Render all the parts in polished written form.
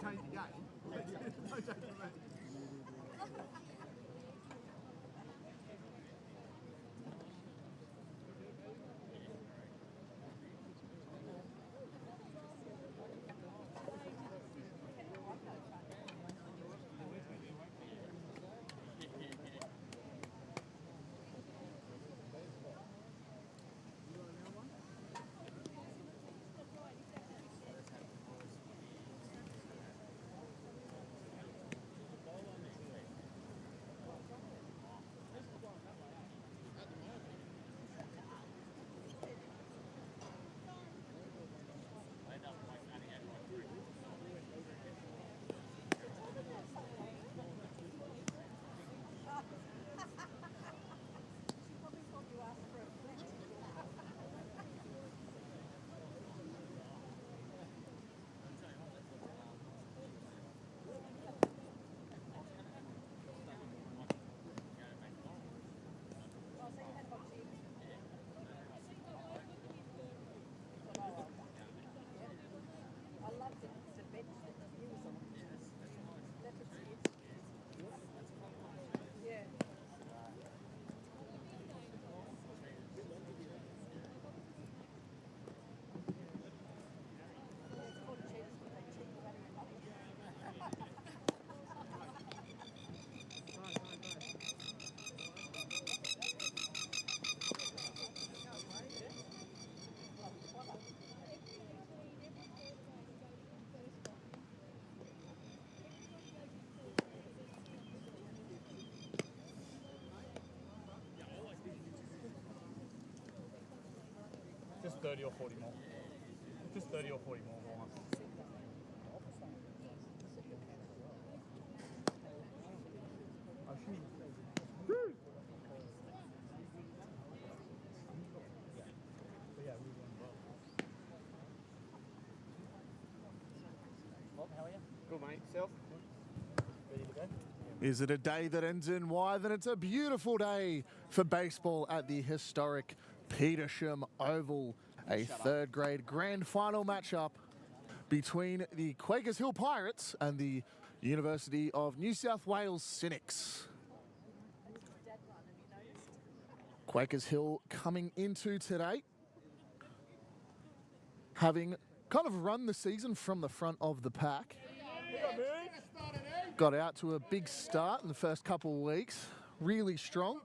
Change the game. Just 30 or 40 more. Just 30 or 40 more. Bob, how are you? Good, mate. Self? Ready to go? Is it a day that ends in Y? Then it's a beautiful day for baseball at the historic Petersham Oval. A third grade grand final matchup between the Quakers Hill Pirates and the University of New South Wales Cynics. Quakers Hill coming into today, having kind of run the season from the front of the pack. Got out to a big start in the first couple of weeks really strong.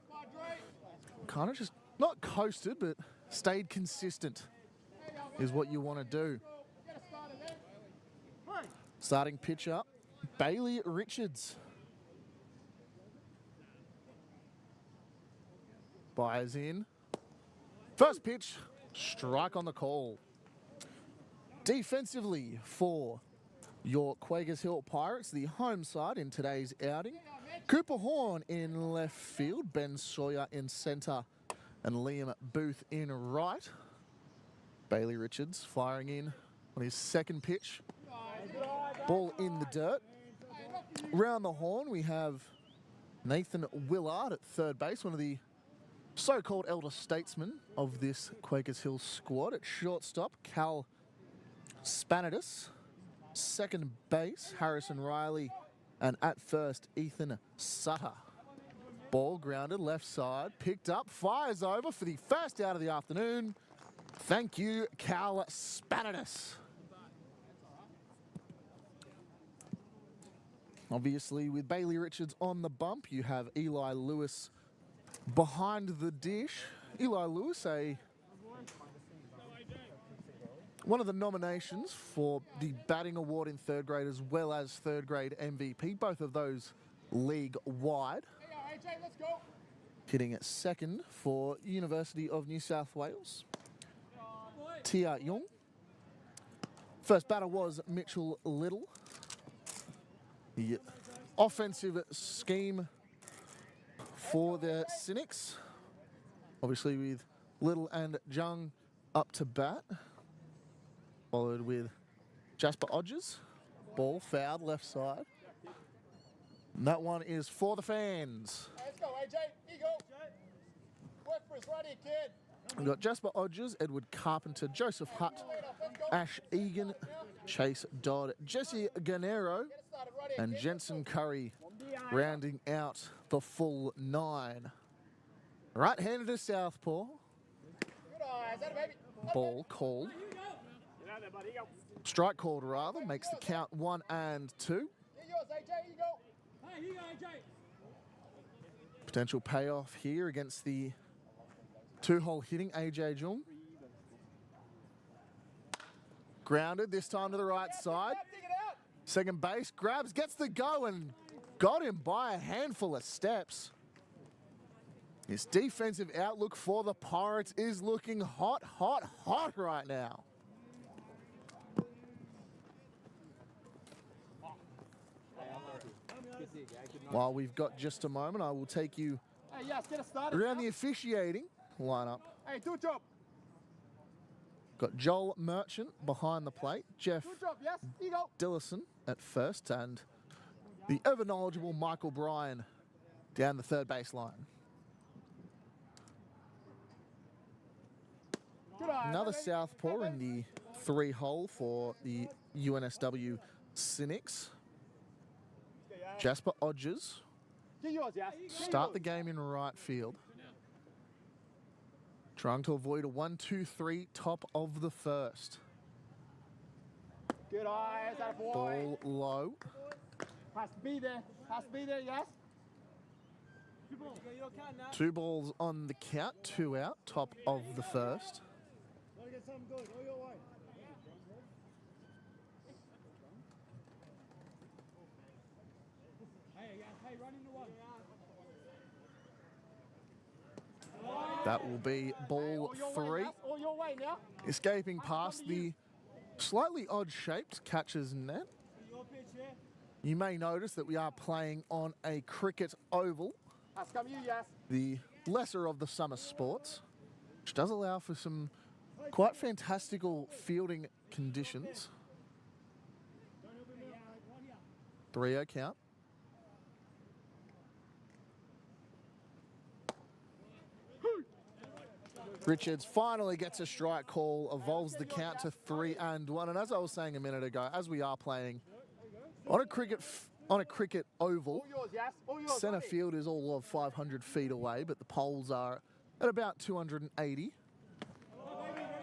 Kind of just not coasted, but stayed consistent is what you want to do. Starting pitcher, Bailey Richards. Byers in. First pitch, strike on the call. Defensively for your Quakers Hill Pirates, the home side in today's outing. Cooper Horn in left field, Ben Sawyer in centre, and Liam Booth in right. Bailey Richards firing in on his second pitch. Ball in the dirt. Round the horn, we have Nathan Willard at third base, one of the so-called elder statesmen of this Quakers Hill squad. At shortstop, Cal Spanitis. Second base, Harrison Riley. And at first, Ethan Sutter. Ball grounded left side, picked up, fires over for the first out of the afternoon. Thank you, Cal Spanitis. Obviously, with Bailey Richards on the bump, you have Eli Lewis behind the dish. Eli Lewis, one of the nominations for the batting award in third grade as well as third grade MVP, both of those league-wide. Hitting at second for University of New South Wales, Tia Young. First batter was Mitchell Little. The offensive scheme for the Cynics, obviously with Little and Jung up to bat. Followed with Jasper Odgers. Ball fouled left side. And that one is for the fans. Let's go, AJ. Here you go. Work for us right here, kid. We've got Jasper Odgers, Edward Carpenter, Joseph Hutt, Ash Egan, Chase Dodd, Jesse Ganero, and Jensen Curry rounding out the full 9. Right-handed to southpaw. Good eyes. That baby. Ball called. Strike called rather, makes the count 1 and 2. Here yours, AJ. Here you go. Hey, here you go, AJ. Potential payoff here against the two-hole hitting AJ Jung. Grounded, this time to the right side. Dig it out. Second base, grabs, gets the go and got him by a handful of steps. His defensive outlook for the Pirates is looking hot, hot, hot right now. While we've got just a moment, I will take you Hey, yes, get us started. around the officiating lineup. Hey, do a job. Got Joel Merchant behind the plate, Jeff Good job, yes. Here you go. Dillison at first, and the ever knowledgeable Michael Bryan down the third base line. Good eyes. Another baby. southpaw in the 3-hole for the UNSW Cynics. Jasper Odgers. Get yours, yes. Start the game in right field. Trying to avoid a 1-2-3 top of the first. Good eyes. That boy. Ball low. Has to be there. Has to be there, yes. 2 balls on the count, 2 out, top of the first. That will be ball 3. All your way now. Escaping past the slightly odd-shaped catcher's net. You may notice that we are playing on a cricket oval, Has come you, yes. the lesser of the summer sports, which does allow for some quite fantastical fielding conditions. 3-0 count. Richards finally gets a strike call, evolves the count to 3-1. And as I was saying a minute ago, as we are playing on a cricket oval, All yours, yes. All yours. center buddy. field is all of 500 feet away, but the poles are at about 280.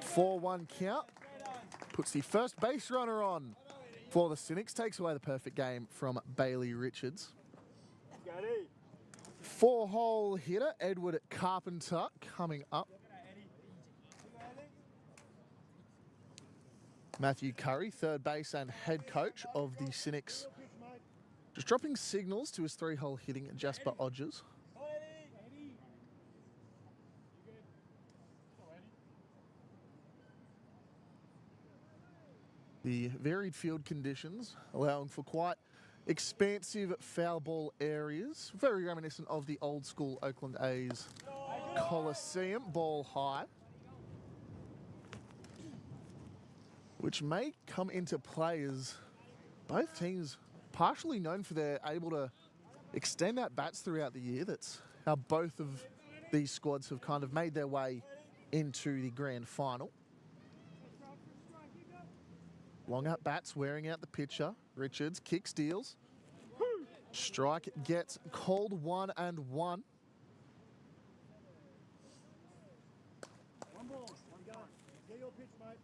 4-1 count. Puts the first base runner on for the Cynics. Takes away the perfect game from Bailey Richards. 4-hole hitter, Edward Carpenter, coming up. Matthew Curry, third base and head coach of the Cynics, just dropping signals to his 3-hole hitting Jasper Odgers. The varied field conditions allowing for quite expansive foul ball areas, very reminiscent of the old school Oakland A's Coliseum, ball high, which may come into play as both teams partially known for their able to extend out bats throughout the year. That's how both of these squads have kind of made their way into the grand final. Long out bats, wearing out the pitcher. Richards kicks, deals. Strike gets called, 1-1. One ball, one gun. Get your pitch, mate.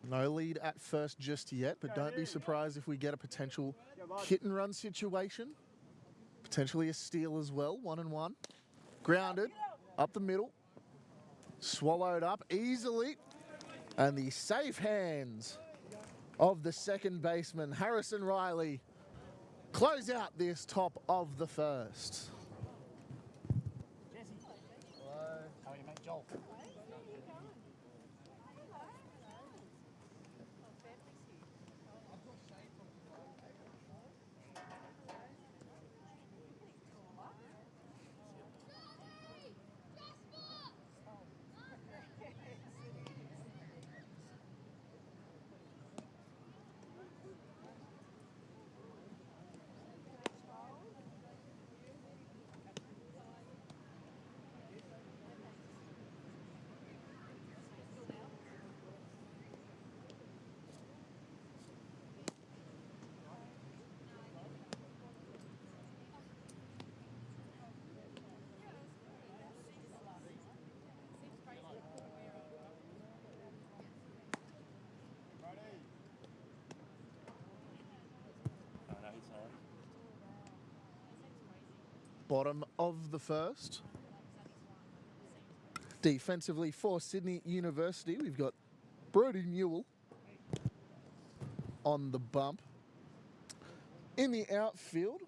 No lead at first just yet, but don't be surprised if we get a potential hit and run situation. Potentially a steal as well, 1-1. Grounded, up the middle. Swallowed up easily. And the safe hands of the second baseman, Harrison Riley, close out this top of the first. How are you, mate? Joel. Bottom of the first. Defensively for Sydney University, we've got Brody Newell on the bump. In the outfield,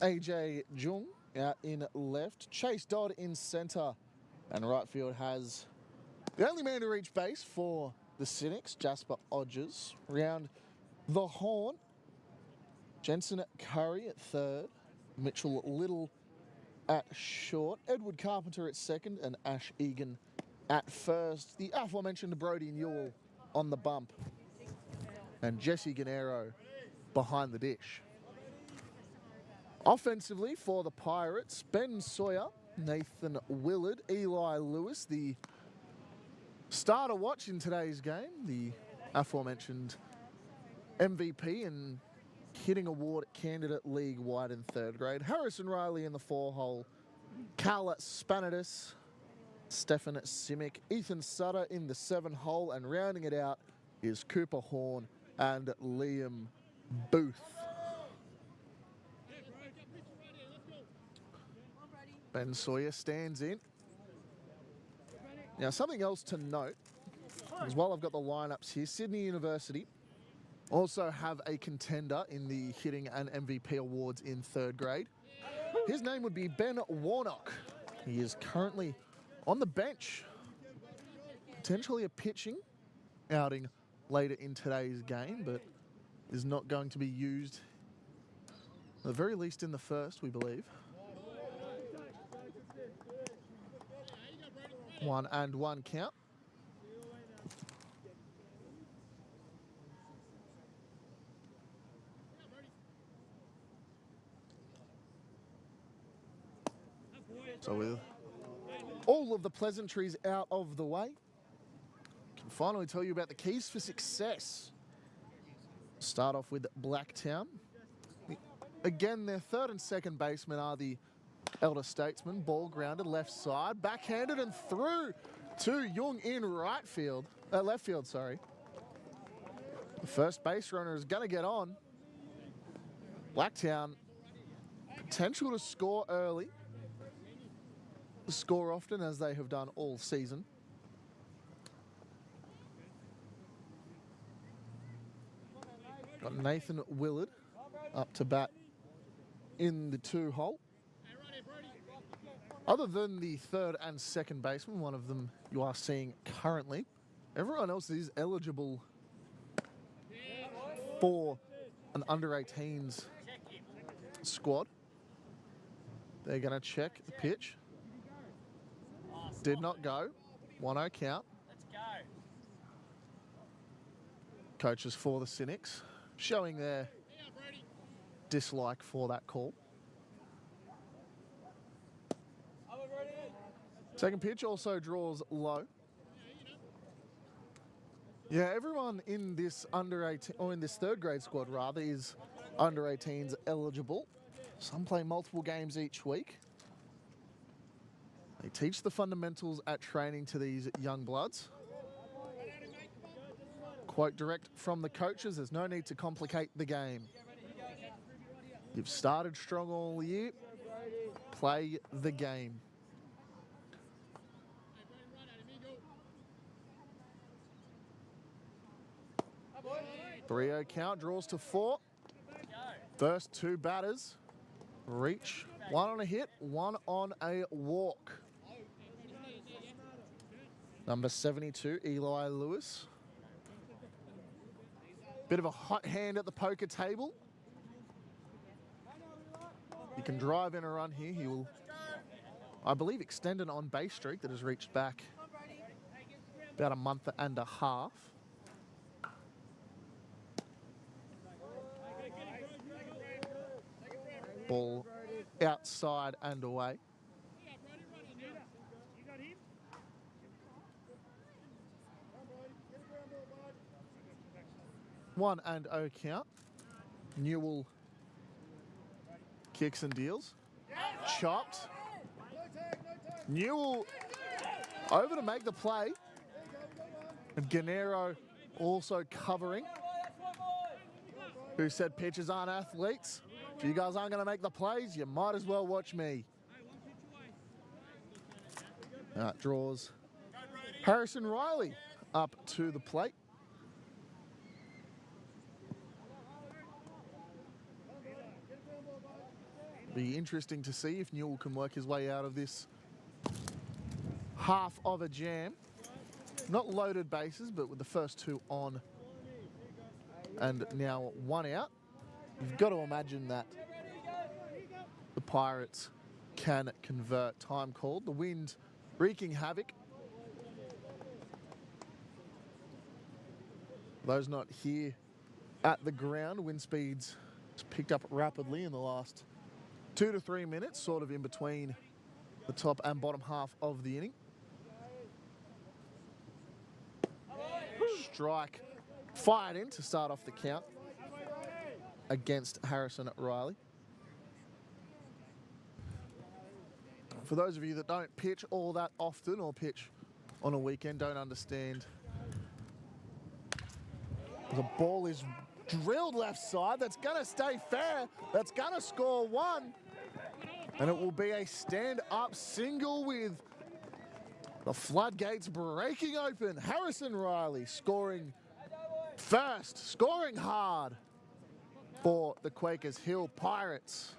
AJ Jung out in left. Chase Dodd in centre. And right field has the only man to reach base for the Cynics, Jasper Odgers. Round the horn, Jensen Curry at third. Mitchell Little at short, Edward Carpenter at second, and Ash Egan at first. The aforementioned Brody Newell on the bump, and Jesse Gennaro behind the dish. Offensively for the Pirates, Ben Sawyer, Nathan Willard, Eli Lewis, the star to watch in today's game, the aforementioned MVP and hitting award candidate league-wide in third grade. Harrison Riley in the 4-hole. Cal Spanitis, Stefan Simic, Ethan Sutter in the 7-hole, and rounding it out is Cooper Horn and Liam Booth. Ben Sawyer stands in. Now, something else to note, as well, I've got the lineups here. Sydney University also have a contender in the hitting and MVP awards in third grade. His name would be Ben Warnock. He is currently on the bench. Potentially a pitching outing later in today's game, but is not going to be used, at the very least in the first, we believe. 1-1 count. So with all of the pleasantries out of the way, I can finally tell you about the keys for success. Start off with Blacktown. Again, their third and second basemen are the elder statesman. Ball grounded left side, backhanded and through to Jung in left field, sorry. The first base runner is going to get on. Blacktown, potential to score early. Score often, as they have done all season. Got Nathan Willard up to bat in the 2-hole. Other than the third and second baseman, one of them you are seeing currently, everyone else is eligible for an under-18s squad. They're going to check the pitch. Did not go. 1-0 count. Coaches for the Cynics showing their dislike for that call. Second pitch also draws low. Yeah, everyone in this under-18, or in this third grade squad rather, is under-18s eligible. Some play multiple games each week. They teach the fundamentals at training to these young bloods. Quote direct from the coaches, there's no need to complicate the game. You've started strong all year. Play the game. Three-0 count, draws to 4. First two batters reach. One on a hit, one on a walk. Number 72, Eli Lewis. Bit of a hot hand at the poker table. He can drive in a run here. He will, I believe, extend an on-base streak that has reached back about a month and a half. Ball outside and away. One and 0 count. Newell kicks and deals. Chopped. Newell over to make the play. And Gennaro also covering. Who said pitchers aren't athletes? If you guys aren't going to make the plays, you might as well watch me. That draws Harrison Riley up to the plate. Be interesting to see if Newell can work his way out of this half of a jam. Not loaded bases, but with the first two on and now one out. You've got to imagine that the Pirates can convert. Time called. The wind wreaking havoc. Those not here at the ground, wind speeds picked up rapidly in the last 2 to 3 minutes, sort of in between the top and bottom half of the inning. Strike fired in to start off the count against Harrison Riley. For those of you that don't pitch all that often or pitch on a weekend, don't understand. The ball is drilled left side. That's going to stay fair. That's going to score one. And it will be a stand-up single with the floodgates breaking open. Harrison Riley scoring first, scoring hard for the Quakers Hill Pirates.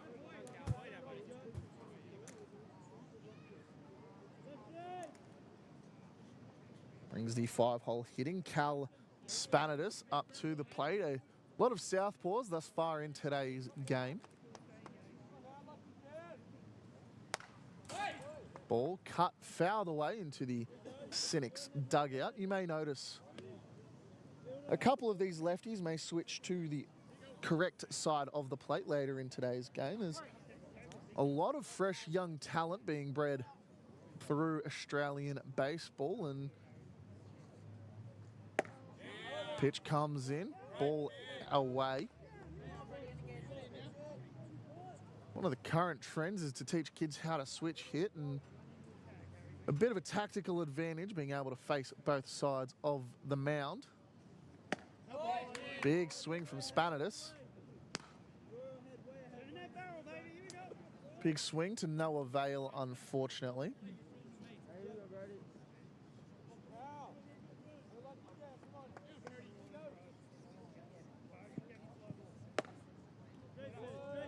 Brings the 5-hole hitting. Cal Spanitis up to the plate. A lot of southpaws thus far in today's game. Ball cut fouled away into the Cynics dugout. You may notice a couple of these lefties may switch to the correct side of the plate later in today's game. There's a lot of fresh young talent being bred through Australian baseball, and pitch comes in, ball away. One of the current trends is to teach kids how to switch hit, and a bit of a tactical advantage being able to face both sides of the mound. Big swing from Spanitis. Big swing to no avail, unfortunately.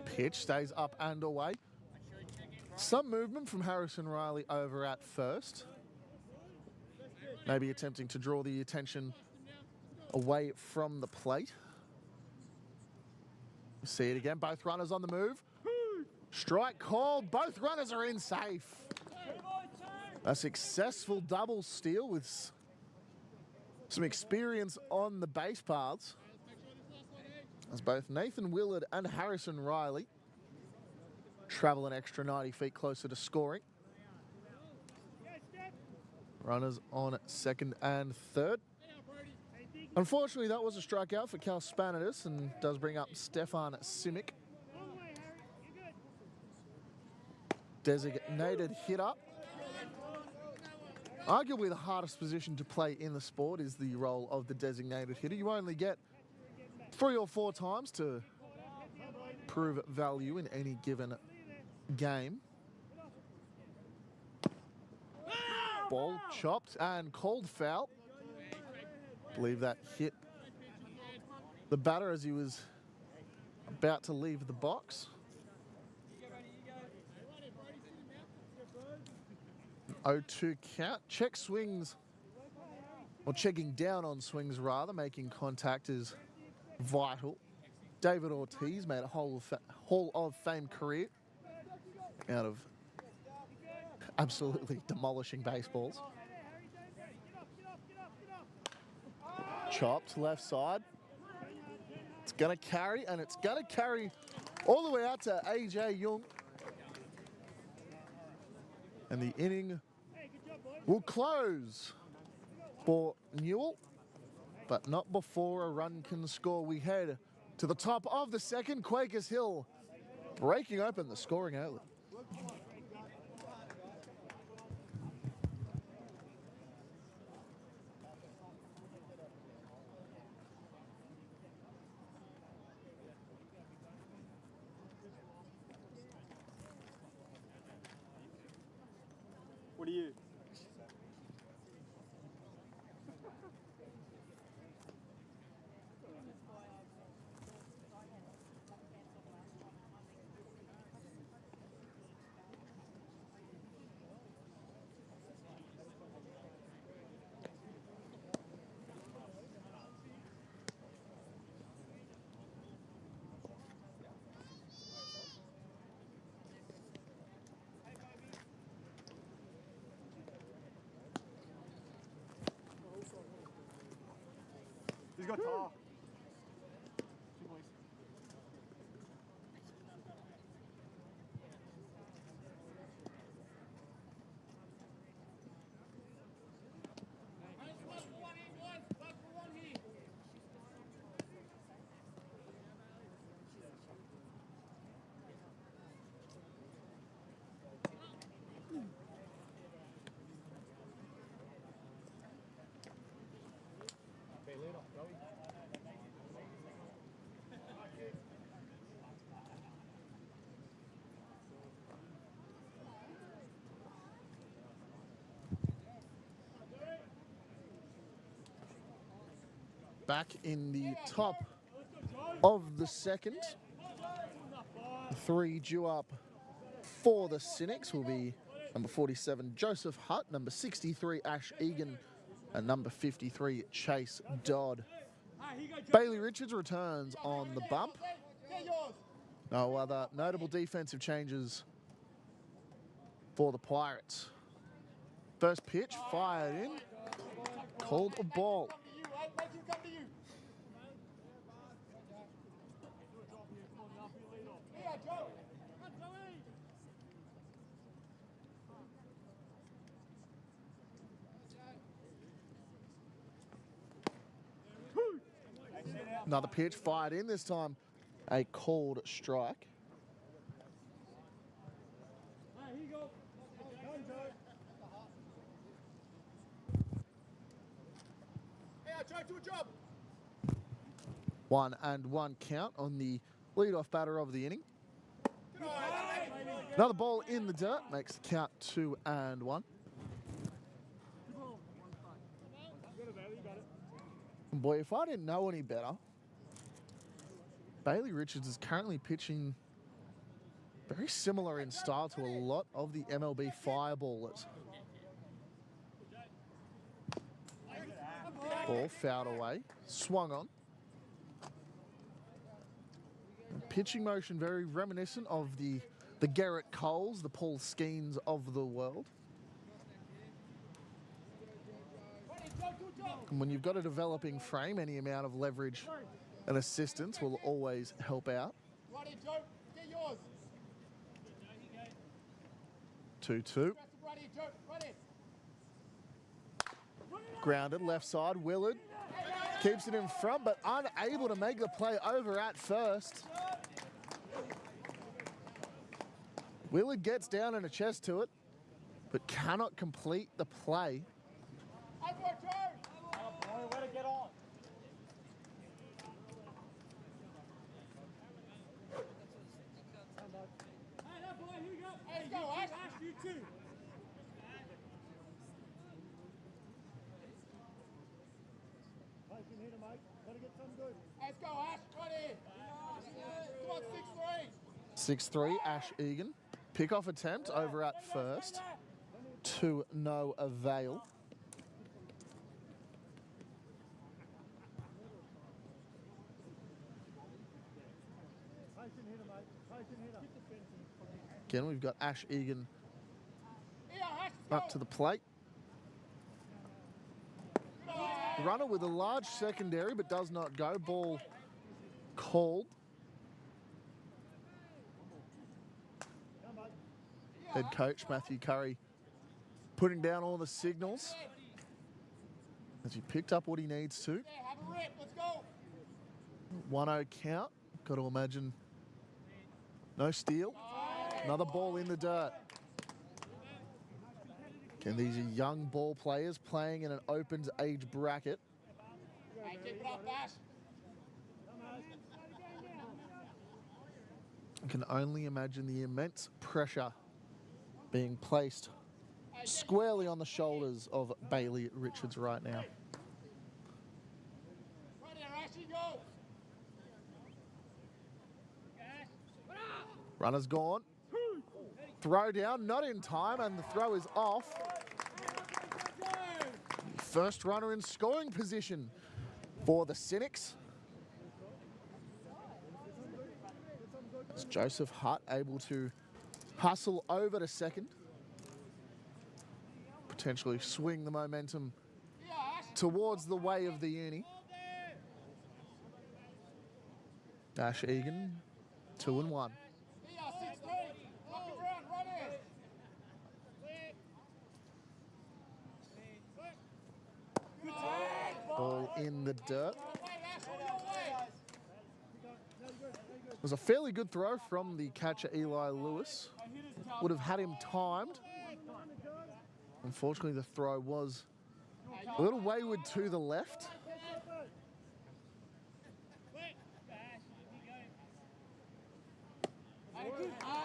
Pitch stays up and away. Some movement from Harrison Riley over at first. Maybe attempting to draw the attention away from the plate. See it again, both runners on the move. Strike called, both runners are in safe. A successful double steal with some experience on the base paths, as both Nathan Willard and Harrison Riley travel an extra 90 feet closer to scoring. Runners on second and third. Unfortunately, that was a strikeout for Cal Spanitis and does bring up Stefan Simic. Designated hitter. Arguably the hardest position to play in the sport is the role of the designated hitter. You only get 3 or 4 times to prove value in any given game. Ball chopped and called foul. Believe that hit the batter as he was about to leave the box. 0-2 count. Check swings, or checking down on swings rather, making contact is vital. David Ortiz made a Hall of Fame career out of absolutely demolishing baseballs. Chopped left side. It's going to carry, and it's going to carry all the way out to AJ Young. And the inning will close for Newell, but not before a run can score. We head to the top of the second. Quakers Hill breaking open the scoring early. What are you? He's got tar. Back in the top of the second. 3 due up for the Cynics will be number 47, Joseph Hutt, number 63, Ash Egan, and number 53, Chase Dodd. Bailey Richards returns on the bump. No other notable defensive changes for the Pirates. First pitch fired in, called a ball. Another pitch fired in, this time a called strike. Do a job. 1-1 count on the leadoff batter of the inning. Good Another ball in the dirt makes the count 2-1. And boy, if I didn't know any better, Bailey Richards is currently pitching very similar in style to a lot of the MLB fireballers. Ball fouled away, swung on. Pitching motion very reminiscent of the Garrett Coles, the Paul Skeens of the world. And when you've got a developing frame, any amount of leverage and assistance will always help out. 2-2. Grounded left side. Willard keeps it in front, but unable to make the play over at first. Willard gets down and a chest to it, but cannot complete the play. Let's go, Ash. Ready. Come on, 6-3, 6-3. Ash Egan. Pick-off attempt over at first. To no avail. Again, we've got Ash Egan up to the plate. Runner with a large secondary, but does not go. Ball called. Head coach Matthew Curry putting down all the signals as he picked up what he needs to. 1-0 count. Got to imagine no steal. Another ball in the dirt. And these are young ball players playing in an open age bracket. I can only imagine the immense pressure being placed squarely on the shoulders of Bailey Richards right now. Runner's gone. Throw down, not in time, and the throw is off. First runner in scoring position for the Cynics. It's Joseph Hutt able to hustle over to second. Potentially swing the momentum towards the way of the uni. Ash Egan, 2-1. Ball in the dirt. It was a fairly good throw from the catcher Eli Lewis. Would have had him timed. Unfortunately, the throw was a little wayward to the left.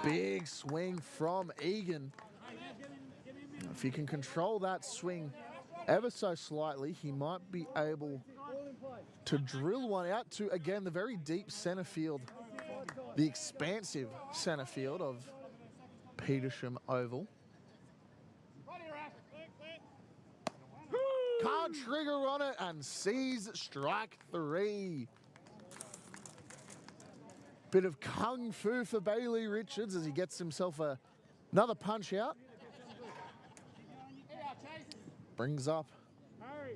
Big swing from Egan. If he can control that swing ever so slightly, he might be able to drill one out to, again, the very deep centre field, the expansive centre field of Petersham Oval. Can't trigger on it and sees strike 3. Bit of kung fu for Bailey Richards as he gets himself another punch out. Brings up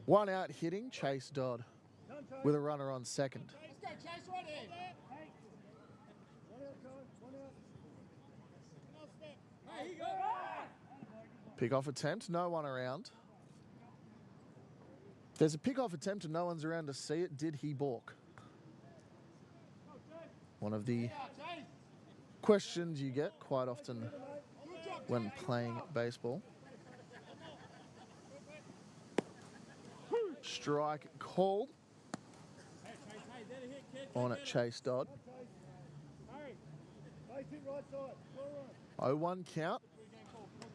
one out hitting Chase Dodd with a runner on second. Pick-off attempt, no one around. There's a pick-off attempt and no one's around to see it. Did he balk? One of the questions you get quite often when playing baseball. Strike called on at Chase Dodd. 0-1 count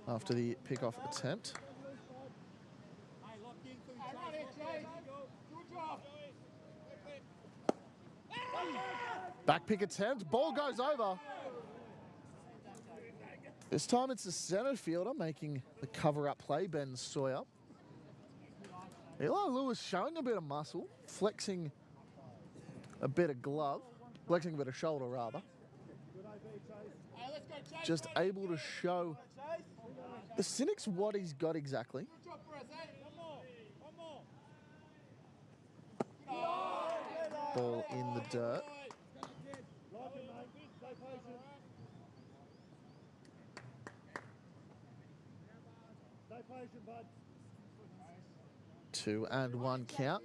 after the pickoff attempt. Back pick attempt, ball goes over. This time it's the center fielder making the cover-up play, Ben Sawyer. Eli Lewis showing a bit of muscle, flexing a bit of glove, flexing a bit of shoulder rather. Just able to show the Cynics what he's got exactly. Ball in the dirt. Two and one count.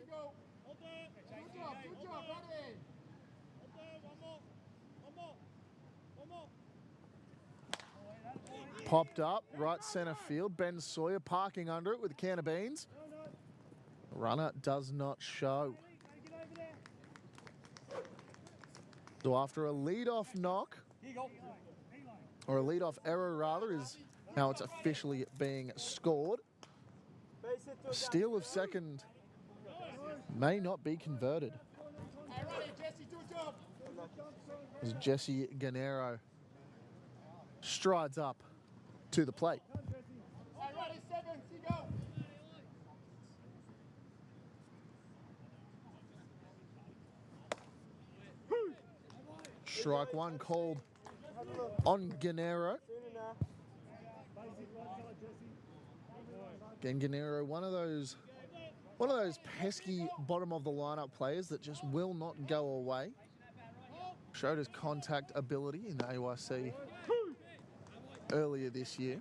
Popped up, right centre field. Ben Sawyer parking under it with a can of beans. Runner does not show. So after a lead-off knock, or a lead-off error rather, is how it's officially being scored. A steal of second may not be converted. As Jesse Gennaro strides up to the plate. Strike one called on Gennaro. Again, Gennaro, one of those pesky bottom of the lineup players that just will not go away. Showed his contact ability in the AYC earlier this year.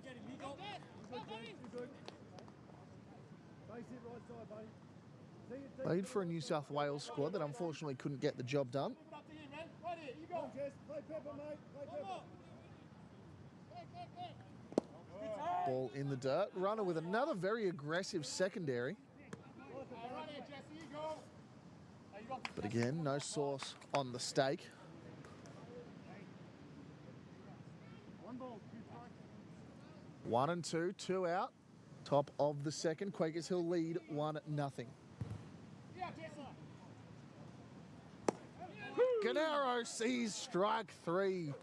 Played for a New South Wales squad that unfortunately couldn't get the job done. Ball in the dirt. Runner with another very aggressive secondary. But again, no sauce on the steak. One and two, two out. Top of the second. Quakers Hill lead 1-0. Gennaro sees strike three.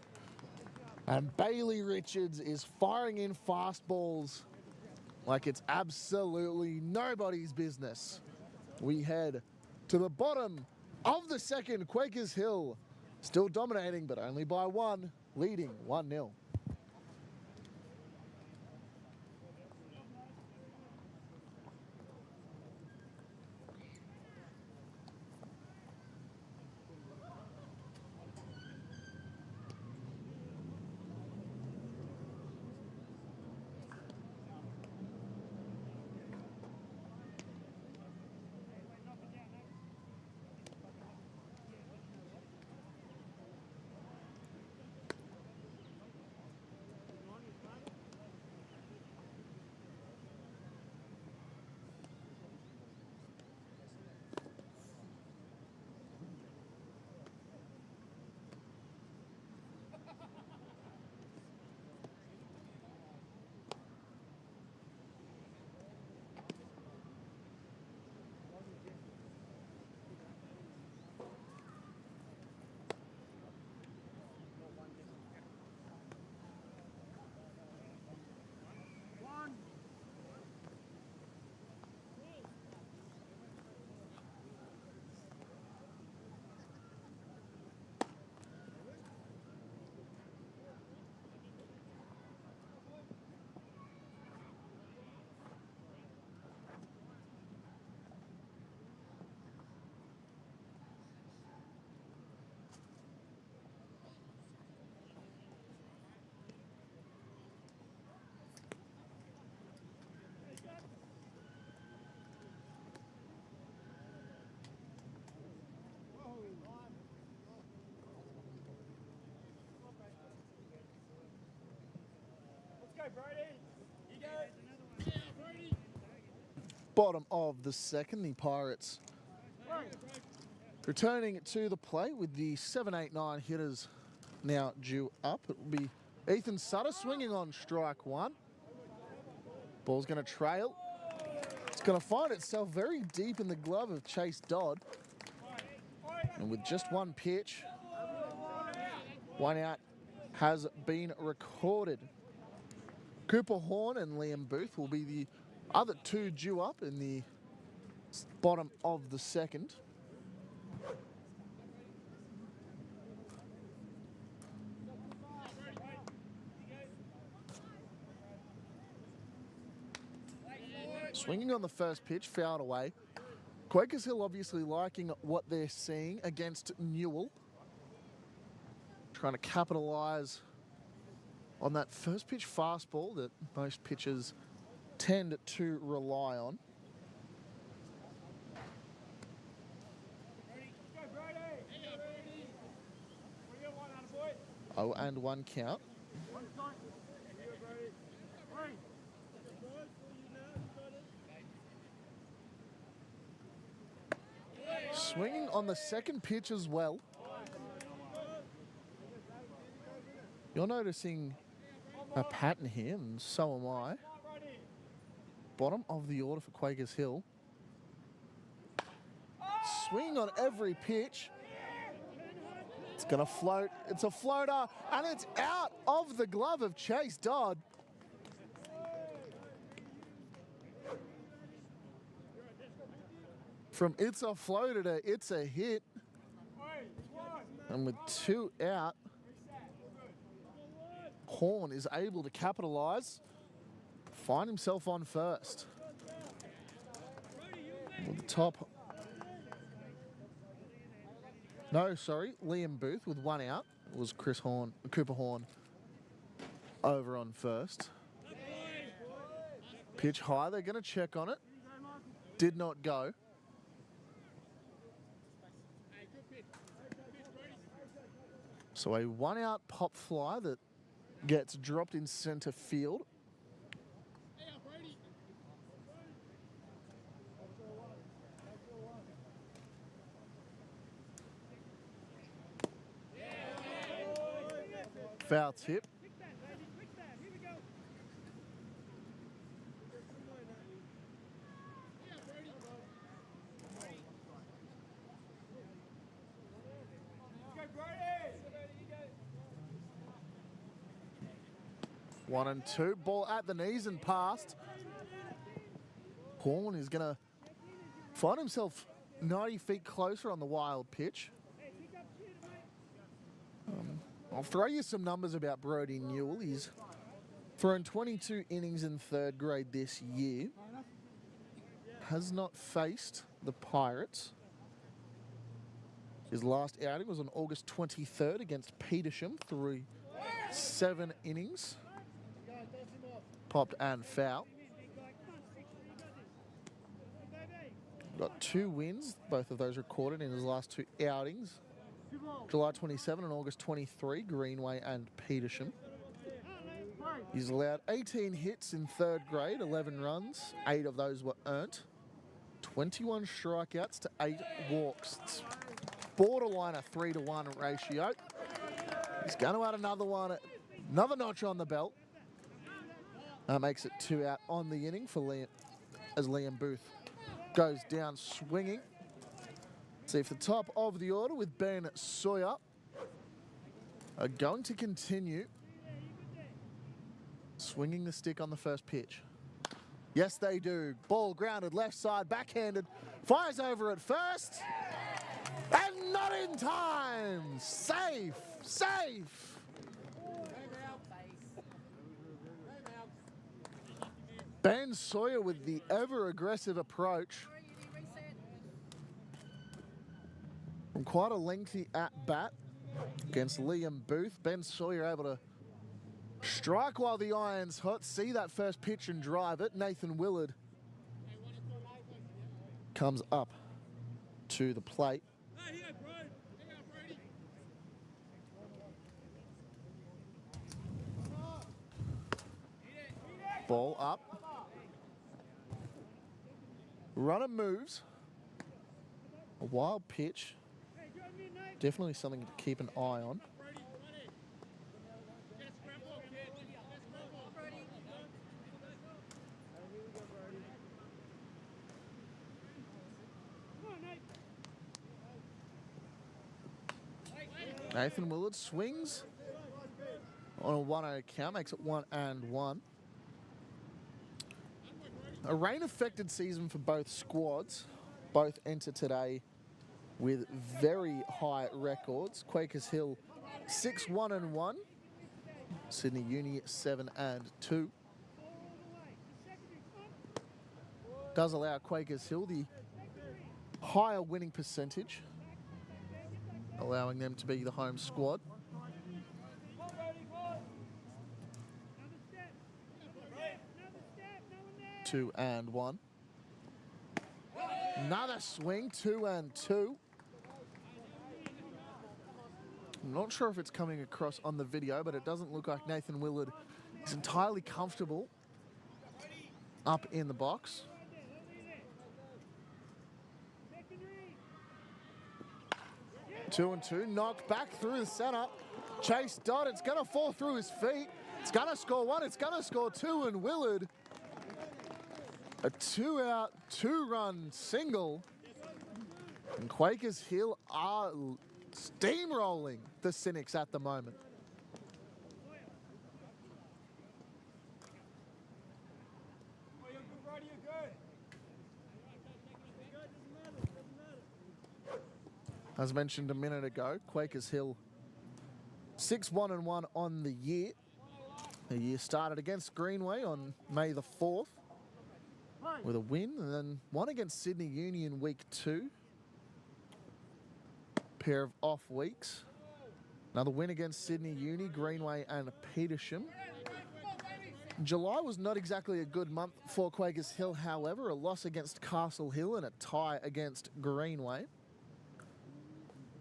And Bailey Richards is firing in fastballs like it's absolutely nobody's business. We head to the bottom of the second. Quakers Hill still dominating, but only by one, leading 1-0. Bottom of the second, the Pirates returning to the plate with the 7, 8, 9 hitters now due up. It will be Ethan Sutter swinging on strike one. Ball's going to trail. It's going to find itself very deep in the glove of Chase Dodd. And with just one pitch, one out has been recorded. Cooper Horn and Liam Booth will be the other two due up in the bottom of the second. Swinging on the first pitch, fouled away. Quakers Hill obviously liking what they're seeing against Newell. Trying to capitalise on that first pitch fastball that most pitchers tend to rely on. Oh, and one count. Swinging on the second pitch as well. You're noticing a pattern here, and so am I. Bottom of the order for Quakers Hill. Swing on every pitch. It's going to float. It's a floater, and it's out of the glove of Chase Dodd. From it's a floater to it's a hit. And with two out, Horn is able to capitalise, find himself on first. With the top. No, sorry, Liam Booth with one out. It was Cooper Horn over on first. Pitch high, they're going to check on it. Did not go. So a one-out pop fly that gets dropped in centre field. Foul tip. One and two. Ball at the knees and past. Horn is going to find himself 90 feet closer on the wild pitch. I'll throw you some numbers about Brody Newell. He's thrown 22 innings in third grade this year. Has not faced the Pirates. His last outing was on August 23rd against Petersham. Through 7 innings. Popped and foul. Got 2 wins, both of those recorded in his last 2 outings. July 27 and August 23, Greenway and Petersham. He's allowed 18 hits in third grade, 11 runs, 8 of those were earned. 21 strikeouts to 8 walks. It's borderline a 3-to-1 ratio. He's going to add another notch on the belt. That makes it 2 out on the inning for Liam, as Liam Booth goes down swinging. See if the top of the order with Ben Sawyer are going to continue swinging the stick on the first pitch. Yes, they do. Ball grounded left side, backhanded, fires over at first, and not in time. Safe, safe. Ben Sawyer with the ever-aggressive approach. From quite a lengthy at-bat against Liam Booth. Ben Sawyer able to strike while the iron's hot. See that first pitch and drive it. Nathan Willard comes up to the plate. Ball up. Runner moves. A wild pitch. Definitely something to keep an eye on. Nathan Willard swings on a 1-0 count, makes it 1-1. A rain-affected season for both squads. Both enter today with very high records. Quakers Hill 6-1-1. Sydney Uni 7-2. Does allow Quakers Hill the higher winning percentage, allowing them to be the home squad. Two and one. Another swing, 2-2. I'm not sure if it's coming across on the video, but it doesn't look like Nathan Willard is entirely comfortable up in the box. Two and two, knocked back through the center. Chase Dodd, it's gonna fall through his feet. It's gonna score one, it's gonna score two, and Willard, a 2-out, 2-run single. And Quakers Hill are steamrolling the Cynics at the moment. As mentioned a minute ago, Quakers Hill 6-1-1 on the year. The year started against Greenway on May the 4th with a win, and then one against Sydney Uni in week 2. Pair of off weeks. Another win against Sydney Uni, Greenway and Petersham. July was not exactly a good month for Quakers Hill, however. A loss against Castle Hill and a tie against Greenway.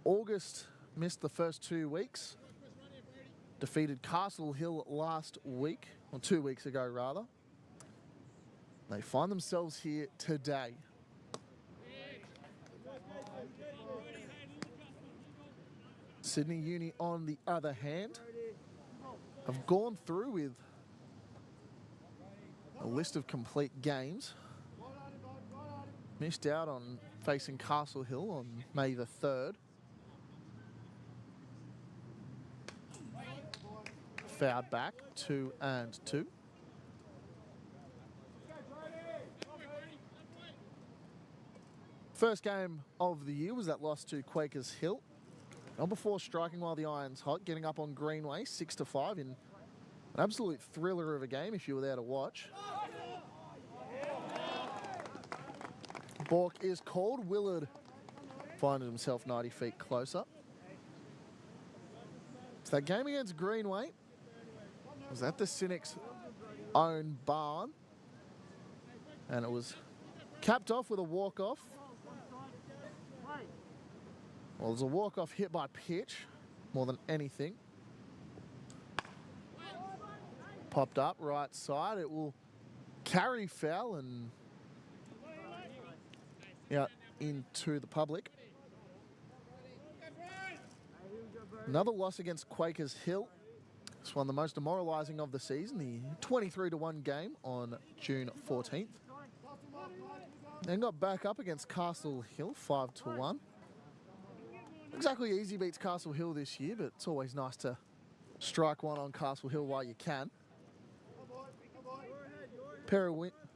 August missed the first 2 weeks. Defeated Castle Hill last week, or 2 weeks ago rather. They find themselves here today. Sydney Uni, on the other hand, have gone through with a list of complete games. Missed out on facing Castle Hill on May the 3rd. Fouled back, 2-2. First game of the year was that loss to Quakers Hill. Not before striking while the iron's hot, getting up on Greenway 6-5 in an absolute thriller of a game if you were there to watch. Balk is called. Willard finding himself 90 feet closer. So that game against Greenway was at the Cynics' own barn, and it was capped off with a walk-off. Well, there's a walk-off hit by pitch more than anything. Popped up right side. It will carry foul and out into the public. Another loss against Quakers Hill. This one the most demoralising of the season, the 23-1 game on June 14th. Then got back up against Castle Hill 5-1. Exactly easy beats Castle Hill this year, but it's always nice to strike one on Castle Hill while you can.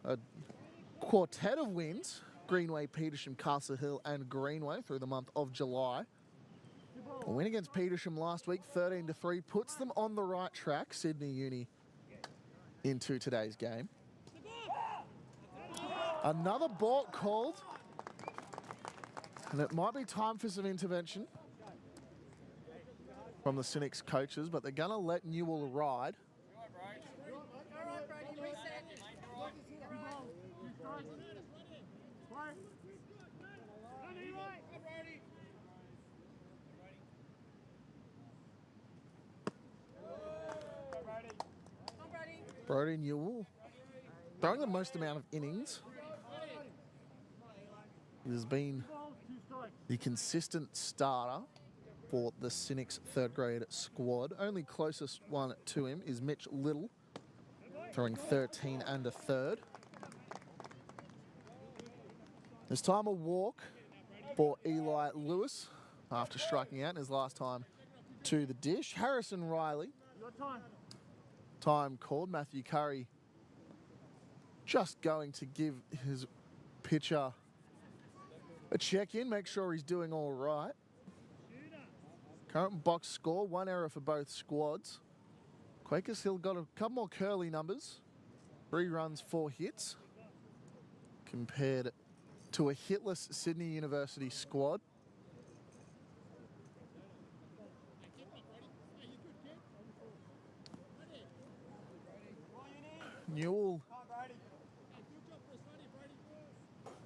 A quartet of wins, Greenway, Petersham, Castle Hill and Greenway through the month of July. A win against Petersham last week, 13-3, puts them on the right track. Sydney Uni into today's game. Another balk called. And it might be time for some intervention from the Cynics coaches, but they're going to let Newell ride. Brody Newell throwing the most amount of innings. He has been the consistent starter for the Cynics third grade squad. Only closest one to him is Mitch Little, throwing 13 and a third. This time a walk for Eli Lewis after striking out in his last time to the dish. Harrison Riley. You got time. Time called. Matthew Curry just going to give his pitcher a check-in, make sure he's doing all right. Current box score, 1 error for both squads. Quakers Hill got a couple more curly numbers. 3 runs, 4 hits. Compared to a hitless Sydney University squad. Newell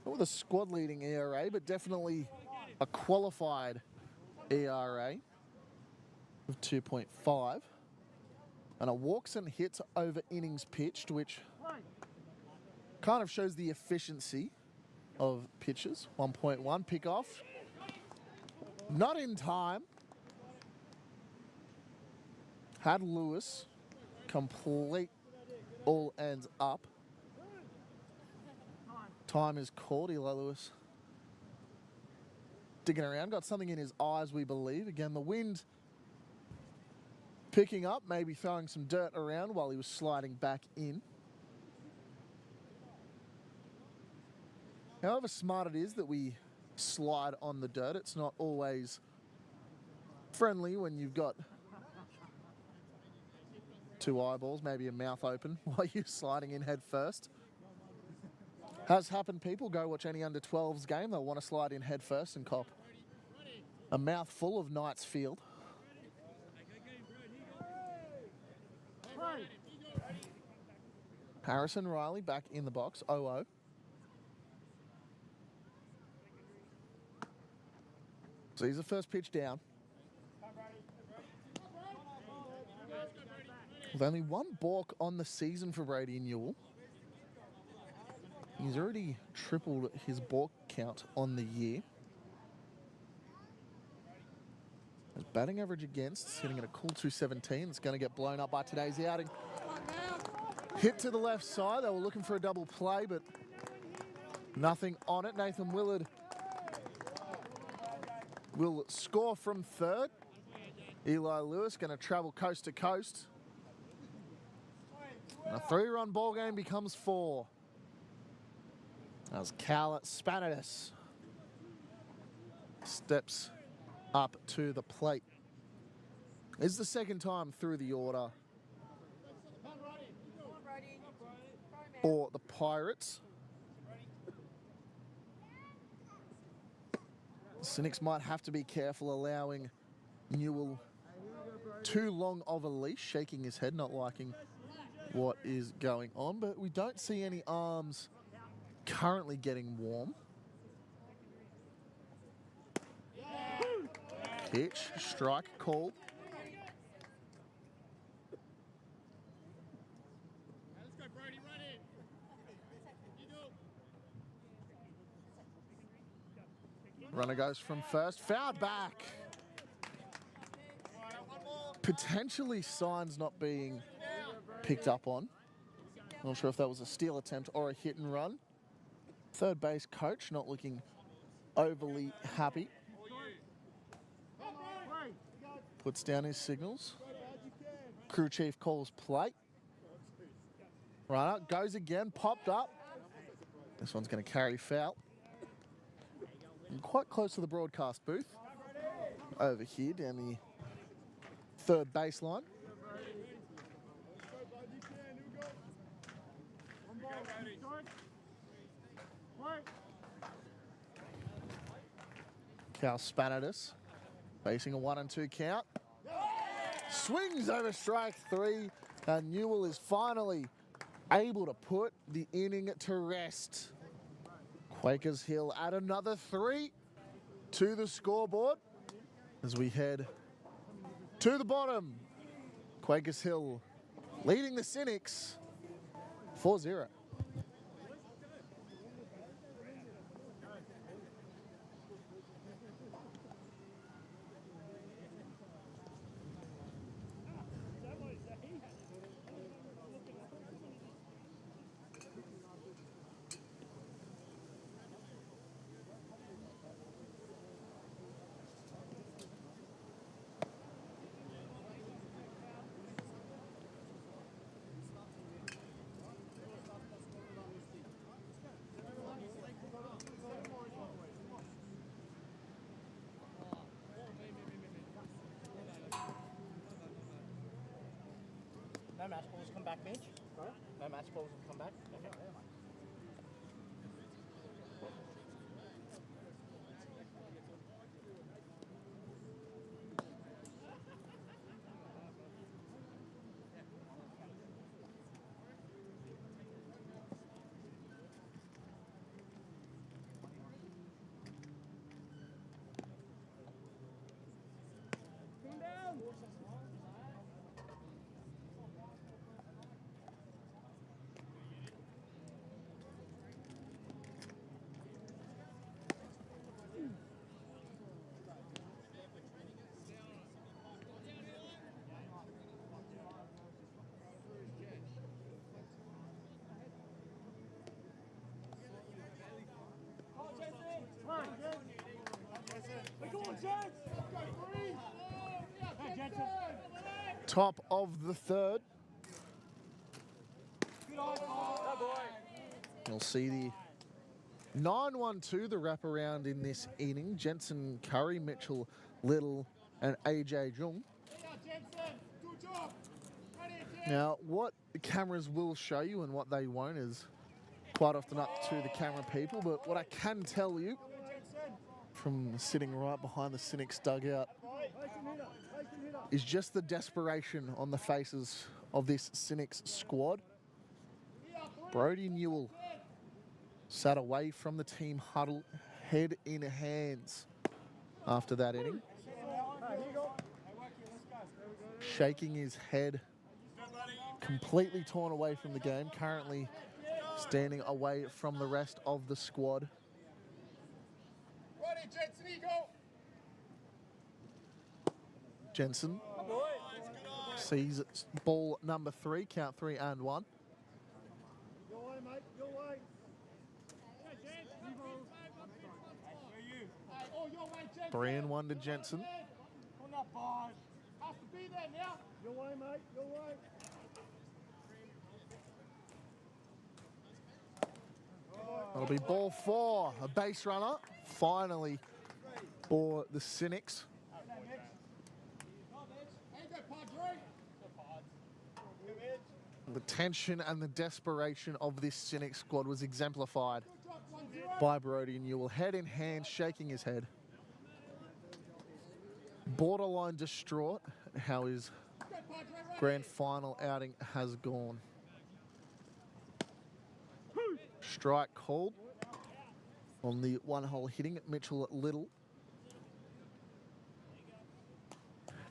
not with a squad leading ERA, but definitely a qualified ERA of 2.5. And a walks and hits over innings pitched, which kind of shows the efficiency of pitches. 1.1 pick off. Not in time. Had Lewis complete all ends up. Time is called. Eli Lewis digging around. Got something in his eyes, we believe. Again, the wind picking up, maybe throwing some dirt around while he was sliding back in. However smart it is that we slide on the dirt, it's not always friendly when you've got 2 eyeballs, maybe a mouth open while you're sliding in head first. Has happened, people. Go watch any under 12s game. They'll want to slide in head first and cop a mouthful of Knights Field. Harrison Riley back in the box, 0-0. So he's the first pitch down. With only 1 balk on the season for Brady Newell. He's already tripled his balk count on the year. His batting average against, sitting at a cool 217. It's going to get blown up by today's outing. Hit to the left side. They were looking for a double play, but nothing on it. Nathan Willard will score from third. Eli Lewis going to travel coast to coast. And a 3-run ball game becomes 4. As Cal Spanitis steps up to the plate. It's the second time through the order for the Pirates. Cynics might have to be careful allowing Newell too long of a leash, shaking his head, not liking what is going on, but we don't see any arms currently getting warm. Pitch, strike, call. Let's go, Brody, run it. You do. Runner goes from first, fouled back. Potentially signs not being picked up on. Not sure if that was a steal attempt or a hit and run. Third base coach not looking overly happy. Puts down his signals. Crew chief calls play. Runner goes again, popped up. This one's going to carry foul. And quite close to the broadcast booth. Over here down the third baseline. Cal Spanitis facing a 1-2 count. Swings over strike 3, and Newell is finally able to put the inning to rest. Quakers Hill add another 3 to the scoreboard as we head to the bottom. Quakers Hill leading the Cynics 4-0. No match balls come back, Mitch. No match balls will come back. Okay. Top of the third. You'll see the 9-1-2, the wraparound in this inning. Jensen Curry, Mitchell Little, and AJ Jung. Now, what the cameras will show you and what they won't is quite often up to the camera people, but what I can tell you from sitting right behind the Cynics dugout is just the desperation on the faces of this Cynics squad. Brody Newell sat away from the team huddle, head in hands after that inning. Shaking his head, completely torn away from the game, currently standing away from the rest of the squad. Jensen sees ball number 3, count 3 and 1. Brian 1 to Jensen. That'll be ball 4, a base runner, finally for the Cynics. The tension and the desperation of this Cynic squad was exemplified by Brody Newell, head in hand, shaking his head. Borderline distraught at how his grand final outing has gone. Strike called on the one-hole hitting at Mitchell Little.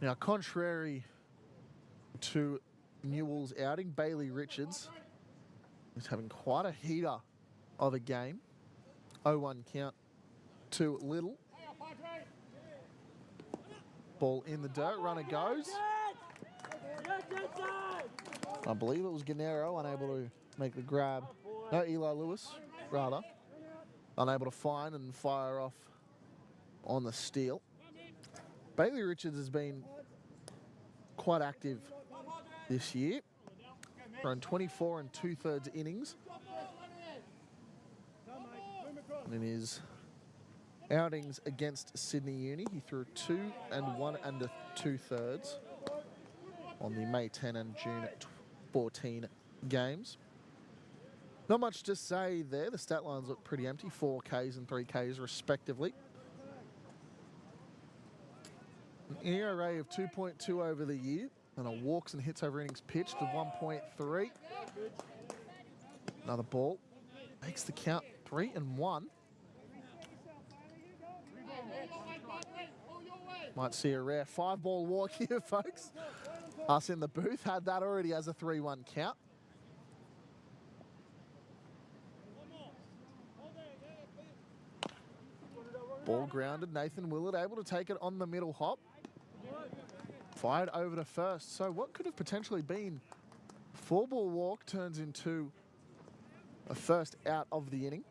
Now, contrary to Newell's outing, Bailey Richards is having quite a heater of a game. 0-1 count to Little. Ball in the dirt, runner goes. I believe it was Gennaro, unable to make the grab. No, Eli Lewis, rather. Unable to find and fire off on the steal. Bailey Richards has been quite active this year. Run 24 and 2/3 innings. And in his outings against Sydney Uni, he threw 2 and 1 2/3 on the May 10 and June 14 games. Not much to say there. The stat lines look pretty empty, 4 Ks and 3 Ks respectively. An ERA of 2.2 over the year, and a walks and hits over innings pitched of 1.3. Another ball makes the count 3-1. Might see a rare 5-ball walk here, folks. Us in the booth had that already as a 3-1 count. Ball grounded. Nathan Willard able to take it on the middle hop. Fired over to first. So what could have potentially been a 4-ball walk turns into a first out of the inning.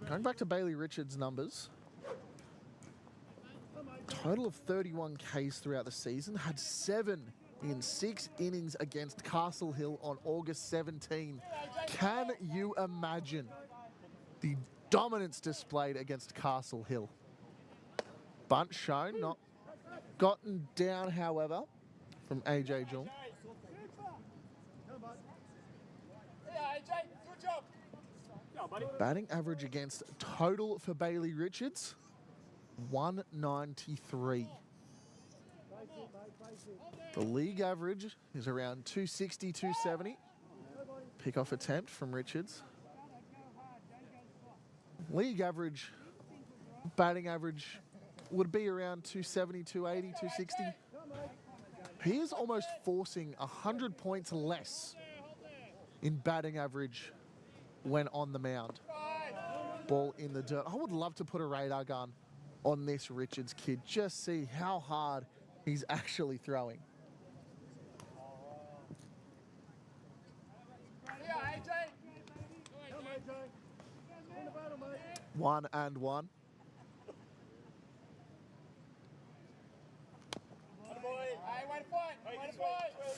Going back to Bailey Richards' numbers. Total of 31 Ks throughout the season. Had 7 in 6 innings against Castle Hill on August 17. Can you imagine the dominance displayed against Castle Hill? Bunt shown, not gotten down, however, from AJ Jung. Good job. Go, buddy. Batting average against total for Bailey Richards, 193. The league average is around 260, 270. Pick-off attempt from Richards. League average, batting average would be around 270, 280, 260. He is almost forcing 100 points less in batting average when on the mound. Ball in the dirt. I would love to put a radar gun on this Richards kid, just see how hard he's actually throwing. 1-1.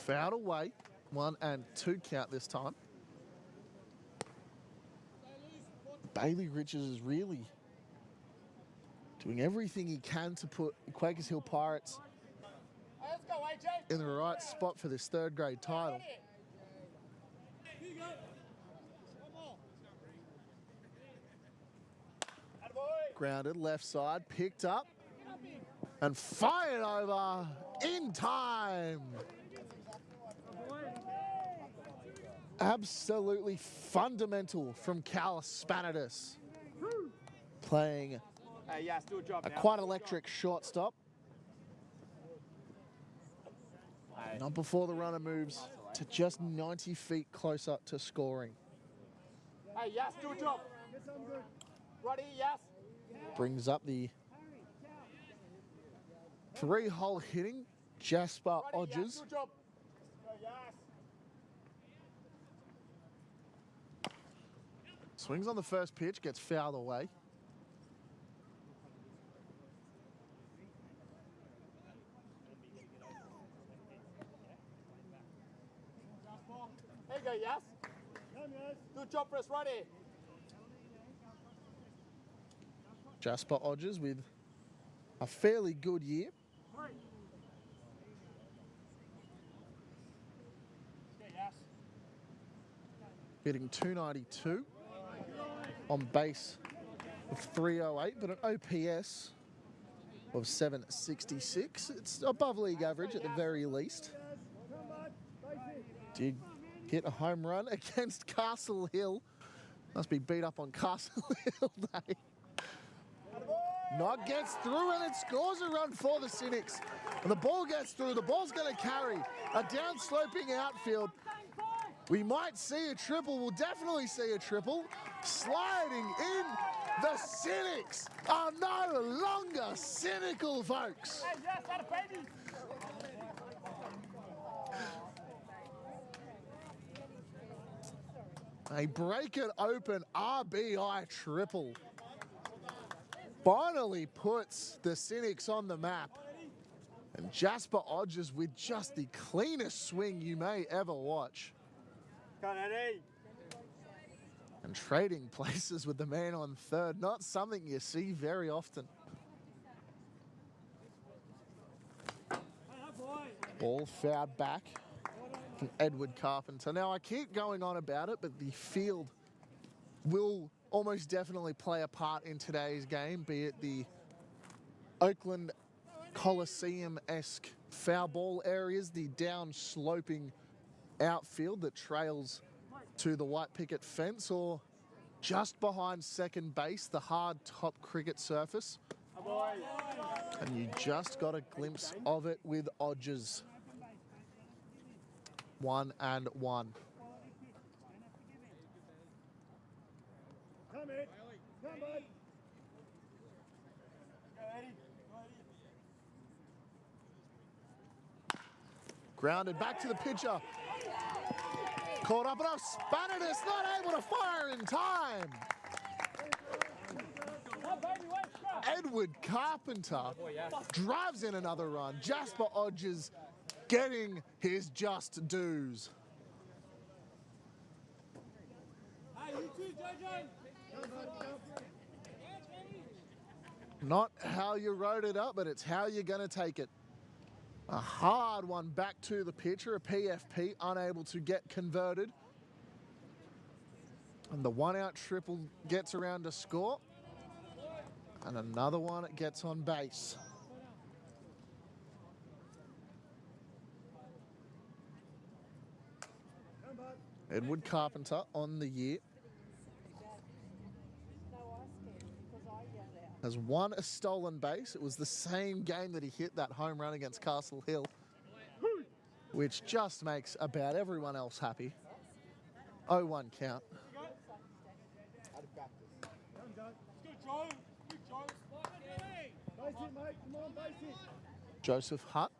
Fouled away. 1-2 count this time. Bailey Richards is really doing everything he can to put Quakers Hill Pirates in the right spot for this third grade title. Grounded, left side, picked up and fired over in time. Absolutely fundamental from Cal Spanitis, playing a quite electric shortstop. Not before the runner moves to just 90 feet closer to scoring. Hey, yes, do a job. Ready, yes. Brings up the 3-hole hitting Jasper Odgers. Swings on the first pitch, gets fouled away. There you go, yes. Good job for us, ready. Jasper Odgers with a fairly good year. Hitting 292 on base of 308, but an OPS of 766. It's above league average at the very least. Did hit a home run against Castle Hill. Must be beat up on Castle Hill Day. Not gets through and it scores a run for the Cynics. And the ball gets through. The ball's going to carry a down-sloping outfield. We might see a triple. We'll definitely see a triple. Sliding in, the Cynics are no longer cynical, folks. Hey, yes, that a baby. A break it open RBI triple finally puts the Cynics on the map. And Jasper Odgers with just the cleanest swing you may ever watch. And trading places with the man on third, not something you see very often. Ball fouled back from Edward Carpenter. Now, I keep going on about it, but the field will almost definitely play a part in today's game, be it the Oakland Coliseum-esque foul ball areas, the down-sloping outfield that trails to the white picket fence, or just behind second base, the hard top cricket surface. And you just got a glimpse of it with Odgers. 1-1. Grounded back to the pitcher. Caught up enough. Spanitis not able to fire in time. Edward Carpenter drives in another run. Jasper Odgers getting his just dues. Not how you wrote it up, but it's how you're going to take it. A hard one back to the pitcher, a PFP, unable to get converted. And the 1-out triple gets around to score. And another one gets on base. Edward Carpenter on the year has won a stolen base. It was the same game that he hit that home run against Castle Hill, which just makes about everyone else happy. 0-1 count. Joseph Hutt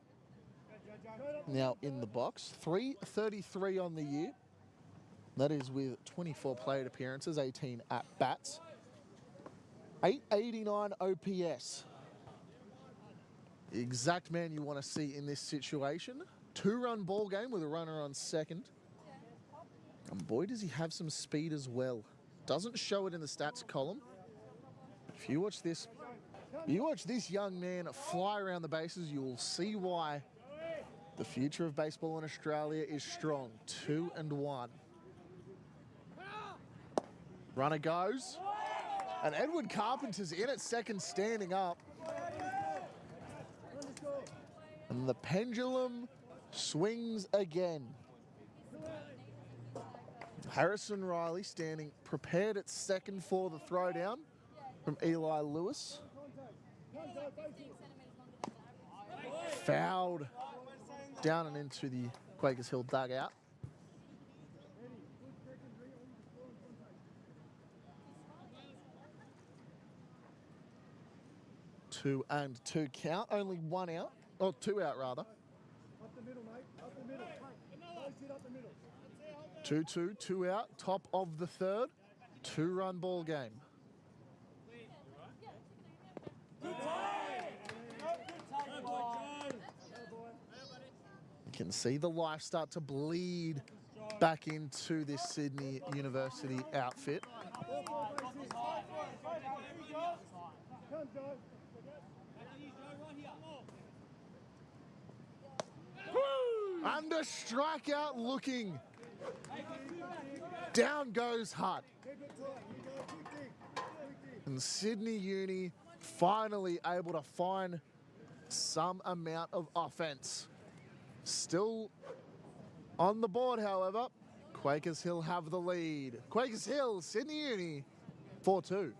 now in the box. 333 on the year. That is with 24 plate appearances, 18 at-bats. 889 OPS. The exact man you want to see in this situation. 2-run ball game with a runner on second. And boy, does he have some speed as well. Doesn't show it in the stats column. If you watch this young man fly around the bases, you will see why the future of baseball in Australia is strong. 2-1. Runner goes. And Edward Carpenter's in at second, standing up. And the pendulum swings again. Harrison Riley standing prepared at second for the throwdown from Eli Lewis. Fouled down and into the Quakers Hill dugout. 2-2 count, only 1 out, or 2 out rather. Up the middle, mate. Up the middle. Place it up the middle. 2-2, 2 out, top of the third. 2-run ball game. You can see the life start to bleed back into this Sydney University outfit. Under strikeout looking. Down goes Hutt. And Sydney Uni finally able to find some amount of offense. Still on the board, however. Quakers Hill have the lead. Quakers Hill, Sydney Uni, 4-2.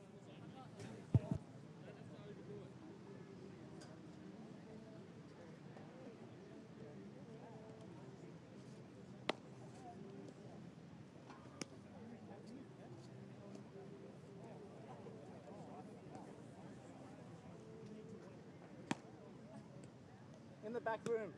In the back room.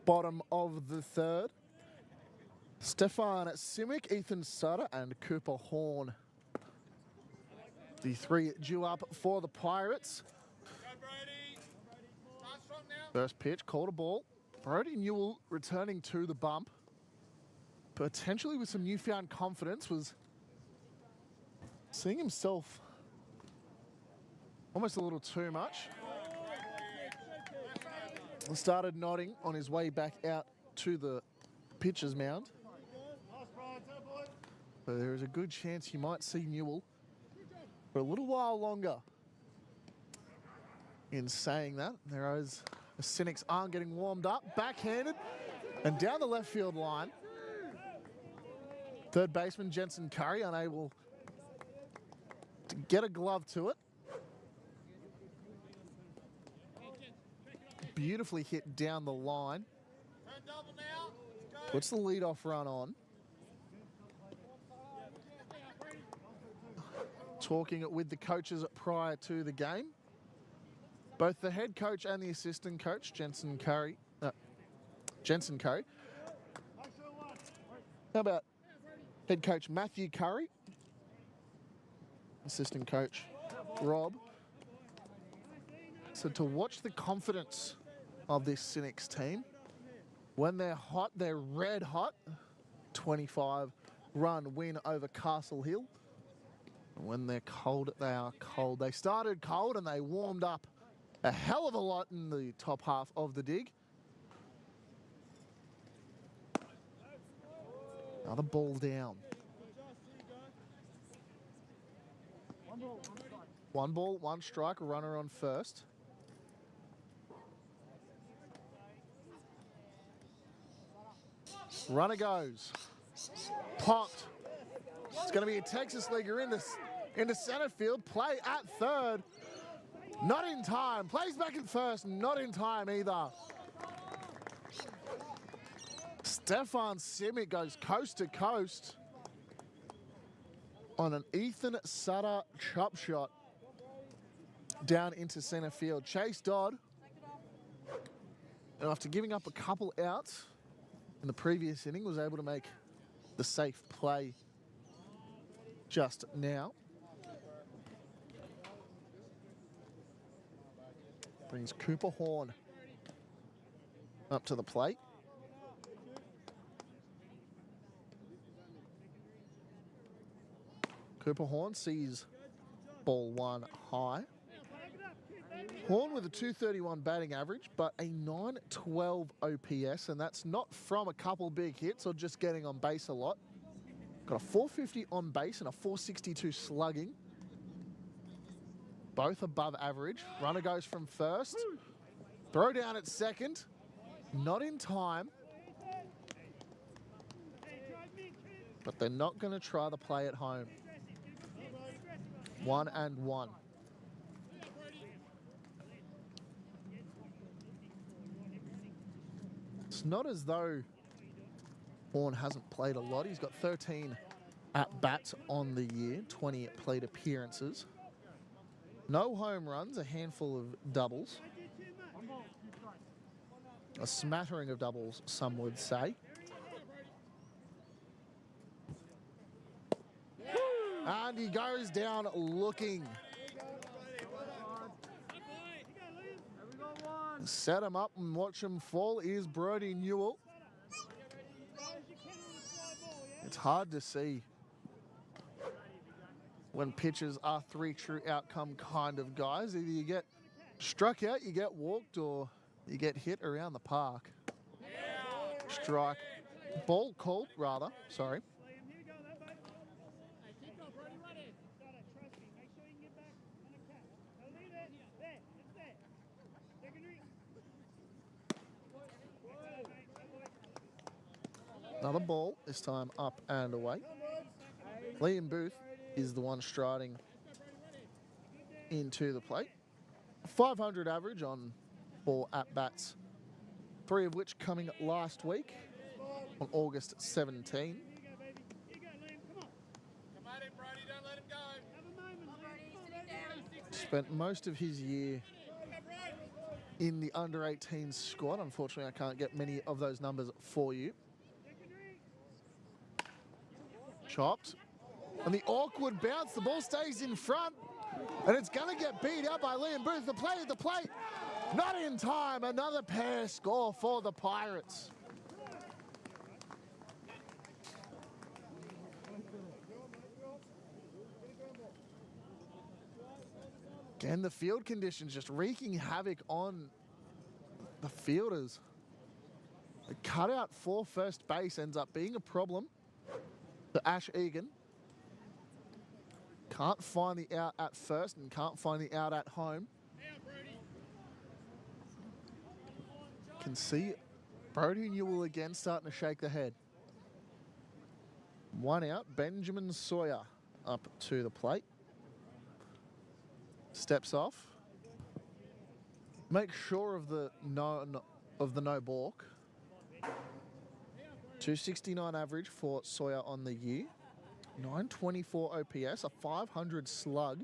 Bottom of the third. Stefan Simic, Ethan Sutter, and Cooper Horn. The three due up for the Pirates. First pitch, called a ball. Brody Newell returning to the bump. Potentially with some newfound confidence, was seeing himself almost a little too much. Started nodding on his way back out to the pitcher's mound. So there is a good chance you might see Newell for a little while longer. In saying that, the Cynics aren't getting warmed up. Backhanded and down the left field line. Third baseman Jensen Curry unable to get a glove to it. Beautifully hit down the line. Puts the leadoff run on. Talking it with the coaches prior to the game. Both the head coach and the assistant coach, Jensen Curry. How about head coach Matthew Curry? Assistant coach Rob. So to watch the confidence of this Cynics team. When they're hot, they're red hot. 25-run win over Castle Hill. And when they're cold, they are cold. They started cold and they warmed up a hell of a lot in the top half of the dig. Another ball down. One ball, one strike, a runner on first. Runner goes. Popped. It's going to be a Texas leaguer into center field. Play at third. Not in time. Plays back at first. Not in time either. Stefan Simic goes coast to coast on an Ethan Sutter chop shot down into center field. Chase Dodd, and after giving up a couple outs in the previous inning, was able to make the safe play just now. Brings Cooper Horn up to the plate. Cooper Horn sees ball one high. Horn with a 231 batting average, but a 912 OPS, and that's not from a couple big hits or just getting on base a lot. Got a 450 on base and a 462 slugging. Both above average. Runner goes from first. Throw down at second. Not in time. But they're not going to try the play at home. 1-1. It's not as though Horn hasn't played a lot. He's got 13 at-bats on the year, 20 plate appearances. No home runs, a handful of doubles. A smattering of doubles, some would say. And he goes down looking. Set him up and watch him fall is Brody Newell. It's hard to see when pitchers are three true outcome kind of guys. Either you get struck out, you get walked, or you get hit around the park. Strike. Ball called, rather. Sorry. Another ball, this time up and away. Liam Booth is the one striding into the plate. 500 average on 4 at-bats, 3 of which coming last week on August 17. Spent most of his year in the under-18 squad. Unfortunately, I can't get many of those numbers for you. Chopped. And the awkward bounce, the ball stays in front. And it's going to get beat out by Liam Booth. The play at the plate, not in time. Another pair score for the Pirates. Again, the field conditions just wreaking havoc on the fielders. The cutout for first base ends up being a problem for Ash Egan. Can't find the out at first and can't find the out at home. Can see Brody Newell again starting to shake the head. 1 out, Benjamin Sawyer up to the plate. Steps off. Make sure of the no balk. 269 average for Sawyer on the year. 924 OPS, a 500 slug.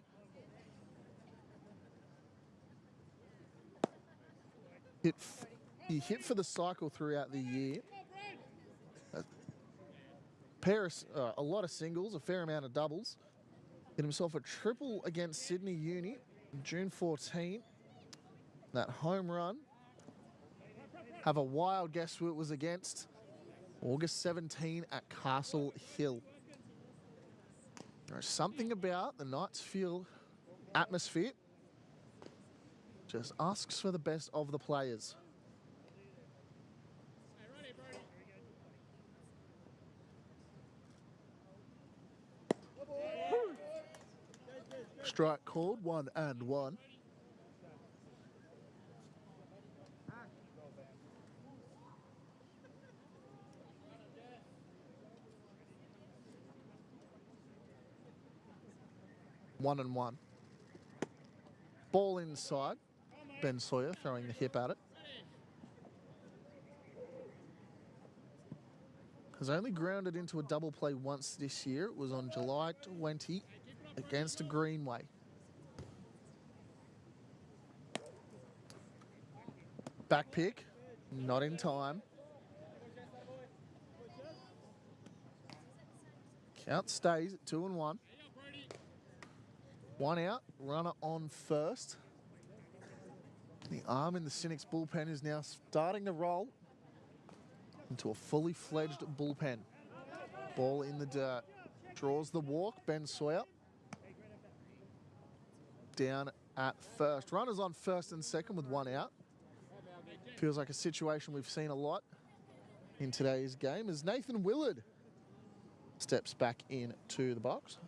He hit for the cycle throughout the year. A lot of singles, a fair amount of doubles. Hit himself a triple against Sydney Uni on June 14. That home run. Have a wild guess who it was against. August 17 at Castle Hill. There's something about the Knights Field atmosphere. Just asks for the best of the players. Strike called, 1-1. One and one. Ball inside. Ben Sawyer throwing the hip at it. Has only grounded into a double play once this year. It was on July 20 against Greenway. Back pick, not in time. Count stays at 2-1. 1 out, runner on first. The arm in the Cynics bullpen is now starting to roll into a fully fledged bullpen. Ball in the dirt. Draws the walk, Ben Sawyer. Down at first. Runners on first and second with 1 out. Feels like a situation we've seen a lot in today's game as Nathan Willard steps back into the box.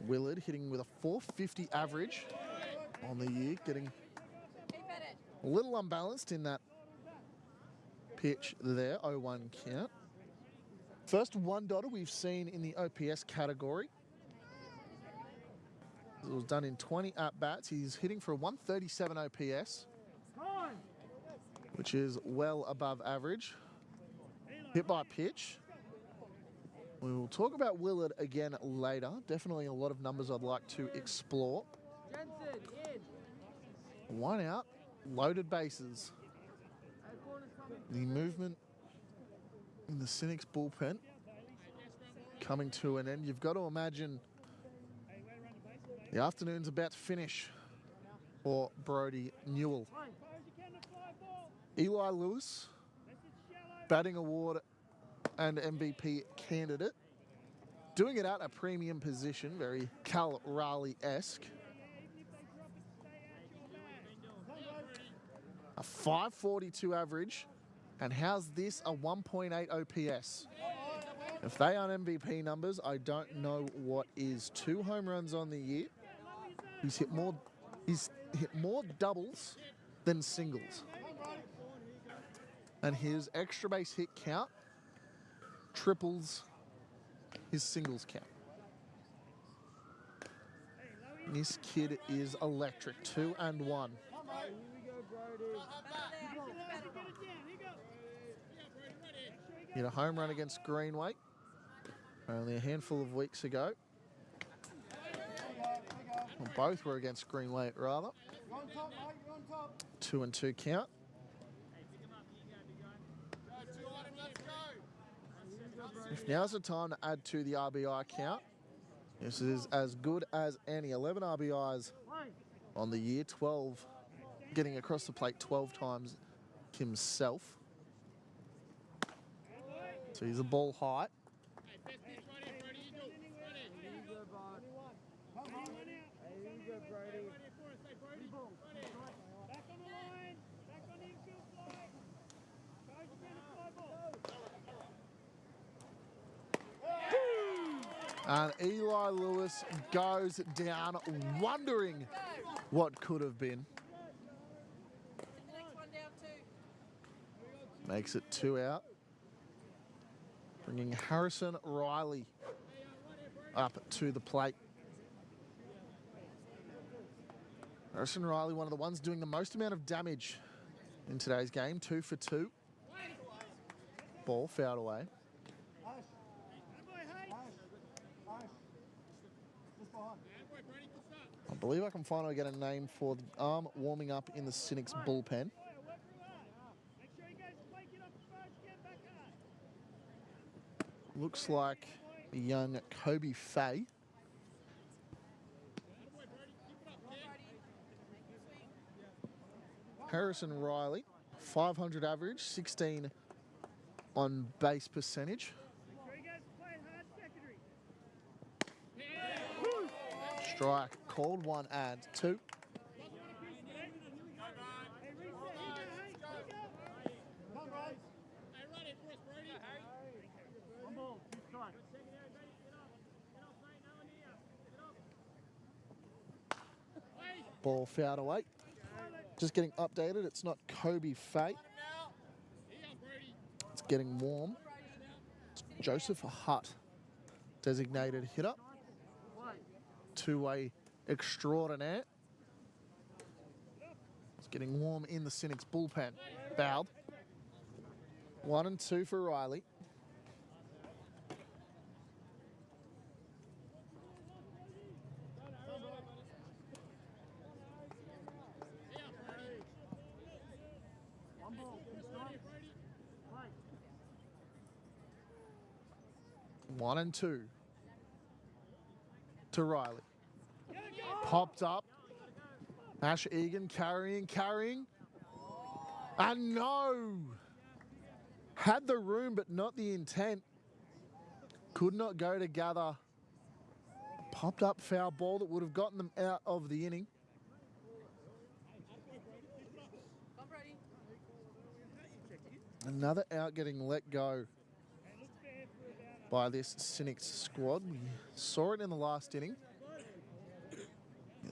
Willard hitting with a 450 average on the year, getting a little unbalanced in that pitch there, 0-1 count. First one-dotter we've seen in the OPS category. It was done in 20 at-bats. He's hitting for a 137 OPS, which is well above average. Hit by pitch. We will talk about Willard again later. Definitely a lot of numbers I'd like to explore. 1 out, loaded bases. The movement in the Cynics bullpen coming to an end. You've got to imagine the afternoon's about to finish for Brody Newell. Eli Lewis, batting award and MVP candidate. Doing it at a premium position, very Cal Raleigh-esque. A 542 average. And how's this a 1.8 OPS? If they aren't MVP numbers, I don't know what is. 2 home runs on the year. He's hit more doubles than singles. And his extra base hit count triples his singles count. This kid is electric. 2-1. Hit a home run against Greenway only a handful of weeks ago. Well, both were against Greenway, rather. 2-2 count. If now's the time to add to the RBI count, this is as good as any. 11 RBIs on the year, 12 getting across the plate 12 times himself. So he's a ball height. And Eli Lewis goes down, wondering what could have been. Makes it 2 out. Bringing Harrison Riley up to the plate. Harrison Riley, one of the ones doing the most amount of damage in today's game, 2 for 2. Ball fouled away. I believe I can finally get a name for the arm warming up in the Cynics bullpen. Looks like the young Kobe Faye. Harrison Riley, 500 average, 16 on base percentage. Strike, called 1 and 2. Ball fouled away. Just getting updated. It's not Kobe Faye. It's getting warm. It's Joseph Hutt, designated hitter. Two-way extraordinaire. It's getting warm in the Cynics bullpen. Fouled. 1 and 2 for Riley. One and 2 to Riley. Popped up. Ash Egan carrying. And no! Had the room, but not the intent. Could not go together. Popped up foul ball that would have gotten them out of the inning. Another out getting let go by this Cynics squad. We saw it in the last inning.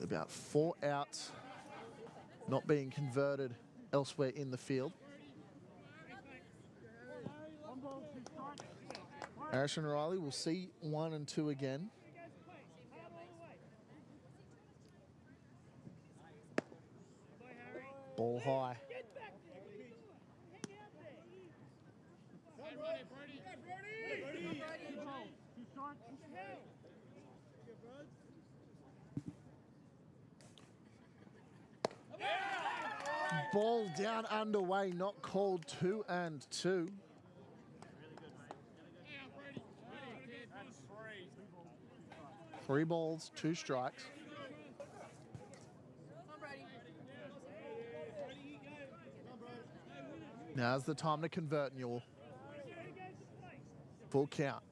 About 4 outs not being converted elsewhere in the field. Harrison Riley will see 1 and 2 again. Ball high. Ball down underway, not called. 2 and 2. Three balls, 2 strikes. Now's the time to convert, Newell. Full count.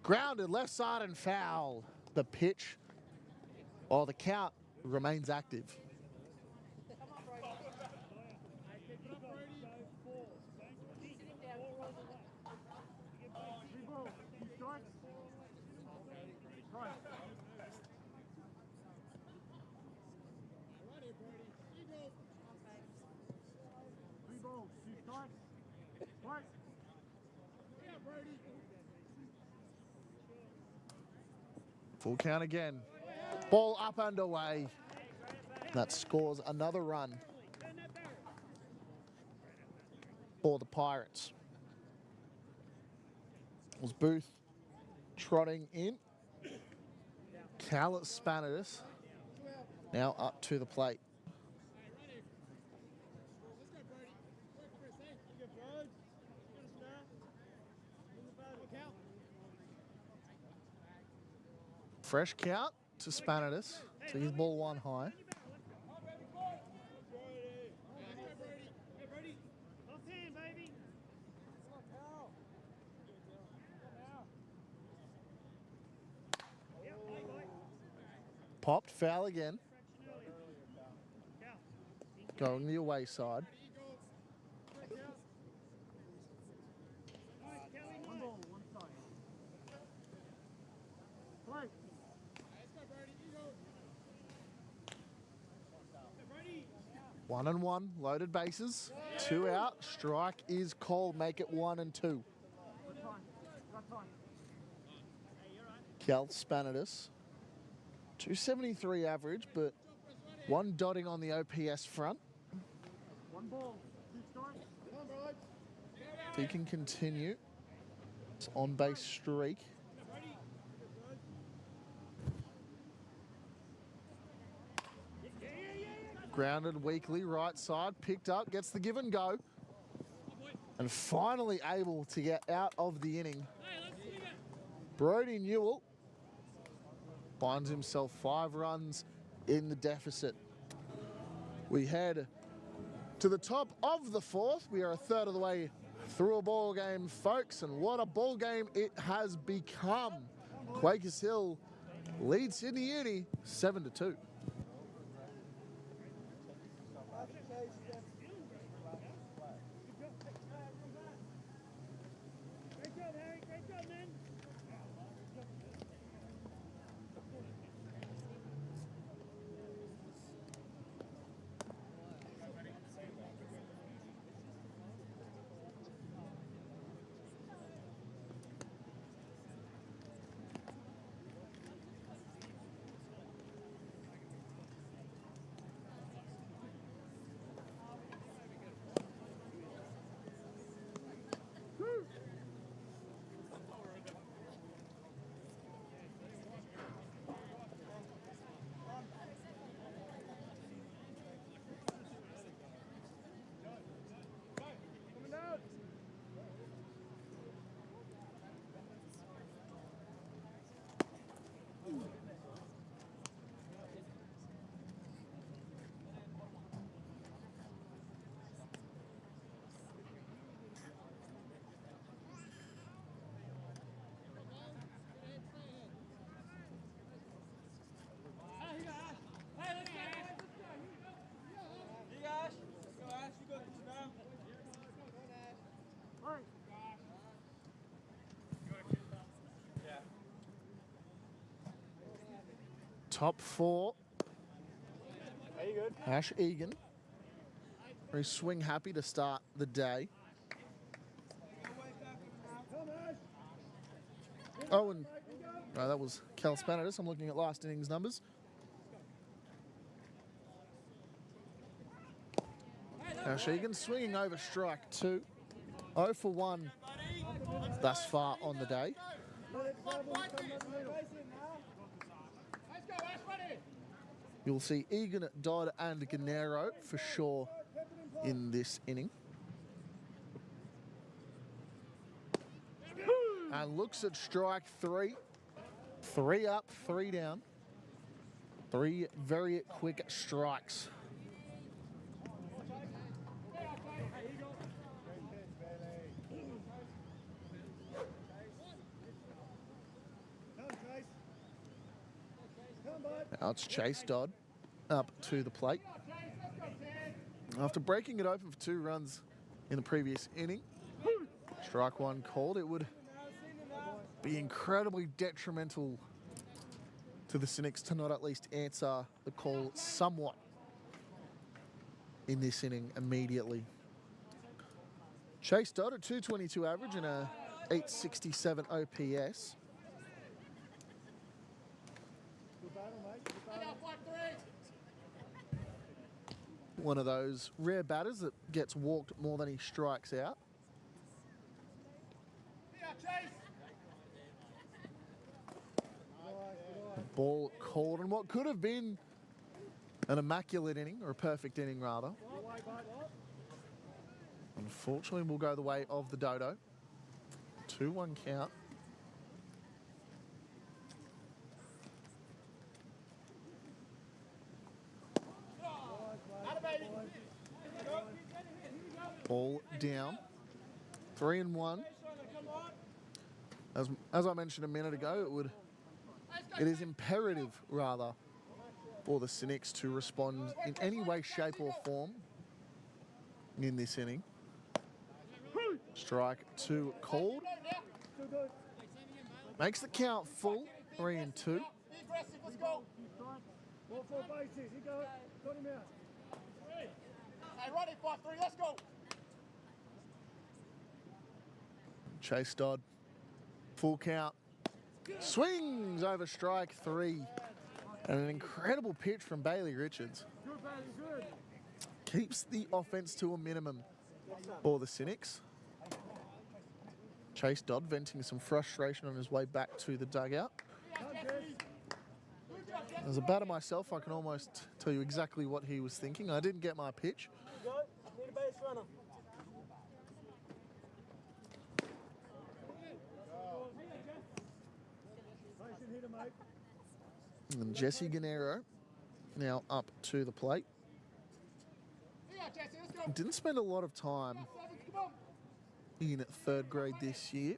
Grounded, left side and foul. The pitch, or the count, remains active. Full count again. Ball up underway. That scores another run for the Pirates. It was Booth trotting in. Cal Spanitis now up to the plate. Fresh count to Spanitis. So he's ball 1 high. Popped, foul again. Going the away side. 1-1, loaded bases. 2 out. Strike is called. Make it 1 and 2. Cal Spanitis. 273 average, but 1 dotting on the OPS front. If he can continue his on-base streak. Grounded weakly, right side, picked up, gets the give and go. And finally able to get out of the inning. Brody Newell finds himself 5 runs in the deficit. We head to the top of the 4th. We are a third of the way through a ball game, folks, and what a ball game it has become. Quakers Hill leads Sydney Uni 7-2. Top 4. Ash Egan. Very swing happy to start the day. Oh, and that was Cal Spanitis. I'm looking at last innings numbers. Ash Egan swinging over strike 2. 0 for 1 thus far on the day. You'll see Egan, Dodd and Gennaro for sure in this inning. And looks at strike 3. 3 up, 3 down. 3 very quick strikes. Now it's Chase Dodd up to the plate. After breaking it open for 2 runs in the previous inning, strike 1 called. It would be incredibly detrimental to the Cynics to not at least answer the call somewhat in this inning immediately. Chase Dodd at 222 average and a 867 OPS. One of those rare batters that gets walked more than he strikes out. Ball called, and what could have been an immaculate inning, or a perfect inning rather. Unfortunately, will go the way of the Dodo. 2-1 count. Ball down. 3-1. As I mentioned a minute ago, it is imperative rather for the Cynics to respond in any way, shape or form in this inning. Strike 2 called. Makes the count full. 3-2. Hey, ready, 5-3, let's go. Chase Dodd, full count, swings over strike 3. And an incredible pitch from Bailey Richards. Keeps the offense to a minimum for the Cynics. Chase Dodd venting some frustration on his way back to the dugout. As a batter myself, I can almost tell you exactly what he was thinking. I didn't get my pitch. Need a base runner. And Jesse Gennaro now up to the plate. Didn't spend a lot of time in 3rd grade this year.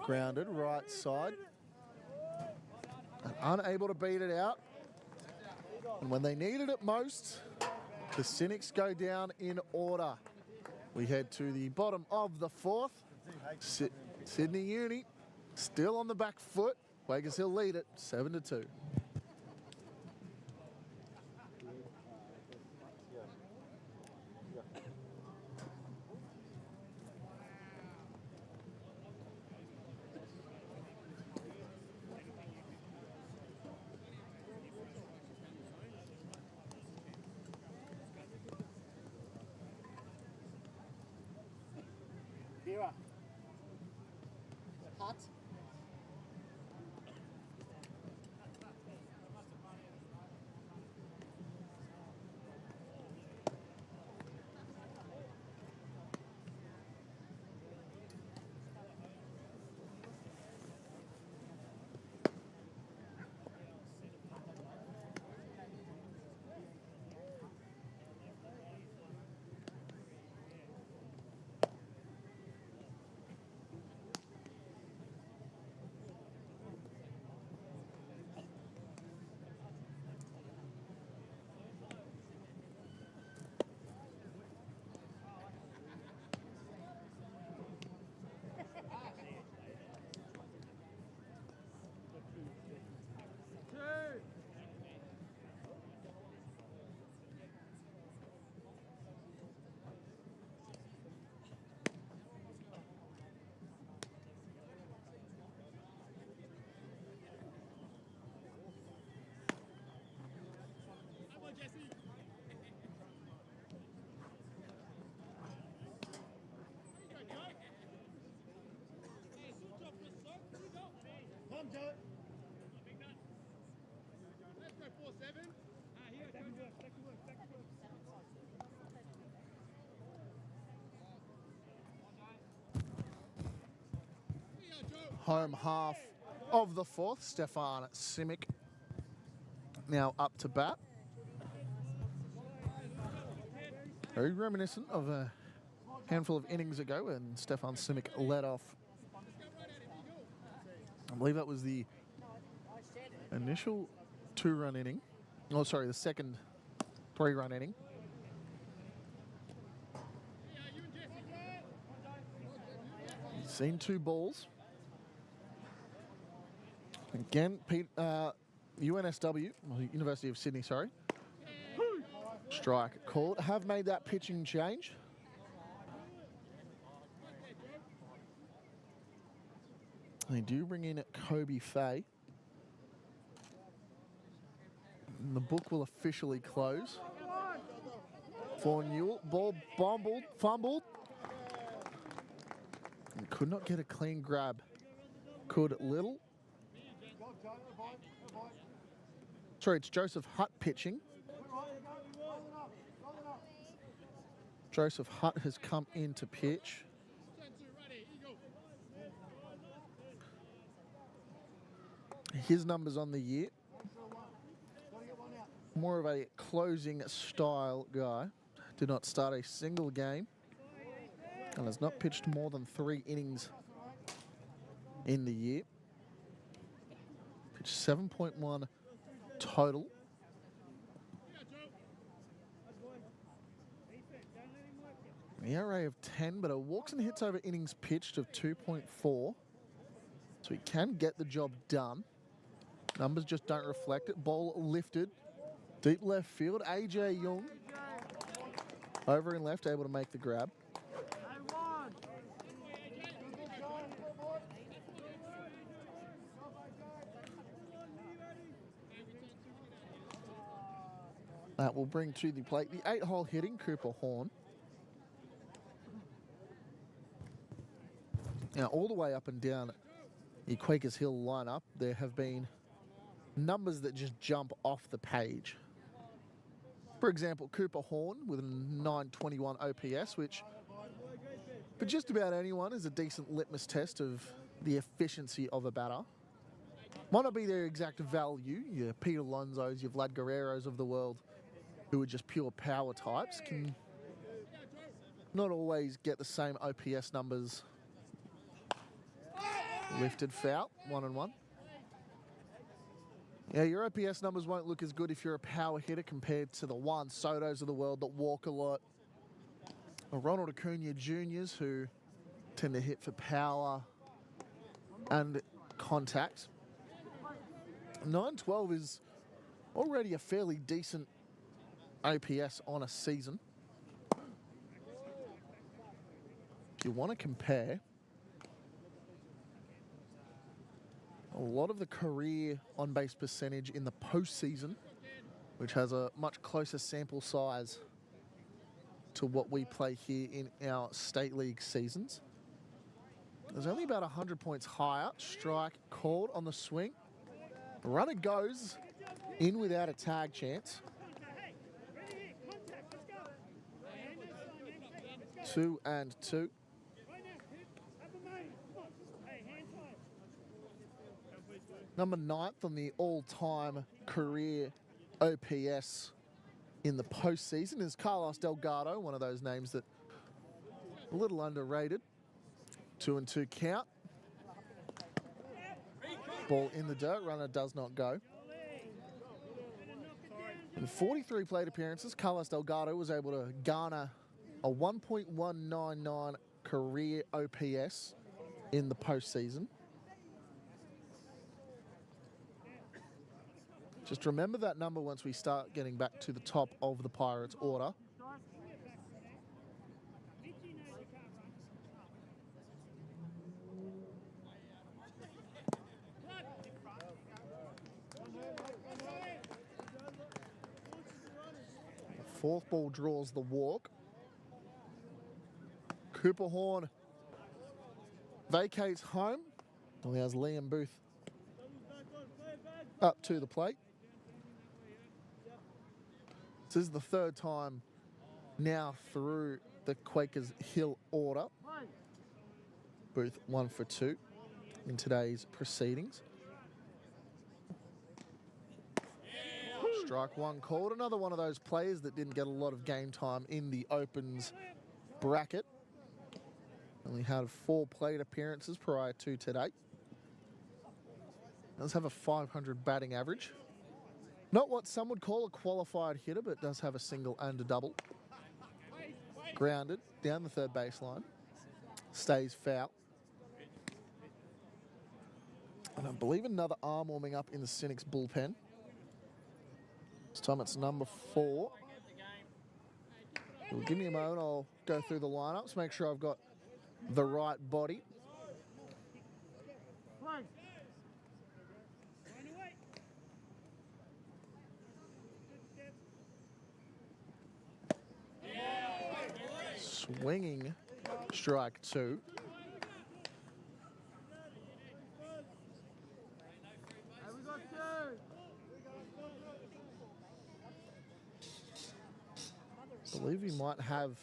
Grounded right side. And unable to beat it out. And when they needed it most, the Cynics go down in order. We head to the bottom of the 4th. Sydney Uni still on the back foot. Quakers will lead it 7-2. Kira. Hot. Home half of the 4th, Stefan Simic now up to bat. Very reminiscent of a handful of innings ago when Stefan Simic led off. I believe that was the initial 2-run inning. Oh, sorry, the second 3-run inning. He's seen 2 balls. Again, UNSW, University of Sydney, sorry. Strike called. Have made that pitching change. They do bring in Kobe Faye. And the book will officially close. For Newell, ball fumbled. And could not get a clean grab. Could Little. Sorry, it's Joseph Hutt pitching. Joseph Hutt has come in to pitch. His numbers on the year. More of a closing style guy. Did not start a single game. And has not pitched more than 3 innings in the year. Pitched 7.1 total. An ERA of 10, but a walks and hits over innings pitched of 2.4. So he can get the job done. Numbers just don't reflect it. Ball lifted Deep left field, AJ Young. Over in left, able to make the grab. That will bring to the plate the 8-hole hitting Cooper Horn. Now, all the way up and down the Quakers Hill lineup, there have been numbers that just jump off the page. For example, Cooper Horn with a 921 OPS, which for just about anyone is a decent litmus test of the efficiency of a batter. Might not be their exact value. Your Peter Alonsos, your Vlad Guerreros of the world, who are just pure power types, can not always get the same OPS numbers. Lifted foul, 1-1. Yeah, your OPS numbers won't look as good if you're a power hitter compared to the Juan Sotos of the world that walk a lot. Or Ronald Acuna Juniors, who tend to hit for power and contact. 912 is already a fairly decent OPS on a season. If you want to compare, a lot of the career on-base percentage in the postseason, which has a much closer sample size to what we play here in our state league seasons. There's only about 100 points higher. Strike called on the swing. Runner goes in without a tag chance. 2-2. Number 9th on the all-time career OPS in the postseason is Carlos Delgado, one of those names that a little underrated. 2-2 count. Ball in the dirt, runner does not go. In 43 plate appearances, Carlos Delgado was able to garner a 1.199 career OPS in the postseason. Just remember that number once we start getting back to the top of the Pirates order. Fourth ball draws the walk. Cooper Horn vacates home. Allows Liam Booth up to the plate. This is the third time now through the Quakers Hill order. Booth 1 for 2 in today's proceedings. Strike one called. Another one of those players that didn't get a lot of game time in the Opens bracket. Only had 4 plate appearances prior to today. Does have a 500 batting average. Not what some would call a qualified hitter, but does have a single and a double. Grounded down the third baseline. Stays foul. And I believe another arm warming up in the Cynics bullpen. This time it's number 4. Well, give me a moment, I'll go through the lineups, make sure I've got the right body. Swinging strike 2. I believe we might have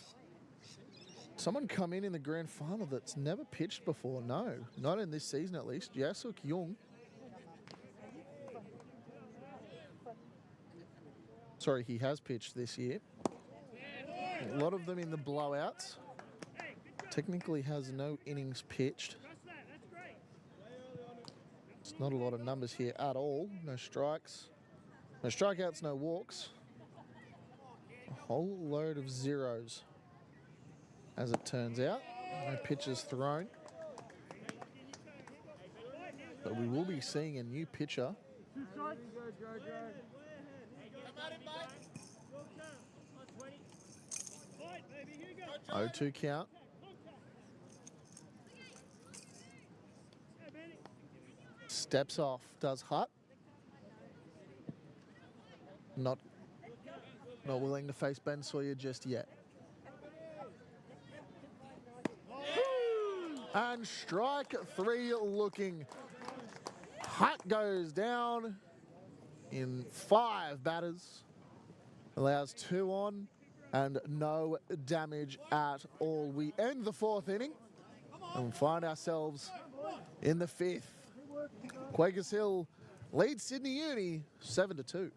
someone come in the grand final that's never pitched before. No, not in this season at least. Yasuk Young. Sorry, he has pitched this year. A lot of them in the blowouts. Technically has no innings pitched. It's not a lot of numbers here at all. No strikes. No strikeouts, no walks. A whole load of zeros, as it turns out. No pitches thrown. But we will be seeing a new pitcher 0-2 count. Steps off, does Hutt. Not willing to face Ben Sawyer just yet. And strike 3 looking. Hutt goes down in 5 batters. Allows 2 on and no damage at all. We end the 4th inning and find ourselves in the 5th. Quakers Hill leads Sydney Uni 7-2.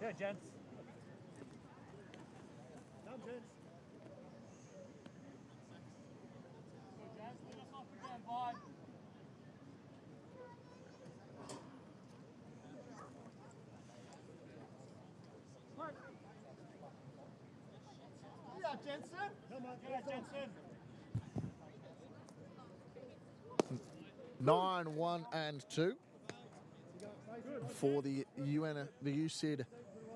Yeah, gents. Come, gents. Yeah, Jensen. Come on, Yeah, Jensen. 9-1-2 for the UCID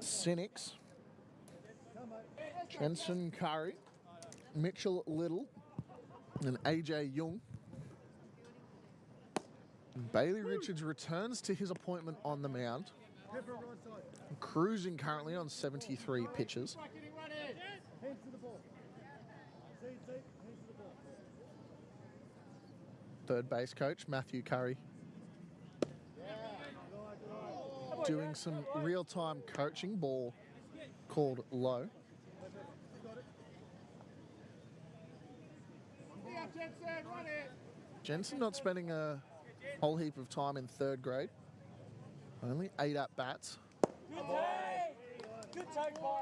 Cynics. Jensen Curry, Mitchell Little, and AJ Young. Bailey Richards returns to his appointment on the mound, cruising currently on 73 pitches. Hands to the ball. See, hands to the ball. Third base coach Matthew Curry doing some real-time coaching. Ball called low. Jensen not spending a whole heap of time in 3rd grade. Only 8 at-bats. Good take, boy.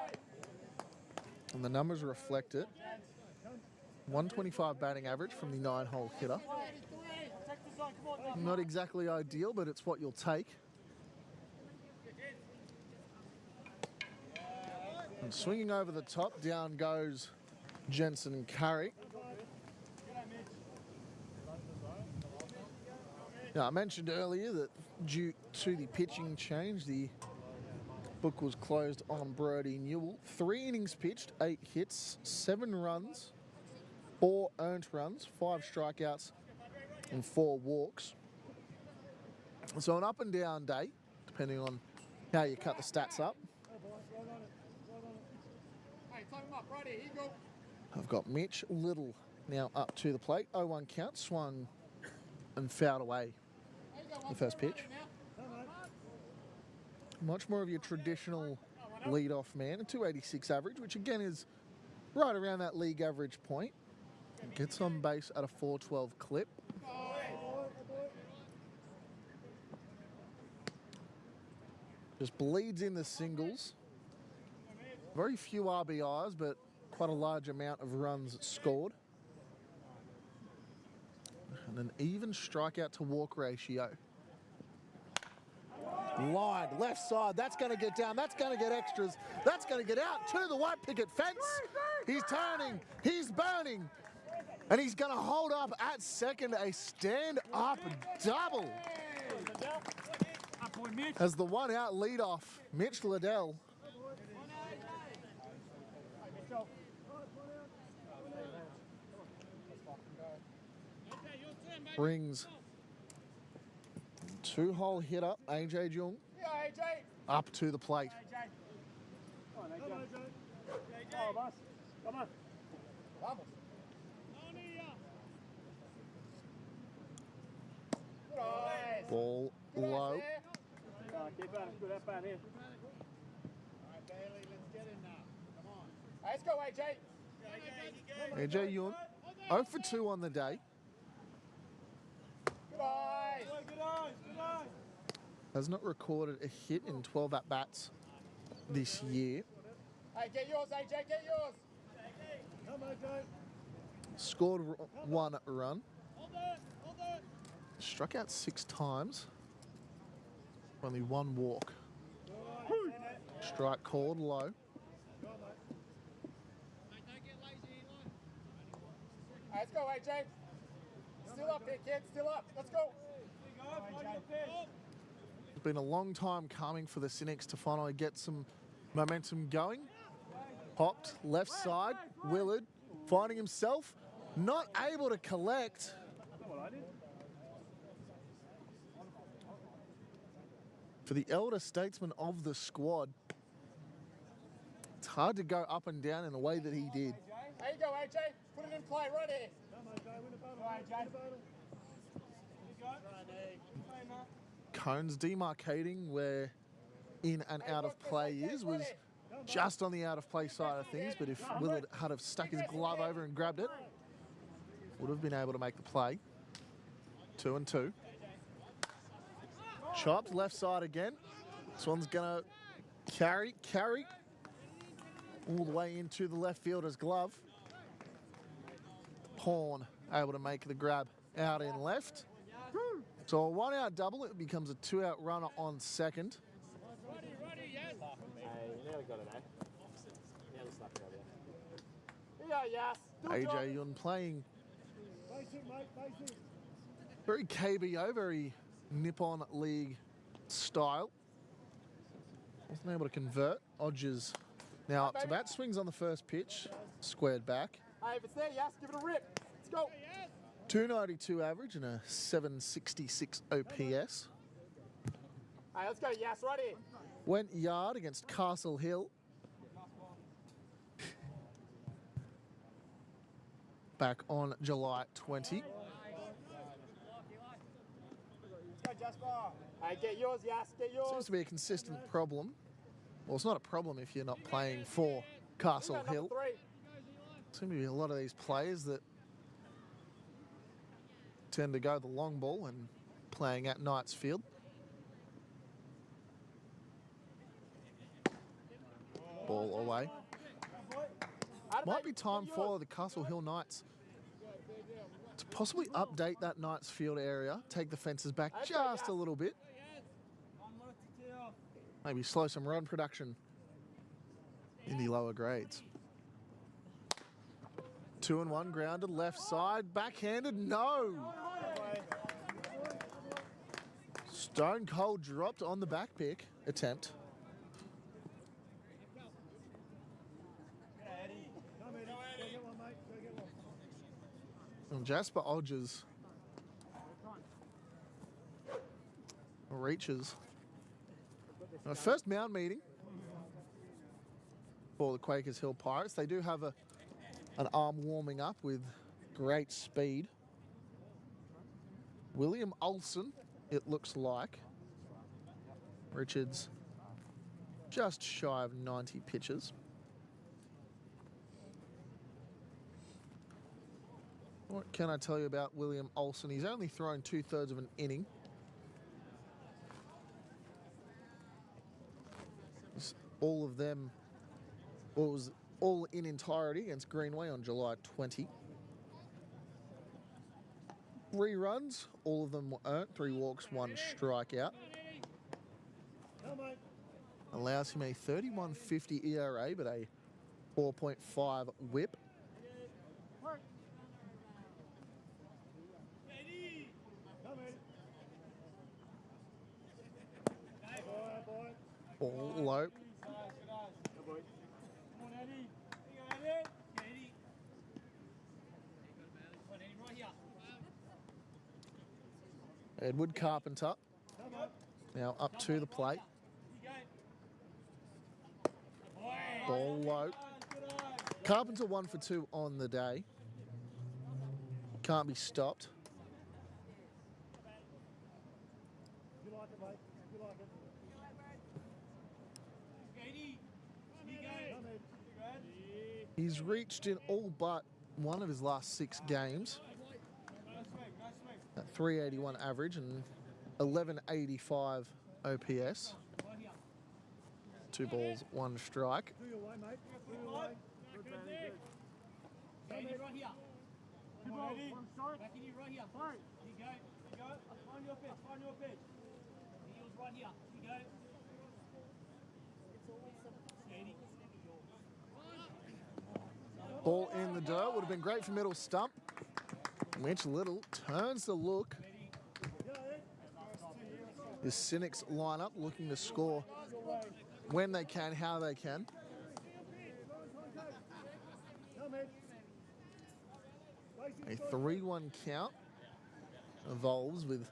And the numbers reflect it. 125 batting average from the 9-hole hitter. Not exactly ideal, but it's what you'll take. And swinging over the top, down goes Jensen Curry. Now, I mentioned earlier that due to the pitching change, the book was closed on Brody Newell. 3 innings pitched, 8 hits, 7 runs, 4 earned runs, 5 strikeouts, and 4 walks. So an up and down day, depending on how you cut the stats up. I've got Mitch Little now up to the plate. 0-1 count, swung and fouled away the first pitch. Much more of your traditional lead-off man, a 286 average, which again is right around that league average point. Gets on base at a 412 clip. Just bleeds in the singles. Very few RBIs, but quite a large amount of runs scored. And an even strikeout to walk ratio. Line, left side, that's going to get down, that's going to get extras, that's going to get out to the white picket fence. He's turning, he's burning, and he's going to hold up at second, a stand-up double. As the one-out leadoff, Mitch Liddell. Brings 2-hole hit up, AJ Jung, up to the plate. Come on. Vamos. Good eyes. Ball Good eyes low. there. Keep on. Good up on here. Alright, Bailey, let's get in now. Come on. Let's go, AJ. AJ Yun, 0 for 2 on the day. Good eyes. Good eyes, good eyes. Has not recorded a hit in 12 at-bats this year. Hey, get yours, AJ, get yours. Come on, Joe. Scored 1 run. Hold it, hold it. Struck out 6 times. Only 1 walk. Strike called low. Let's go, AJ. Still up here, kid. Still up. Let's go. It's been a long time coming for the Cynics to finally get some momentum going. Popped left side. Willard finding himself not able to collect. For the elder statesman of the squad, it's hard to go up and down in the way that he did. There you go, AJ. Put it in play right here. Come on, Joe, win the battle. Go, AJ. Win the battle. Cones demarcating where in and out of play is was just on the out of play side of things, but if Willard had have stuck his glove over and grabbed it, would have been able to make the play. 2 and 2. Chopped left side again. This one's gonna carry all the way into the left fielder's glove. Horn able to make the grab out in left. So a 1-out double, it becomes a 2-out runner on second. Hey, you nearly got it, eh? Nearly stuck it over there. Yeah, yes. Do it, AJ Yun playing Face it, mate, face it. very KBO, very Nippon League style. Wasn't able to convert. Odgers now up to bat. Swings on the first pitch. Squared back. Hey, if it's there, yes, give it a rip. Let's go. 292 average and a 766 OPS. Hey, let's go, yes, right here. Went yard against Castle Hill. Back on July 20. Let's go, Jasper. Hey, get yours, yes, get yours. Seems to be a consistent problem. Well, it's not a problem if you're not playing for Castle Number Hill. 3. Seem to be a lot of these players that tend to go the long ball and playing at Knights Field. Ball away. Might be time for the Castle Hill Knights to possibly update that Knights Field area, take the fences back just a little bit. Maybe slow some run production in the lower grades. 2 and 1 grounded left side, backhanded, no. Stone Cold dropped on the back pick attempt. Come in. Go get one, mate. Go get one. And Jasper Odgers reaches. First mound meeting for the Quakers Hill Pirates. They do have an arm warming up with great speed. William Olsen, it looks like. Richards just shy of 90 pitches. What can I tell you about William Olsen? He's only thrown 2/3 of an inning. All of them, well, it was all in entirety against Greenway on July 20. 3 runs, all of them were earned, 3 walks, 1 strikeout. Come, mate. Allows him a 31.50 ERA, but a 4.5 whip. Come in. Boy, boy. Ball low. Come on, Eddie. Here you go, Eddie. Eddie. Come on, Eddie, right here. Edward Carpenter Come on. now up to the plate. Here you go. Ball low. Good eyes. Carpenter 1 for 2 on the day. Can't be stopped. You like it, mate. You like it. Come in. He's reached in all but one of his last 6 games at 381 average and 1185 OPS. 2 balls, 1 strike. Do your way, mate. Do your way. Good, man. Good. Right here. Come on, one side. Back in you right here. Play. You go. You go. Find your pitch. Find your pitch. Heels right here. You go. Steady. Ball in the dirt would have been great for middle stump. Mitch Little turns the look. The Cynics line up looking to score when they can, how they can. Come in. A 3-1 count evolves with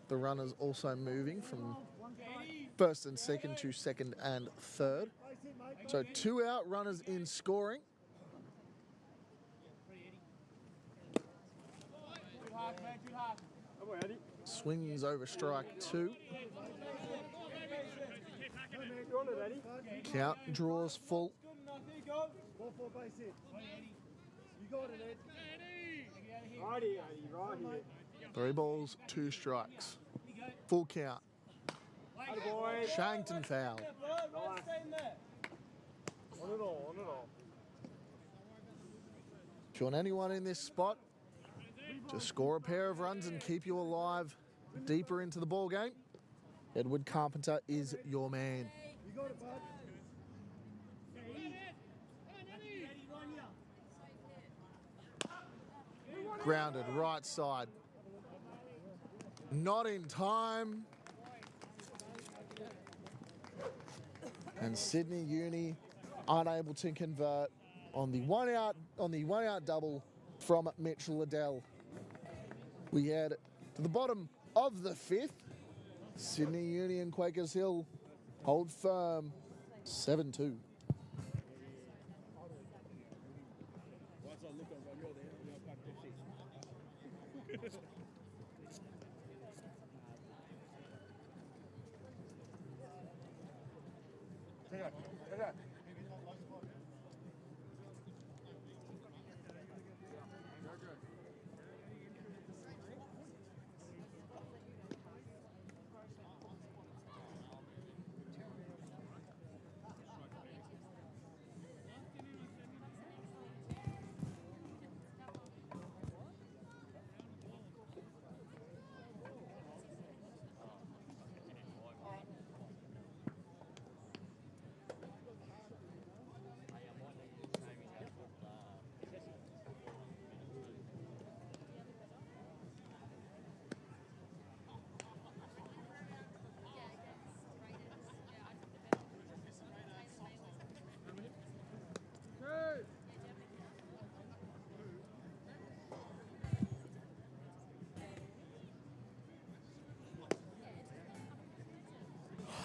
the runners also moving from first and second to second and third. So 2 out, runners in scoring. Too hard, man. Too hard. Come on, Eddie. Swings over strike 2. You on it, Eddie? Count draws full. Good enough. There you go. Ball for base hit. You got it, Ed. Righty, Eddie, right here. 3 balls, 2 strikes. Full count. Shankton foul. On it all, on it all. If you want anyone in this spot to score a pair of runs and keep you alive deeper into the ball game, Edward Carpenter is your man. You got it, bud. Grounded right side. Not in time. And Sydney Uni unable to convert on the one out double from Mitch Liddell. We head to the bottom of the 5th. Sydney Uni and Quakers Hill hold firm 7-2.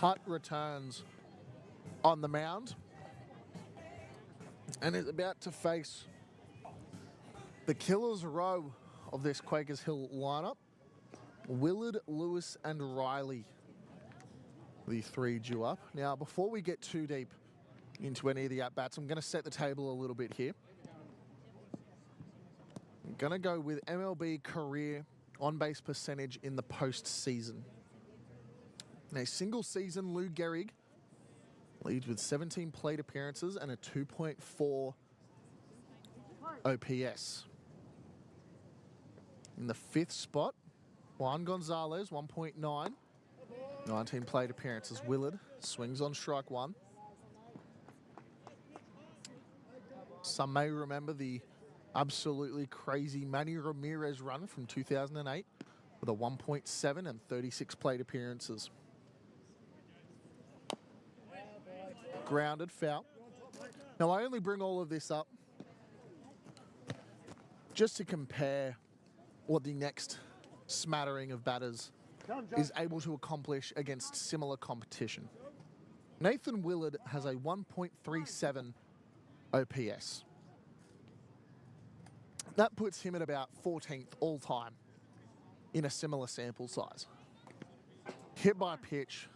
Hutt returns on the mound and is about to face the killer's row of this Quakers Hill lineup. Willard, Lewis and Riley, the 3 due up. Now, before we get too deep into any of the at-bats, I'm going to set the table a little bit here. I'm going to go with MLB career on-base percentage in the postseason. In a single season, Lou Gehrig leads with 17 plate appearances and a 2.4 OPS. In the 5th spot, Juan Gonzalez, 1.9, 19 plate appearances. Willard swings on strike 1. Some may remember the absolutely crazy Manny Ramirez run from 2008 with a 1.7 and 36 plate appearances. Grounded, foul. Now, I only bring all of this up just to compare what the next smattering of batters is able to accomplish against similar competition. Nathan Willard has a 1.37 OPS. That puts him at about 14th all time in a similar sample size. Hit by pitch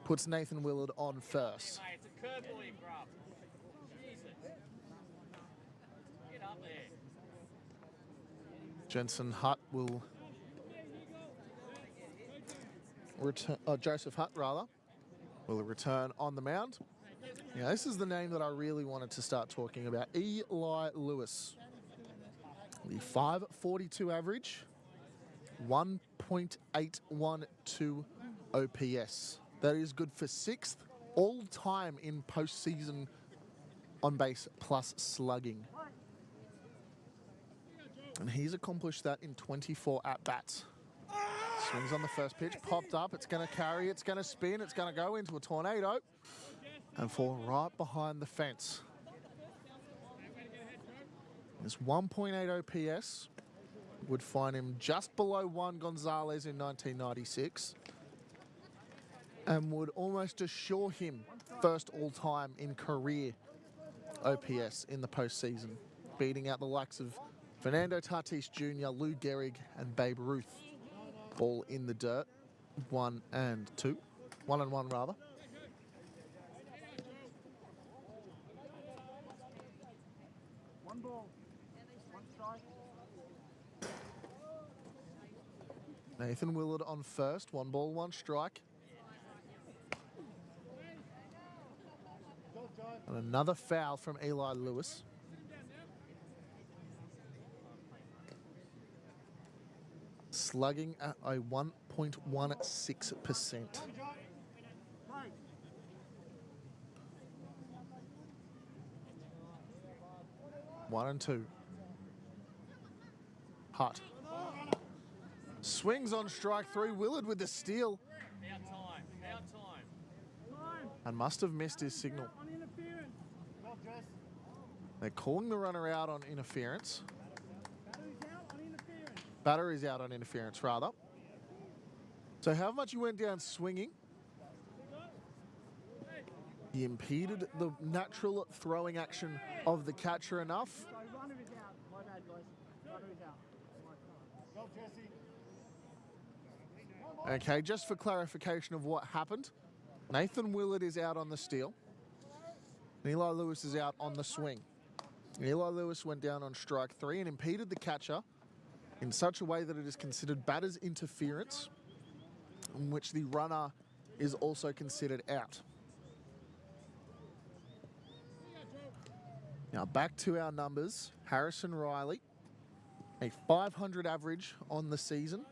puts Nathan Willard on first. Hey, it's a curveball, you grub. Jesus. Get up there. Jensen Hutt will return, Joseph Hutt rather, will return on the mound. Yeah, this is the name that I really wanted to start talking about. Eli Lewis. The 542 average, 1.812 OPS. That is good for 6th all time in postseason on base plus slugging. And he's accomplished that in 24 at-bats. Swings on the first pitch, popped up, it's going to carry, it's going to spin, it's going to go into a tornado and fall right behind the fence. His 1.8 OPS would find him just below Juan Gonzalez in 1996 and would almost assure him first all-time in career OPS in the postseason, beating out the likes of Fernando Tatis Jr., Lou Gehrig and Babe Ruth. Ball in the dirt, 1 and 2. 1 and 1 rather. One ball. One strike. Nathan Willard on first, 1 ball, 1 strike. And another foul from Eli Lewis. Slugging at a 1.16%. 1 and 2. Hutt. Swings on strike 3. Willard with the steal. Out time. Out time. And must have missed his signal. On interference. Well, Jess. They're calling the runner out on interference. Battery's out on interference. Batter is out on interference, rather. So how much he went down swinging? He impeded the natural throwing action of the catcher enough. So runner is out. My bad, guys. Runner is out. Go, Jesse. Okay, just for clarification of what happened, Nathan Willard is out on the steal. And Eli Lewis is out on the swing. Eli Lewis went down on strike 3 and impeded the catcher in such a way that it is considered batter's interference, in which the runner is also considered out. Now back to our numbers. Harrison Riley, a 500 average on the season,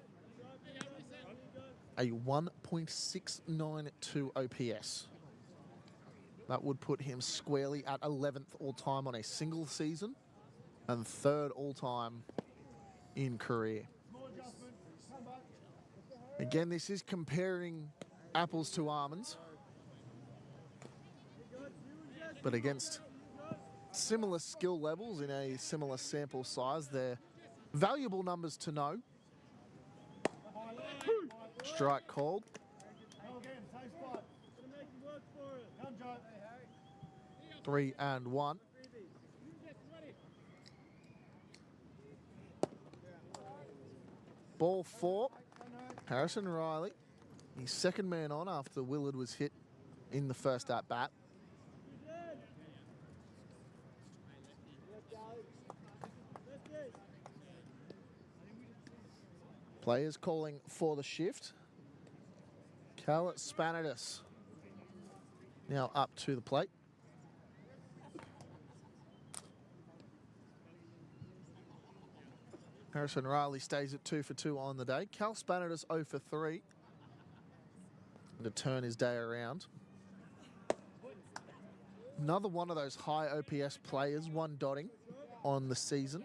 a 1.692 OPS. That would put him squarely at 11th all-time on a single season and 3rd all-time in career. Again, this is comparing apples to almonds, but against similar skill levels in a similar sample size, they're valuable numbers to know. Strike called. Go again. Same spot. Gonna make him work for it. Come, Joe. 3 and 1. Ball 4. Harrison Riley. He's second man on after Willard was hit in the first at bat. Players calling for the shift. Cal Spanitis now up to the plate. Harrison Riley stays at 2 for 2 on the day. Cal Spanitis 0 for 3 to turn his day around. Another one of those high OPS players, 1 dotting on the season.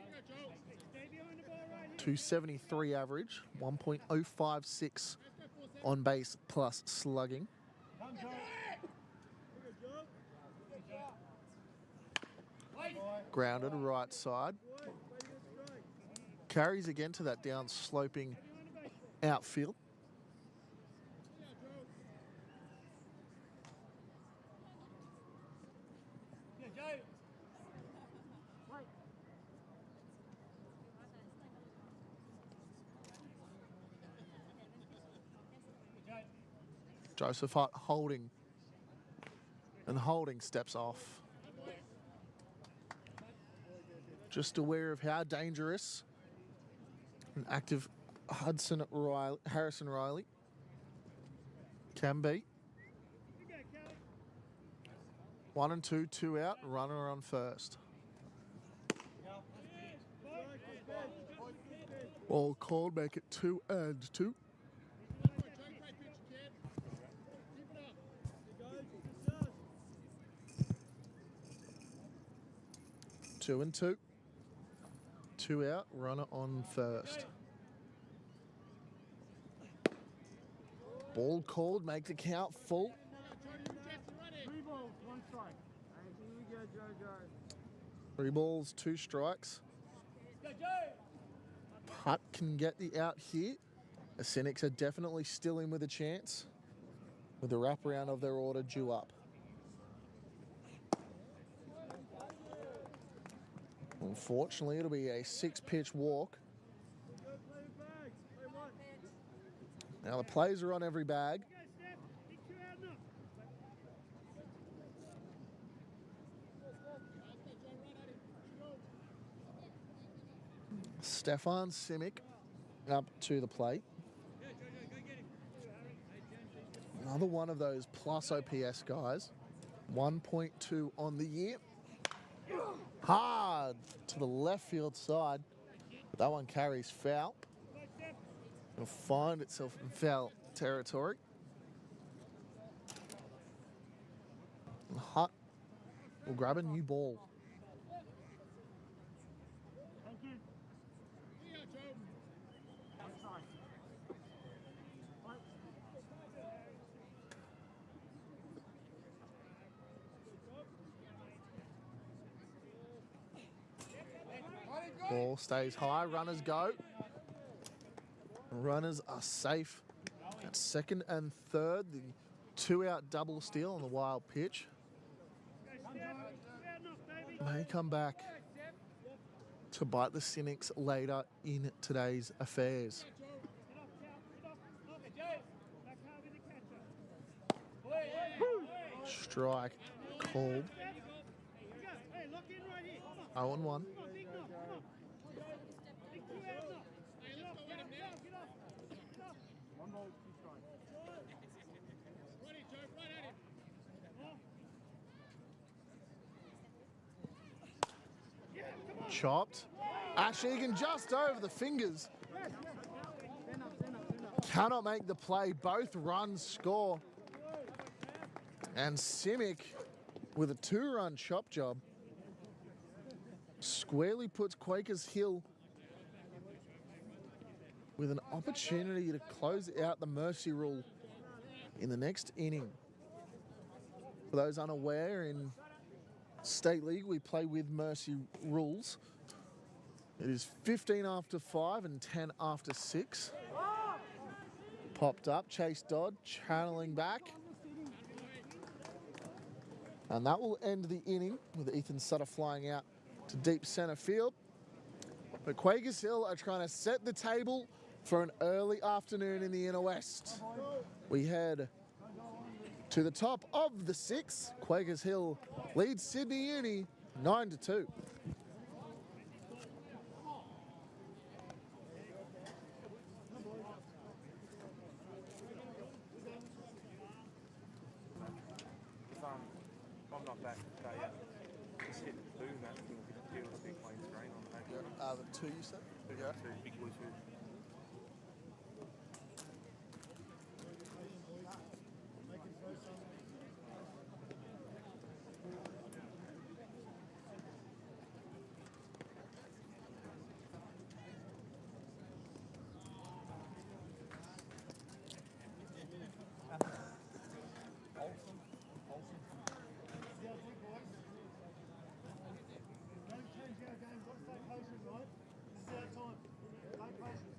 273 average, 1.056 on base plus slugging. Grounded right side. Carries again to that down sloping outfield. Joseph Hutt holding. And holding steps off. Just aware of how dangerous an active Harrison Riley can be. 1 and 2, 2 out, runner on first. Ball called, make it 2 and 2. 2 and 2. 2 out, runner on first. Ball called, make the count full. 3 balls, 1 strike. Here we go, Jojo. 3 balls, 2 strikes. Hutt can get the out here. The Cynics are definitely still in with a chance, with the wraparound of their order due up. Unfortunately, it'll be a 6-pitch walk. Now the plays are on every bag. Stefan Simic up to the plate. Another one of those plus OPS guys. 1.2 on the year. Hard to the left field side. But that one carries foul. It'll find itself in foul territory. And Hutt will grab a new ball. Ball stays high, runners go. Runners are safe at second and third. The 2-out double steal on the wild pitch. May come back to bite the Cynics later in today's affairs. Strike called. 0-1. Chopped. Ash Egan just over the fingers. Cannot make the play. Both runs score. And Simic with a 2-run chop job squarely puts Quakers Hill with an opportunity to close out the mercy rule in the next inning. For those unaware, in State League we play with mercy rules. It is 15 after 5 and 10 after 6. Popped up, Chase Dodd channeling back. And that will end the inning with Ethan Sutter flying out to deep centre field. But Quakers Hill are trying to set the table for an early afternoon in the inner west. We head to the top of the 6th. Quakers Hill leads Sydney Uni 9-2. I'm not back today yet. Just hit the boom, that thing will feel a big plane strain on the back. The 2 you said? Yeah. 2 big blue 2. Don't change our game. Got to stay patient, right? This is our time. Stay patient.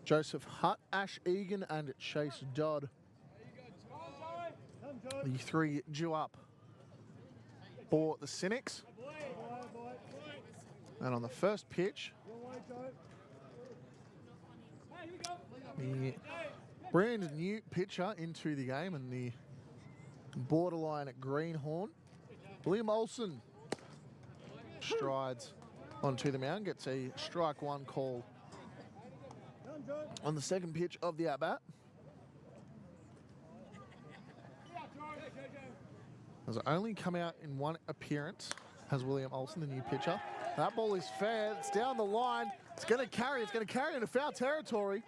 Joseph Hutt, Ash Egan, and Chase Dodd. The three due up for the Cynics. And on the first pitch, the brand new pitcher into the game and the borderline greenhorn, William Olsen, strides onto the mound, gets a strike one call on the second pitch of the at-bat. Has only come out in one appearance, has William Olsen, the new pitcher. That ball is fair, it's down the line, it's going to carry into foul territory.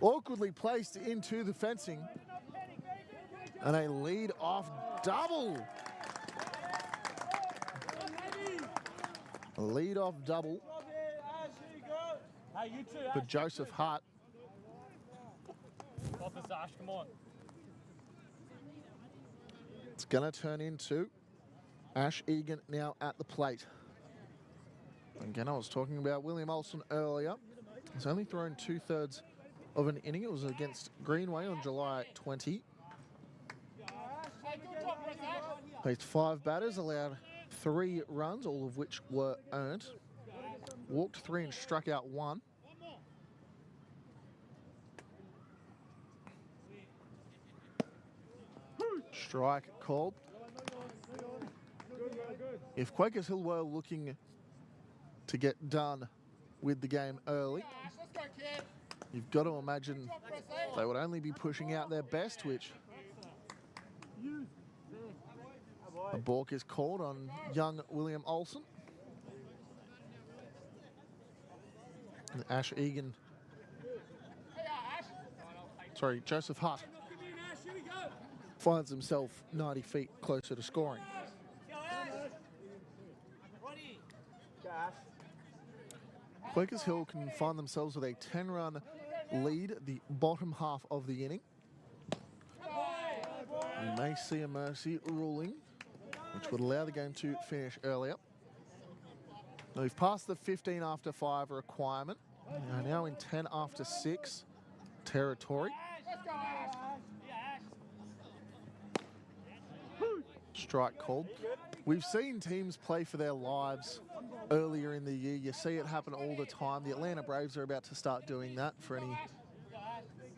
Awkwardly placed into the fencing. And a lead-off double. A lead-off double for Joseph Hart. Office Ash, come on. It's going to turn into Ash Egan now at the plate. Again, I was talking about William Olsen earlier. He's only thrown 2/3 of an inning. It was against Greenway on July 20. Faced 5 batters, allowed 3 runs, all of which were earned. Walked 3 and struck out 1. Strike called. If Quakers Hill were looking to get done with the game early, you've got to imagine they would only be pushing out their best, which a balk is called on young William Olsen. And Ash Egan, sorry, Joseph Hutt finds himself 90 feet closer to scoring. Quakers Hill can find themselves with a 10-run lead the bottom half of the inning. We may see a mercy ruling, which would allow the game to finish earlier. Now we've passed the 15 after 5 requirement. We are now in 10 after 6 territory. Strike called. We've seen teams play for their lives earlier in the year. You see it happen all the time. The Atlanta Braves are about to start doing that for any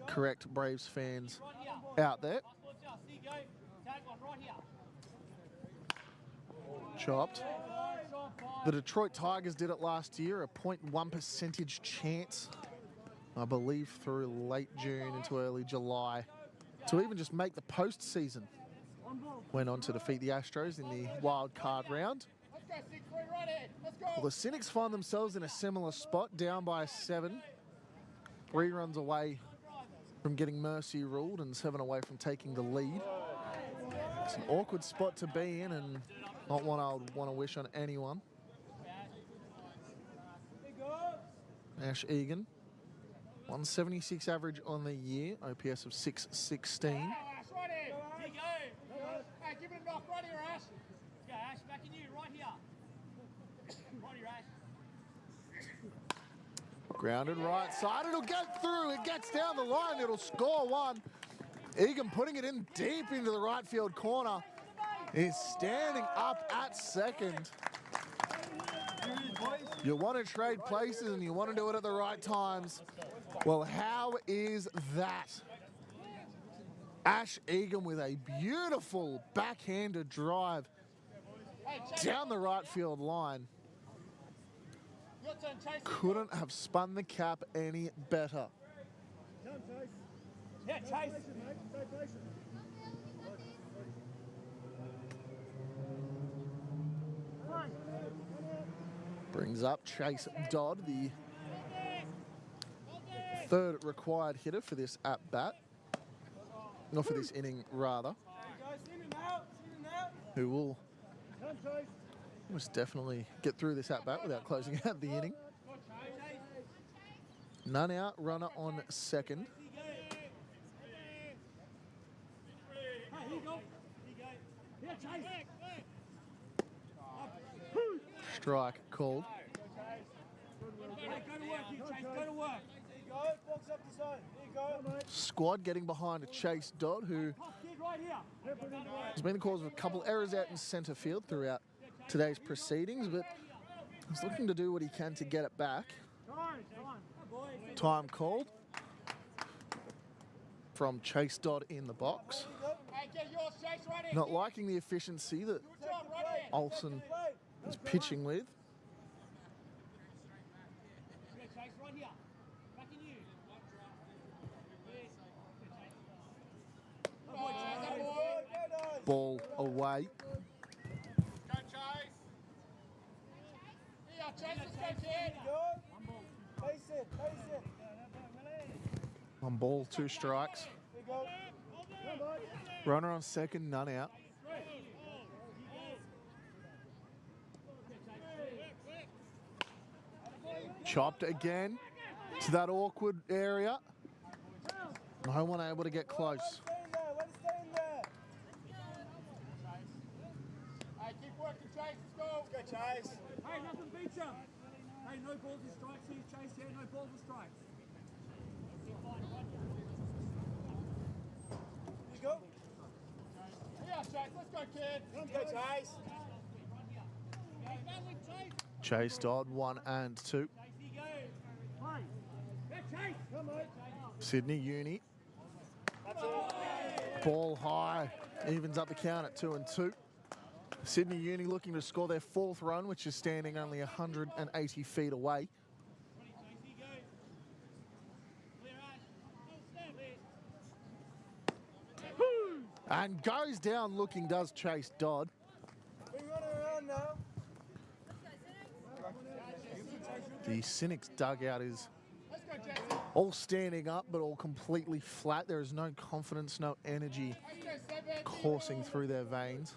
correct Braves fans out there. Chopped. The Detroit Tigers did it last year, a 0.1% chance, I believe, through late June into early July to even just make the postseason. Went on to defeat the Astros in the wild card round. Well, the Cynics find themselves in a similar spot, down by 7. 3 runs away from getting mercy ruled and 7 away from taking the lead. It's an awkward spot to be in and not one I would want to wish on anyone. Ash Egan, 176 average on the year, OPS of 616. Give it a knock right here, Ash. Yeah, Ash, back in you, right here. Right here, Ash. Grounded right side, it'll get through, it gets down the line, it'll score 1. Egan putting it in deep into the right field corner. He's standing up at second. You want to trade places and you want to do it at the right times. Well, how is that? Ash Egan with a beautiful backhanded drive down the right field line. Couldn't have spun the cap any better. Yeah, Chase. Brings up Chase Dodd, the 3rd required hitter for this at-bat. Not for this inning, rather. Who will most definitely get through this at-bat without closing out the inning. None out, runner on second. Strike called. Go to work, Chase. Go to work. go. Box up the zone. There you go. Squad getting behind a Chase Dodd, who Kid right here. has been the cause of a couple errors out in centre field throughout today's proceedings, but he's looking to do what he can to get it back. Time called from Chase Dodd in the box. Hey, get yours, Chase, right in. Not liking the efficiency that Good job, right in. Olsen is pitching with. Chase right here. Back in you. Good boy, Chase, good boy. Ball away. Go, Chase. Here, Chase, let's go, kid. Face it. One ball, 2 strikes. There you go. Runner on second, none out. Chopped again to that awkward area. No one able to get close. Stay in there. Let it stay in there. Hey, keep working, Chase, let's go. Let's go, Chase. Hey, nothing beats you. Hey, no balls and strikes here. Chase here. No balls and strikes. There you go. Here, Chase, let's go, kid. Let's go, Chase. Chase Dodd, 1 and 2. Sydney Uni. Ball high, evens up the count at 2 and 2. Sydney Uni looking to score their 4th run, which is standing only 180 feet away. And goes down looking, does Chase Dodd. Bring running around now. The Cynics dugout is Let's go, Jesse. all standing up, but all completely flat. There is no confidence, no energy Let's go, 7. coursing through their veins.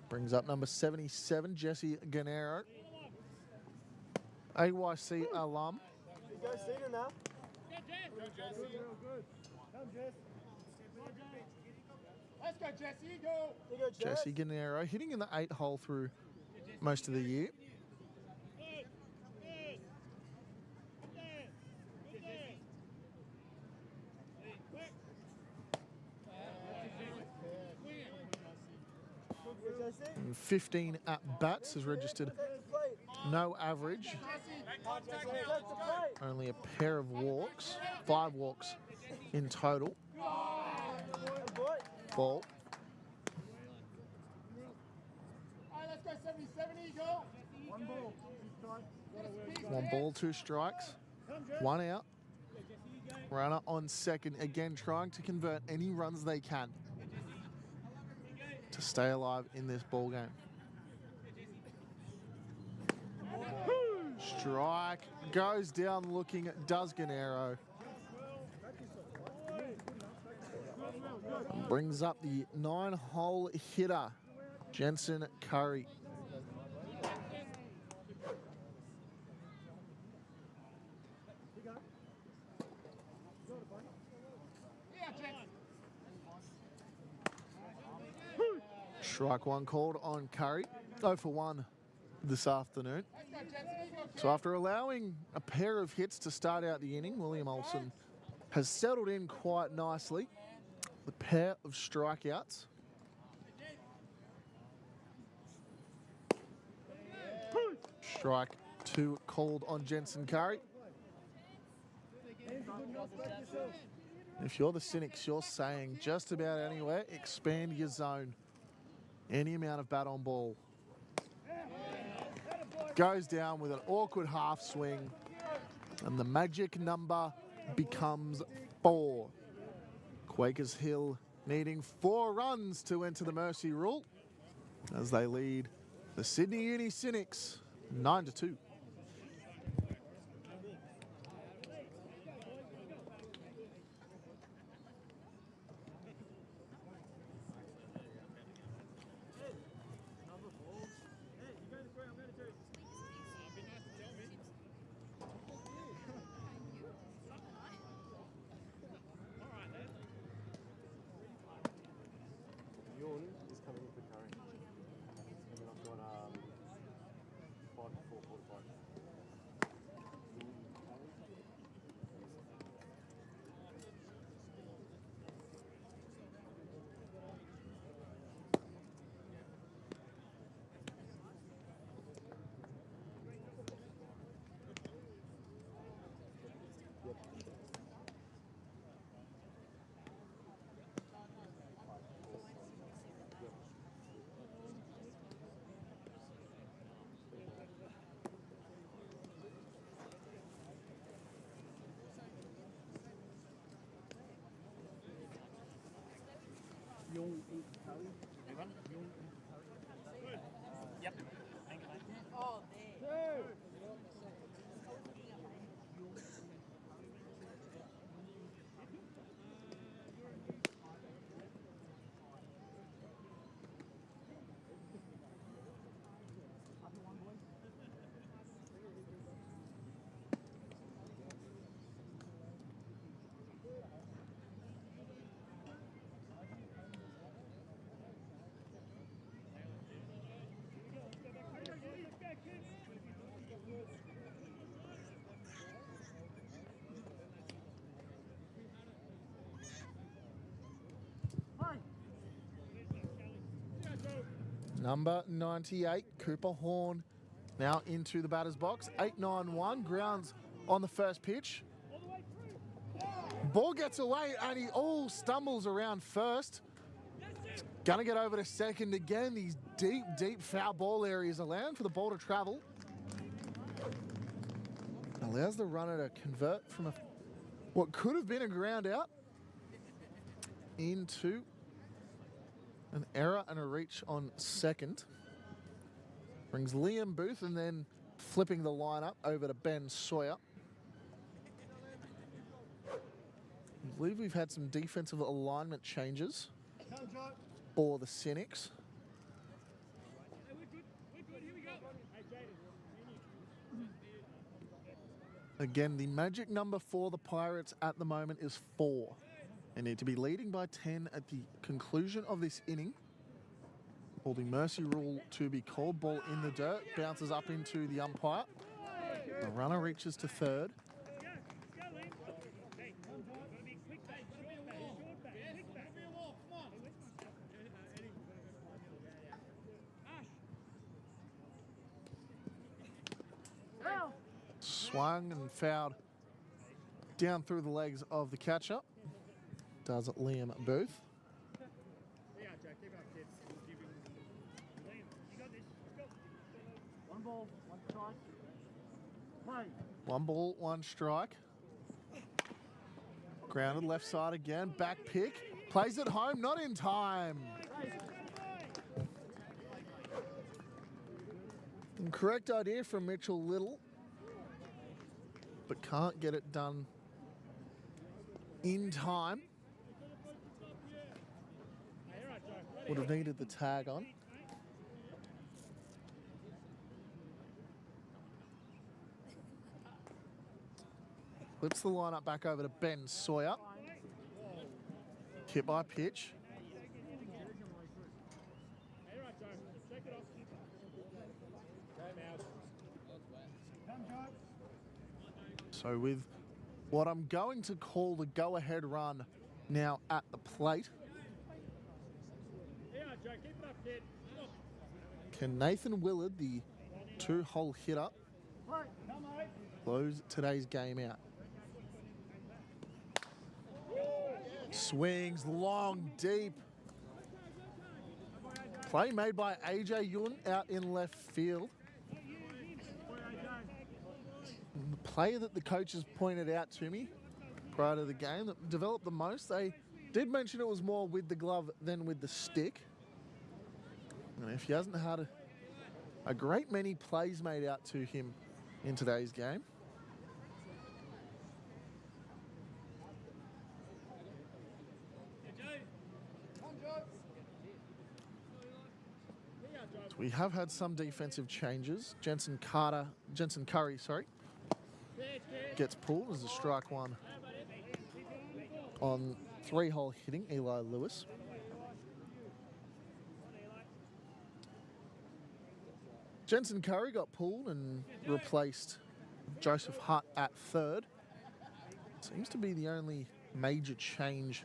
Brings up number 77, Jesse Gennaro. AYC alum. You go, Cedar now. Go, Jesse. Come, Jess. Let's go, Jesse, go. There you go, Jess. Jesse Gennaro hitting in the 8 hole through most of the year. And 15 at bats has registered no average, only a pair of walks, 5 walks in total. Ball. All right, let's go, 77, here you go. 1 ball, 2 strikes, 1 out. Runner on second, again trying to convert any runs they can to stay alive in this ball game. Strike, goes down looking, does Gennaro. Brings up the 9-hole hitter, Jensen Curry. Here, Jesse. Strike 1 called on Curry, 0 for 1 this afternoon. Let's go, Jesse, here you go, kid. So after allowing a pair of hits to start out the inning, William Olsen has settled in quite nicely. The pair of strikeouts. Strike 2 called on Jensen Curry. If you're the Cynics, you're saying just about anywhere, expand your zone. Any amount of bat on ball. Goes down with an awkward half swing, and the magic number becomes 4. Quakers Hill needing 4 runs to enter the mercy rule as they lead the Sydney Uni Cynics 9-2. Yun is coming in for Curry. And then I've got 5 to 4, 4 to 5. Yep. Thank you, mate. Number 98, Cooper Horn, now into the batter's box. 8-9-1, grounds on the first pitch. Ball gets away and he all stumbles around first. Gonna get over to second again. These deep, deep foul ball areas allowing for the ball to travel. Allows the runner to convert from what could have been a ground out into an error and a reach on second. Brings Liam Booth and then flipping the lineup over to Ben Sawyer. I believe we've had some defensive alignment changes for the Cynics. Again, the magic number for the Pirates at the moment is 4. They need to be leading by 10 at the conclusion of this inning. For the mercy rule to be called. Ball in the dirt, bounces up into the umpire. The runner reaches to third. Swung and fouled down through the legs of the catcher. Does it Liam Booth. One ball, one strike. Grounded left side again. Back pick. Plays it home, not in time. Incorrect idea from Mitchell Little, but can't get it done in time. Would have needed the tag on. Flips the lineup back over to Ben Sawyer. Hit by pitch. So with what I'm going to call the go-ahead run now at the plate, can Nathan Willard, the 2-hole hitter, close today's game out? Swings long, deep. Play made by AJ Yun out in left field. The player that the coaches pointed out to me prior to the game that developed the most, they did mention it was more with the glove than with the stick. And if he hasn't had a great many plays made out to him in today's game. So we have had some defensive changes. Jensen Curry, gets pulled as a strike one on 3-hole hitting Eli Lewis. Jensen Curry got pulled and replaced Joseph Hutt at third. Seems to be the only major change.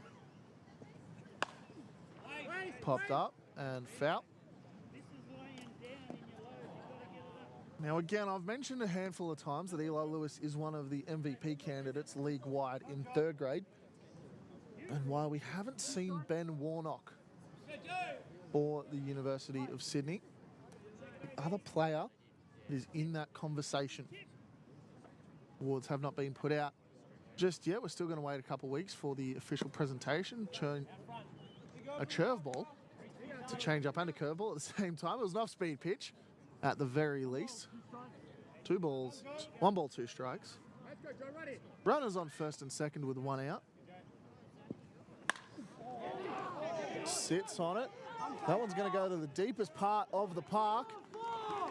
Popped up and foul. Now again, I've mentioned a handful of times that Eli Lewis is one of the MVP candidates league-wide in third grade. And while we haven't seen Ben Warnock for the University of Sydney, the other player is in that conversation. Awards have not been put out just yet. We're still going to wait a couple of weeks for the official presentation. A curveball It's a change-up and a curveball at the same time. It was an off-speed pitch at the very least. 2 balls, 1 ball, 2 strikes. Runners on first and second with 1 out. Sits on it. That one's going to go to the deepest part of the park.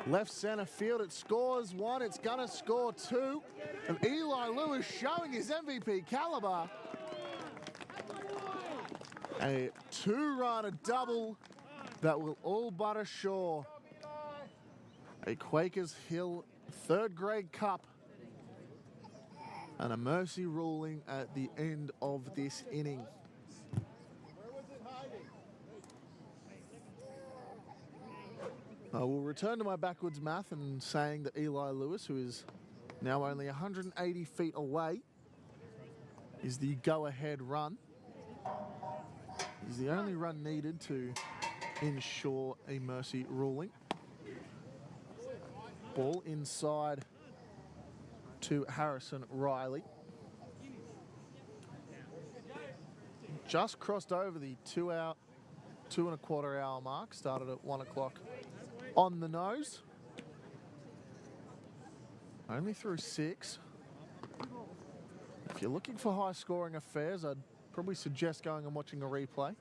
Left center field, it scores 1, it's going to score 2. And Eli Lewis showing his MVP caliber. A 2-runner double that will all but assure a Quakers Hill 3rd grade cup and a mercy ruling at the end of this inning. I will return to my backwards math and saying that Eli Lewis, who is now only 180 feet away, is the go-ahead run. Is the only run needed to ensure a mercy ruling. Ball inside to Harrison Riley. Just crossed over the 2 1/4 hour mark. Started at 1 o'clock on the nose. Only through 6. If you're looking for high scoring affairs, I'd probably suggest going and watching a replay.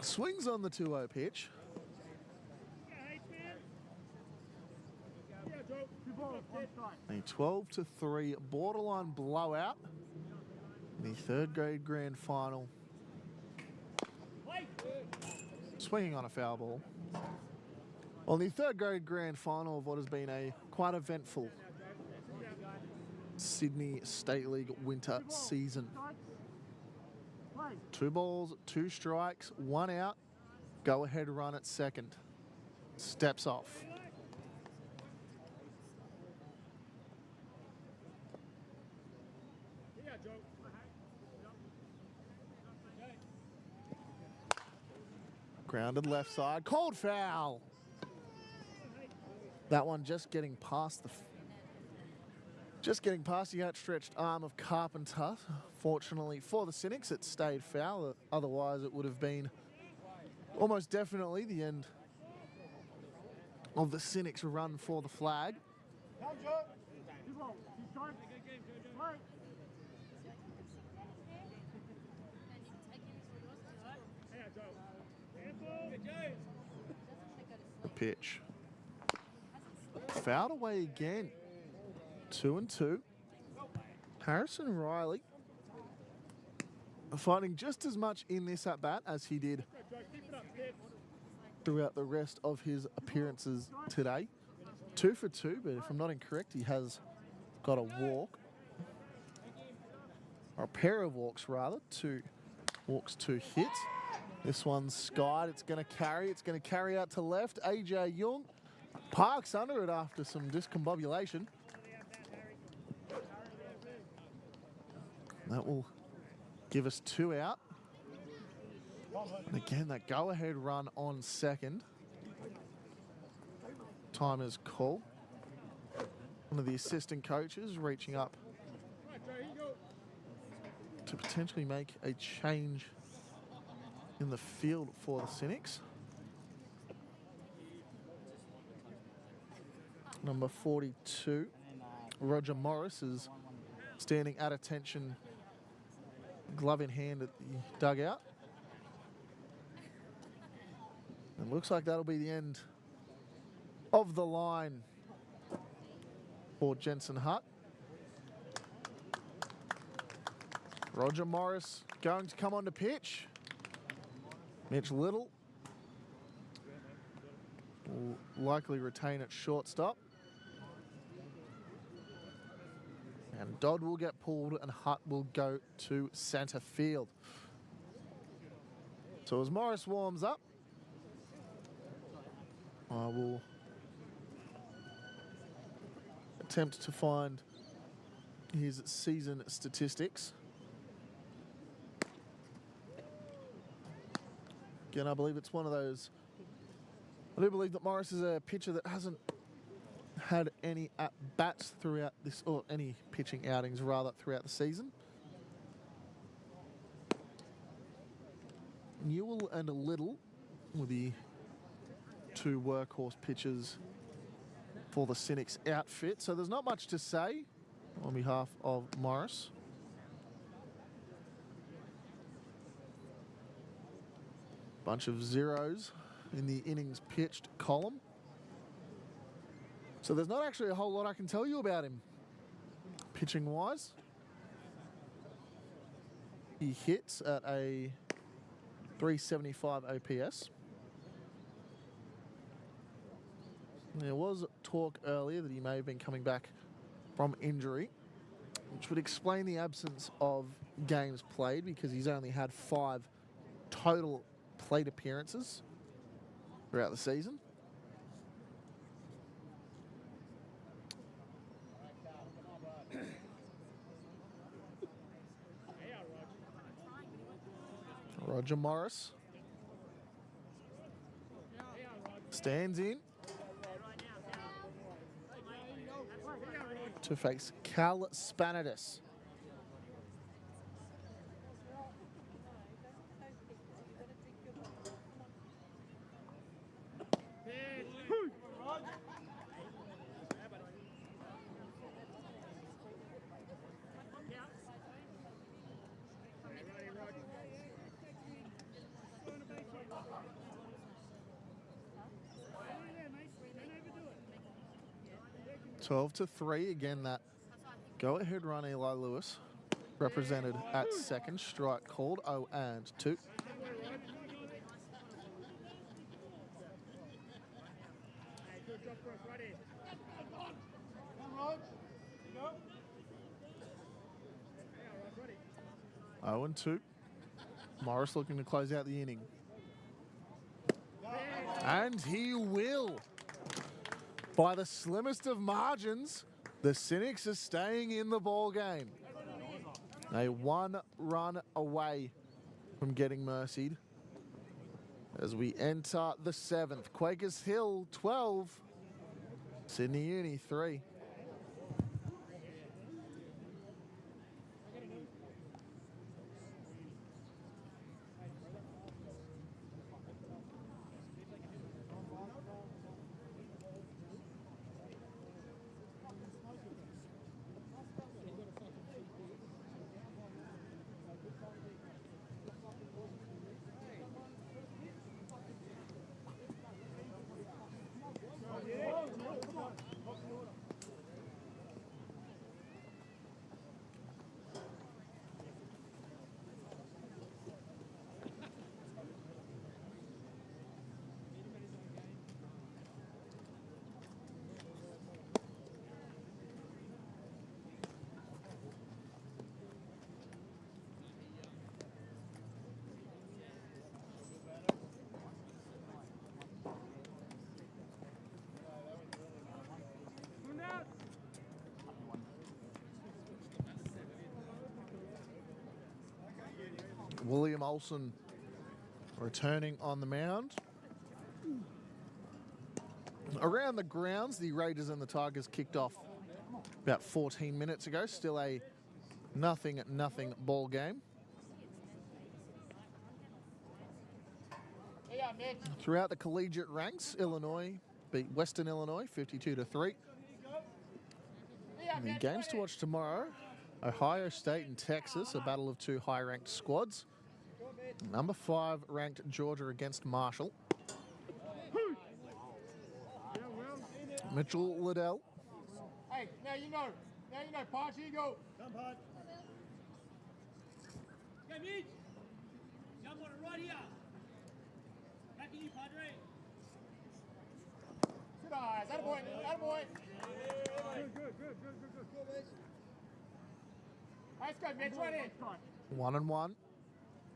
Swings on the 2-0 pitch. A 12-3 borderline blowout. The 3rd grade grand final. Swinging on a foul ball. On the 3rd grade grand final of what has been a quite eventful Sydney State League winter season. 2 balls, 2 strikes, 1 out. Go ahead run at second. Steps off. Grounded left side, cold foul. That one just getting past the outstretched arm of Carpenter. Fortunately for the Cynics, it stayed foul. Otherwise, it would have been almost definitely the end of the Cynics' run for the flag. The pitch. Fouled away again. 2-2. Harrison Riley finding just as much in this at-bat as he did throughout the rest of his appearances today. 2 for 2, but if I'm not incorrect, he has got a walk. Or a pair of walks, rather. 2 walks, 2 hits. This one's skied. It's going to carry. It's going to carry out to left. AJ Young parks under it after some discombobulation. That will give us 2 out. And again, that go-ahead run on second. Timer's call. One of the assistant coaches reaching up to potentially make a change in the field for the Cynics. Number 42, Roger Morris, is standing at attention, glove in hand at the dugout. And looks like that'll be the end of the line for Jensen Hutt. Roger Morris going to come on to pitch. Mitch Little will likely retain at shortstop. And Dodd will get pulled and Hutt will go to centre field. So as Morris warms up, I will attempt to find his season statistics. Again, I believe it's one of those. I do believe that Morris is a pitcher that hasn't had any at-bats throughout this, or any pitching outings rather, throughout the season. Newell and Little were the two workhorse pitchers for the Cynics outfit. So there's not much to say on behalf of Morris. Bunch of zeros in the innings pitched column. So there's not actually a whole lot I can tell you about him pitching wise. He hits at a 375 OPS. There was talk earlier that he may have been coming back from injury, which would explain the absence of games played because he's only had 5 total plate appearances throughout the season. Roger Morris stands in to face Cal Spanidis. Twelve to 3. Again, that go-ahead run, Eli Lewis, represented at second. Strike called, 0-2. Oh and 2. Morris looking to close out the inning. And he will. By the slimmest of margins, the Cynics are staying in the ball game. A 1 run away from getting mercied as we enter the 7th. Quakers Hill 12, Sydney Uni 3. William Olsen returning on the mound. Around the grounds, the Raiders and the Tigers kicked off about 14 minutes ago. Still a 0-0 ball game. Throughout the collegiate ranks, Illinois beat Western Illinois 52-3. And the games to watch tomorrow: Ohio State and Texas, a battle of two high-ranked squads. Number 5 ranked Georgia against Marshall. Mitchell Liddell. Hey, now you know. Punch, here you go. Come, Pod. Go, Mitch. Jump on it right here. Back at you, Padre. Good eyes. Attaboy. Attaboy. Good. Let's go, Mitch. Right in. 1-1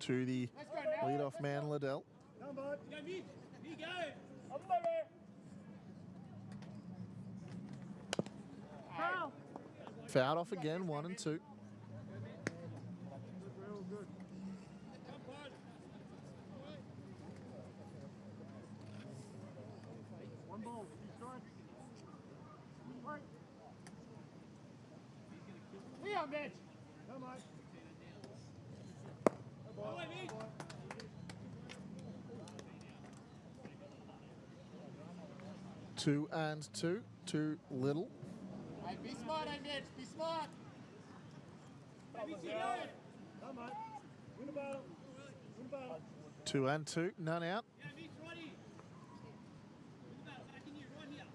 to the Let's go now. leadoff man, Liddell. Come, Pod. Go, Mitch. Here you go. Fouled off again, 1 and 2. Real good. One ball. Strike. Right. Here, Mitch. Come on. Go away, Mitch. 2-2. Too little. Hey, be smart, hey, Mitch. Be smart. Come, mate. Win the battle. Win the battle. 2-2. None out. Yeah, Mitch, right here. Back in here, right here.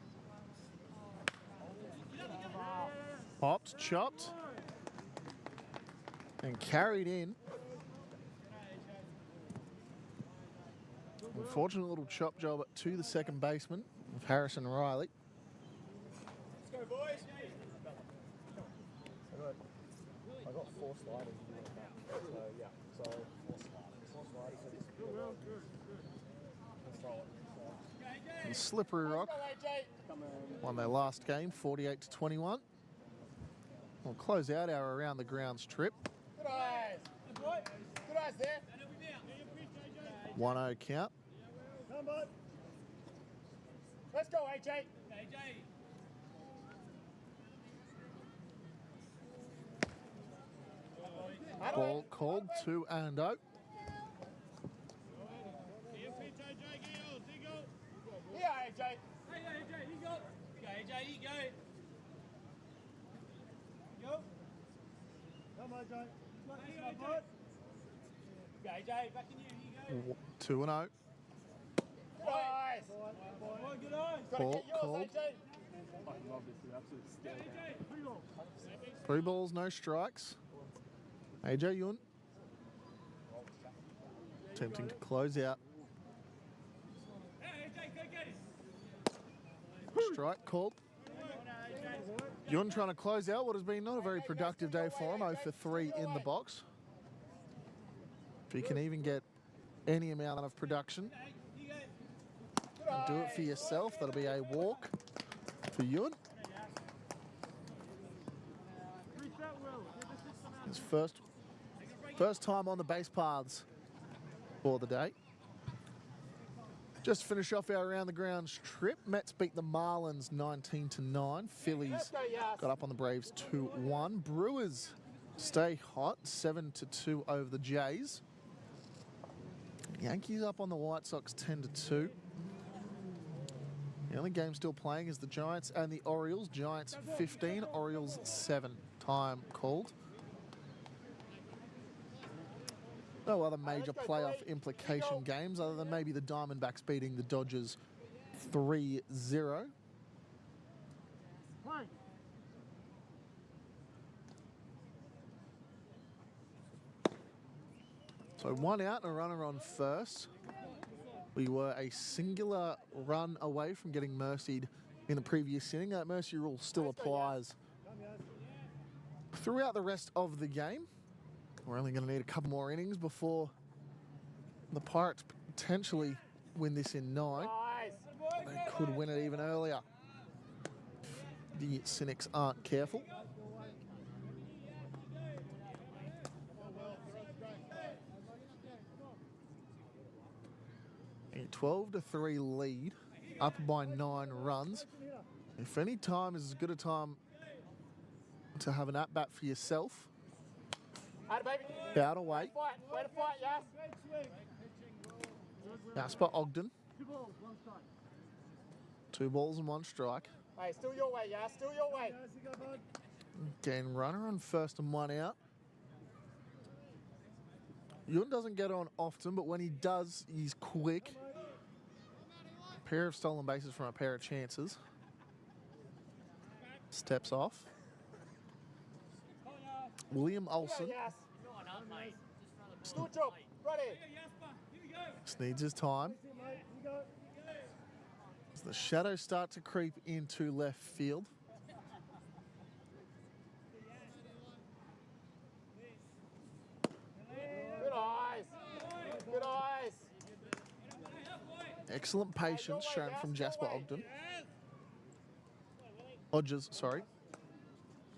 Popped, chopped, and carried in. Unfortunate little chop job to the second baseman of Harrison Riley. Let's go, boys. I got 4 sliders. So yeah, so 4 sliders. Let's throw it. And Slippery Rock Go, AJ. won their last game, 48-21. We'll close out our around the grounds trip. Good eyes. Good eyes there. 1-0 count. Come, bud. Let's go, AJ. AJ. Ball called 2-0. Here, AJ. Hey, AJ, here you go. Go, AJ, here you go. Go. Come, AJ. Hey, AJ. Go, AJ, back in here, here you go. 2-0. Good eyes. Come on, good eyes. Gotta Ball get yours, called. AJ. I love this, absolute stare down. 3 balls, no strikes. AJ Yun attempting to close out. Hey, AJ, go get it. Strike called. Yun trying to close out what has been not a very productive day for him. 0 for 3 in the box. If he can even get any amount of production, do it for yourself. That'll be a walk for Yun. His first time on the base paths for the day. Just to finish off our around the grounds trip, Mets beat the Marlins 19-9. Phillies got up on the Braves 2-1. Brewers stay hot 7-2 over the Jays. Yankees up on the White Sox 10-2. The only game still playing is the Giants and the Orioles. Giants 15, Orioles 7. Time called. No other major playoff implication games other than maybe the Diamondbacks beating the Dodgers 3-0. So 1 out and a runner on first. We were a singular run away from getting mercied in the previous inning. That mercy rule still applies throughout the rest of the game. We're only going to need a couple more innings before the Pirates potentially win this in 9. They could win it even earlier if the Cynics aren't careful. A 12-3 lead, up by 9 runs. If any time is as good a time to have an at-bat for yourself, bow to wait. Way to fight, yes. Jasper Ogden, 2 balls, 1 strike. 2 balls and 1 strike. Hey, still your way, yeah. Still your way. Yes, you go, bud. Again, runner on first and 1 out. Yun doesn't get on often, but when he does, he's quick. A pair of stolen bases from a pair of chances. Steps off. William Olsen Yes. Good job. Ready. just needs his time. That's it, mate. You go. As the shadows start to creep into left field. Good eyes. Good eyes. Excellent patience shown from Jasper Ogden. Odgers, sorry.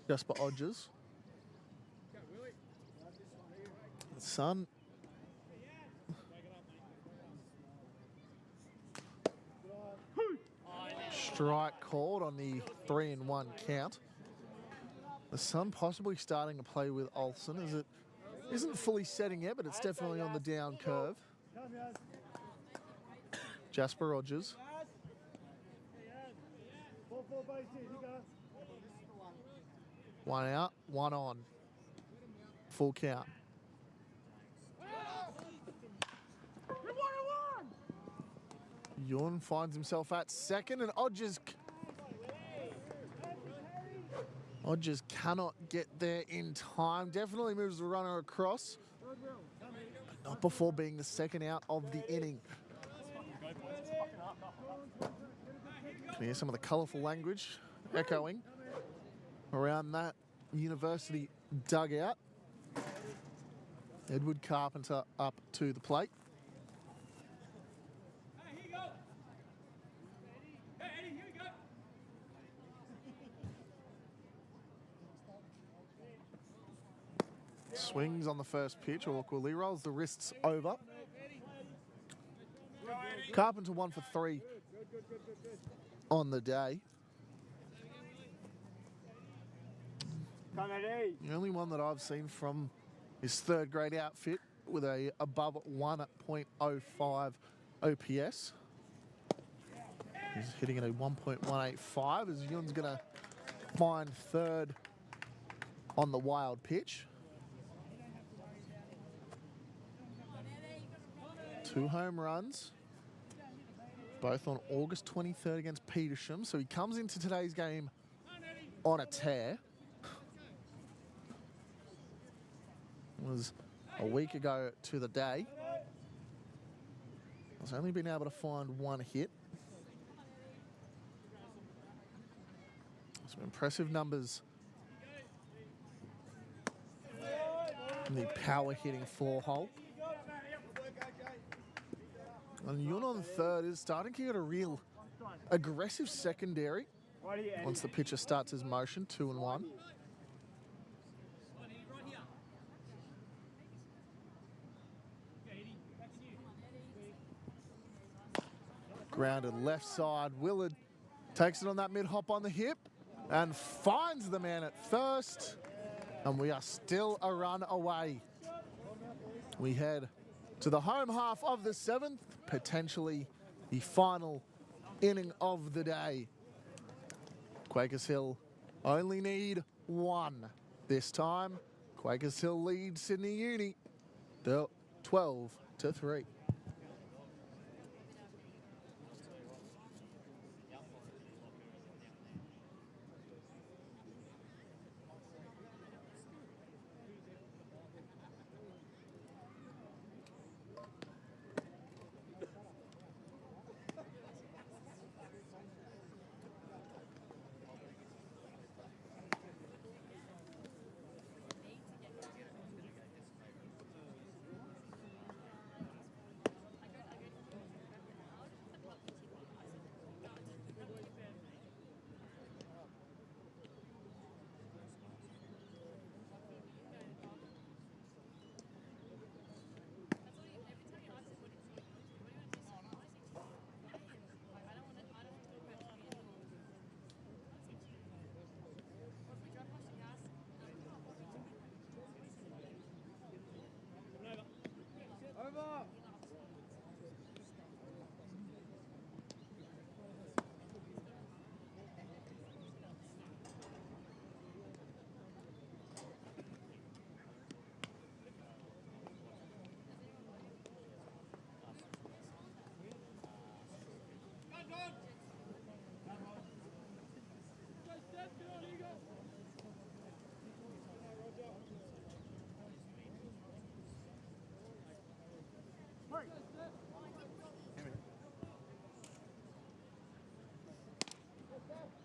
Jasper Odgers. The Sun. Strike called on the 3-1 count. The Sun possibly starting to play with Olsen as it isn't fully setting yet, but it's definitely on the down curve. Come, yes. Jasper Rogers. 4 bases. You go. One out, one on. Full count. Yun finds himself at second, and Odgers cannot get there in time. Definitely moves the runner across, but not before being the second out of the inning. Can hear some of the colourful language echoing around that university dugout. Edward Carpenter up to the plate. Hey, here you go. Hey, Eddie, here you go. Swings on the first pitch, awkwardly rolls the wrists over. Carpenter 1 for 3 on the day. The only one that I've seen from his third grade outfit with a above 1.05 OPS. He's hitting at a 1.185 as Yun's going to find third on the wild pitch. 2 home runs, both on August 23rd against Petersham. So he comes into today's game on a tear. It was a week ago to the day. He's only been able to find 1 hit. Some impressive numbers in the power hitting 4-hole. And Yun on third is starting to get a real aggressive secondary once the pitcher starts his motion, 2 and 1. Grounded left side. Willard takes it on that mid-hop on the hip and finds the man at first. And we are still a run away. We head to the home half of the 7th, potentially the final inning of the day. Quakers Hill only need 1 this time. Quakers Hill leads Sydney Uni 12-3.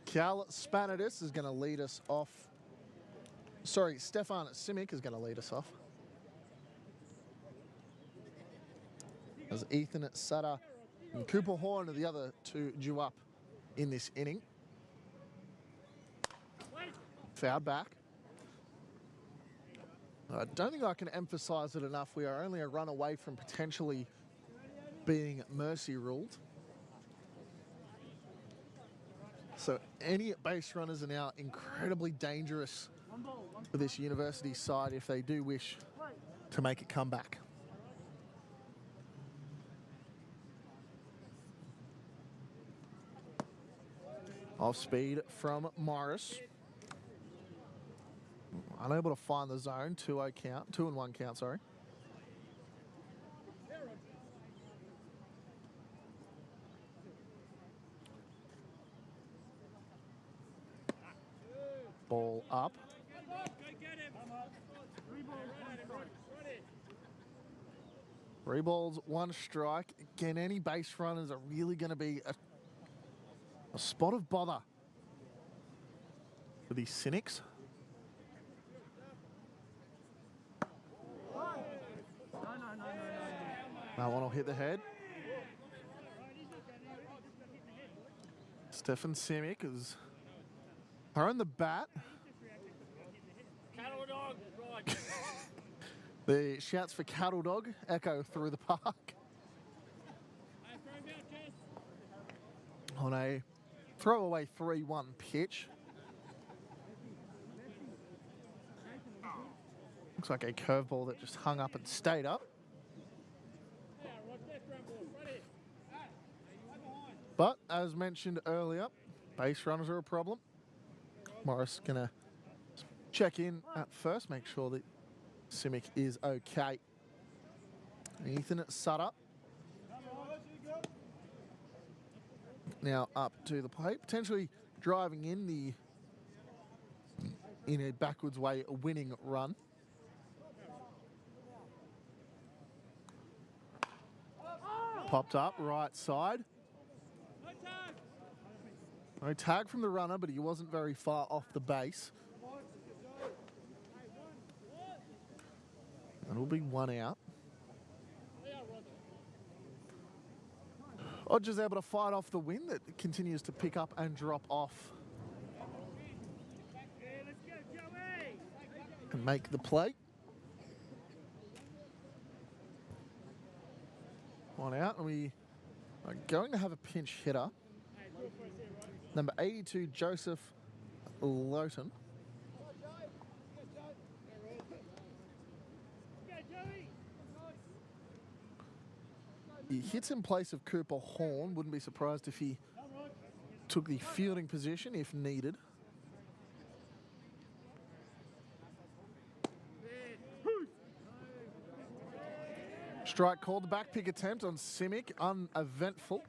Cal Spanidis is going to lead us off. Sorry, Stefan Simic is going to lead us off. As Ethan Sutter and Cooper Horn are the other 2 due up in this inning. Fouled back. I don't think I can emphasise it enough. We are only a run away from potentially being mercy ruled. So any base runners are now incredibly dangerous for this university side if they do wish to make it come back. Off speed from Morris. Unable to find the zone. 2-0 count. 2-1 count, sorry. Ball up. Three balls, one strike. Again, any base runners are really going to be a spot of bother for these Cynics. That one will hit the head. Stefan Simic is throwing the bat. Cattle dog, right. The shouts for Cattle Dog echo through the park. On a throwaway 3-1 pitch. Looks like a curveball that just hung up and stayed up. But as mentioned earlier, base runners are a problem. Morris gonna check in at first, make sure that Simic is okay. Ethan Sutter now up to the plate, potentially driving in a backwards way a winning run. Popped up right side. No tag from the runner, but he wasn't very far off the base. And it'll be one out. Odger's able to fight off the wind that continues to pick up and drop off. And make the play. One out, and we are going to have a pinch hitter. Number 82, Joseph Lowton. He hits in place of Cooper Horn. Wouldn't be surprised if he took the fielding position if needed. Strike called. The back pick attempt on Simic, uneventful.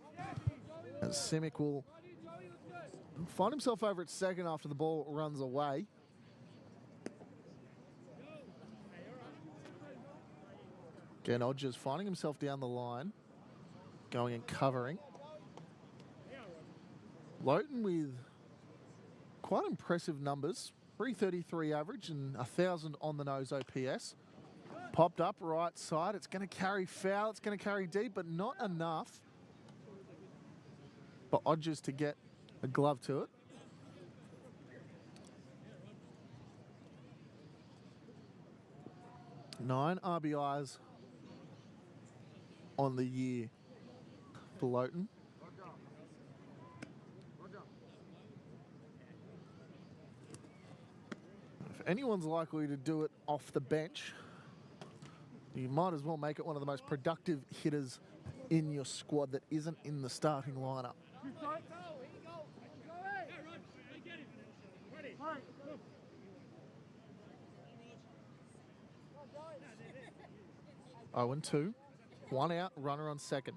And Simic will find himself over at second after the ball runs away. Again, Odgers finding himself down the line, going and covering. Lowton with quite impressive numbers, 333 average and 1,000 on the nose OPS. Popped up right side, it's going to carry foul, it's going to carry deep, but not enough for Odgers to get a glove to it. Nine RBIs on the year for Lowton. If anyone's likely to do it off the bench, you might as well make it one of the most productive hitters in your squad that isn't in the starting lineup. 0-2. One out, runner on second.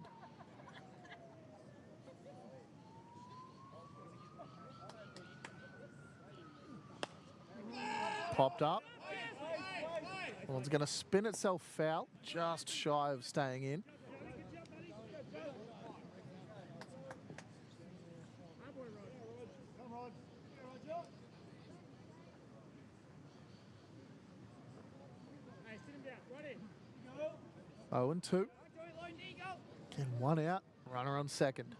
Popped up. One's going to spin itself foul, just shy of staying in. Oh, and 2. Again, one out, runner on second.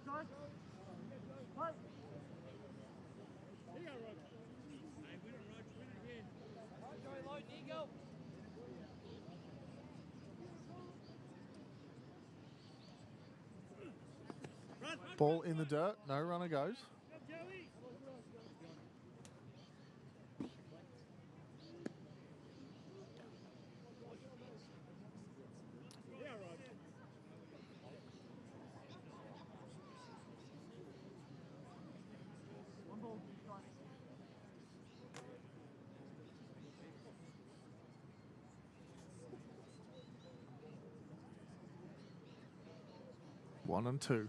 Ball in the dirt, no runner goes. 1 and 2.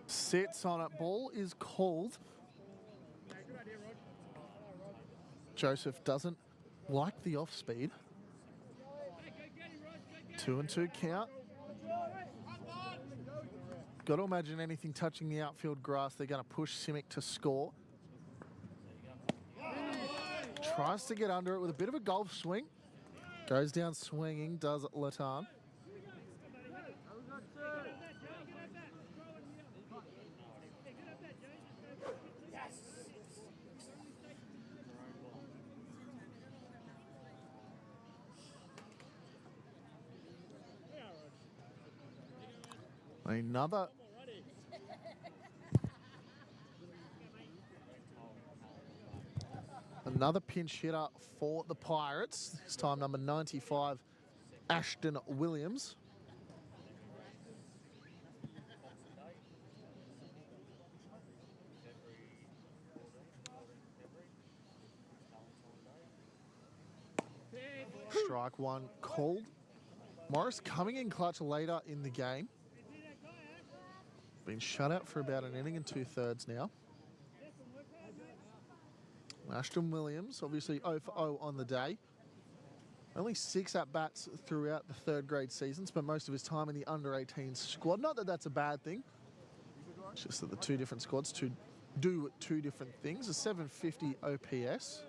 Sits on it. Ball is called. Joseph doesn't like the off speed. 2 and 2 count. Got to imagine anything touching the outfield grass, they're going to push Simic to score. Tries to get under it with a bit of a golf swing. Goes down swinging, does Latan. Another pinch hitter for the Pirates. This time number 95, Ashton Williams. Strike one called. Morris coming in clutch later in the game. Been shut out for about an inning and 2/3 now. Ashton Williams, obviously 0 for 0 on the day. Only 6 at-bats throughout the 3rd grade season. Spent most of his time in the under-18 squad. Not that that's a bad thing. It's just that the 2 different squads do 2 different things. A 750 OPS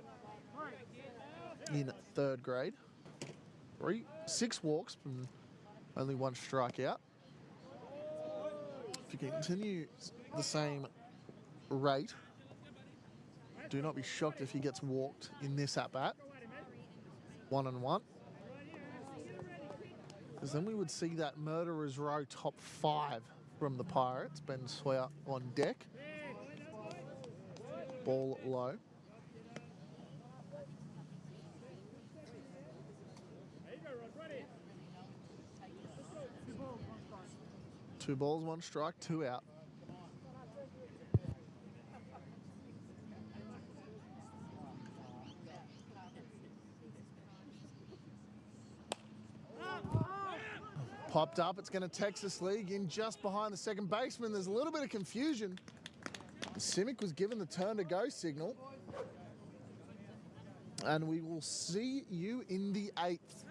in 3rd grade. 6 walks and only 1 strikeout. If you continue the same rate, do not be shocked if he gets walked in this at-bat. 1 and 1. Because then we would see that murderer's row top 5 from the Pirates. Ben Sawyer on deck. Ball low. Two balls, 1 strike, 2 out. Popped up, it's going to Texas League in just behind the second baseman. There's a little bit of confusion. Simic was given the turn to go signal. And we will see you in the 8th.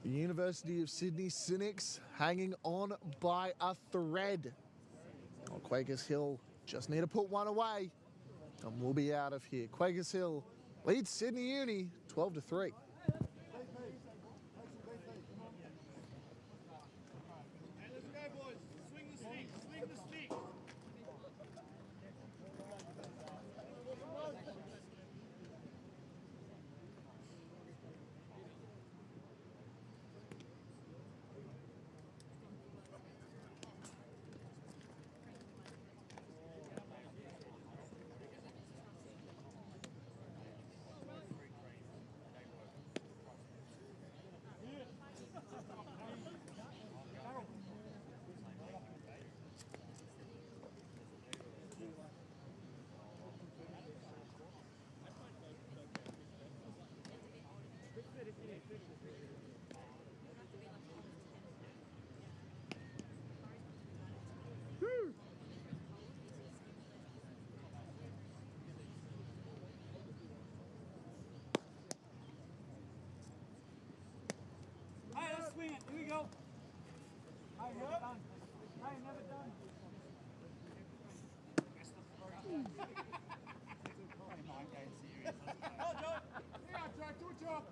The University of Sydney Cynics hanging on by a thread. Well, Quakers Hill just need to put 1 away and we'll be out of here. Quakers Hill leads Sydney Uni 12-3. Swing it. Here we go. I ain't never done. I ain't never done. Well done. Yeah, Joe, do a job.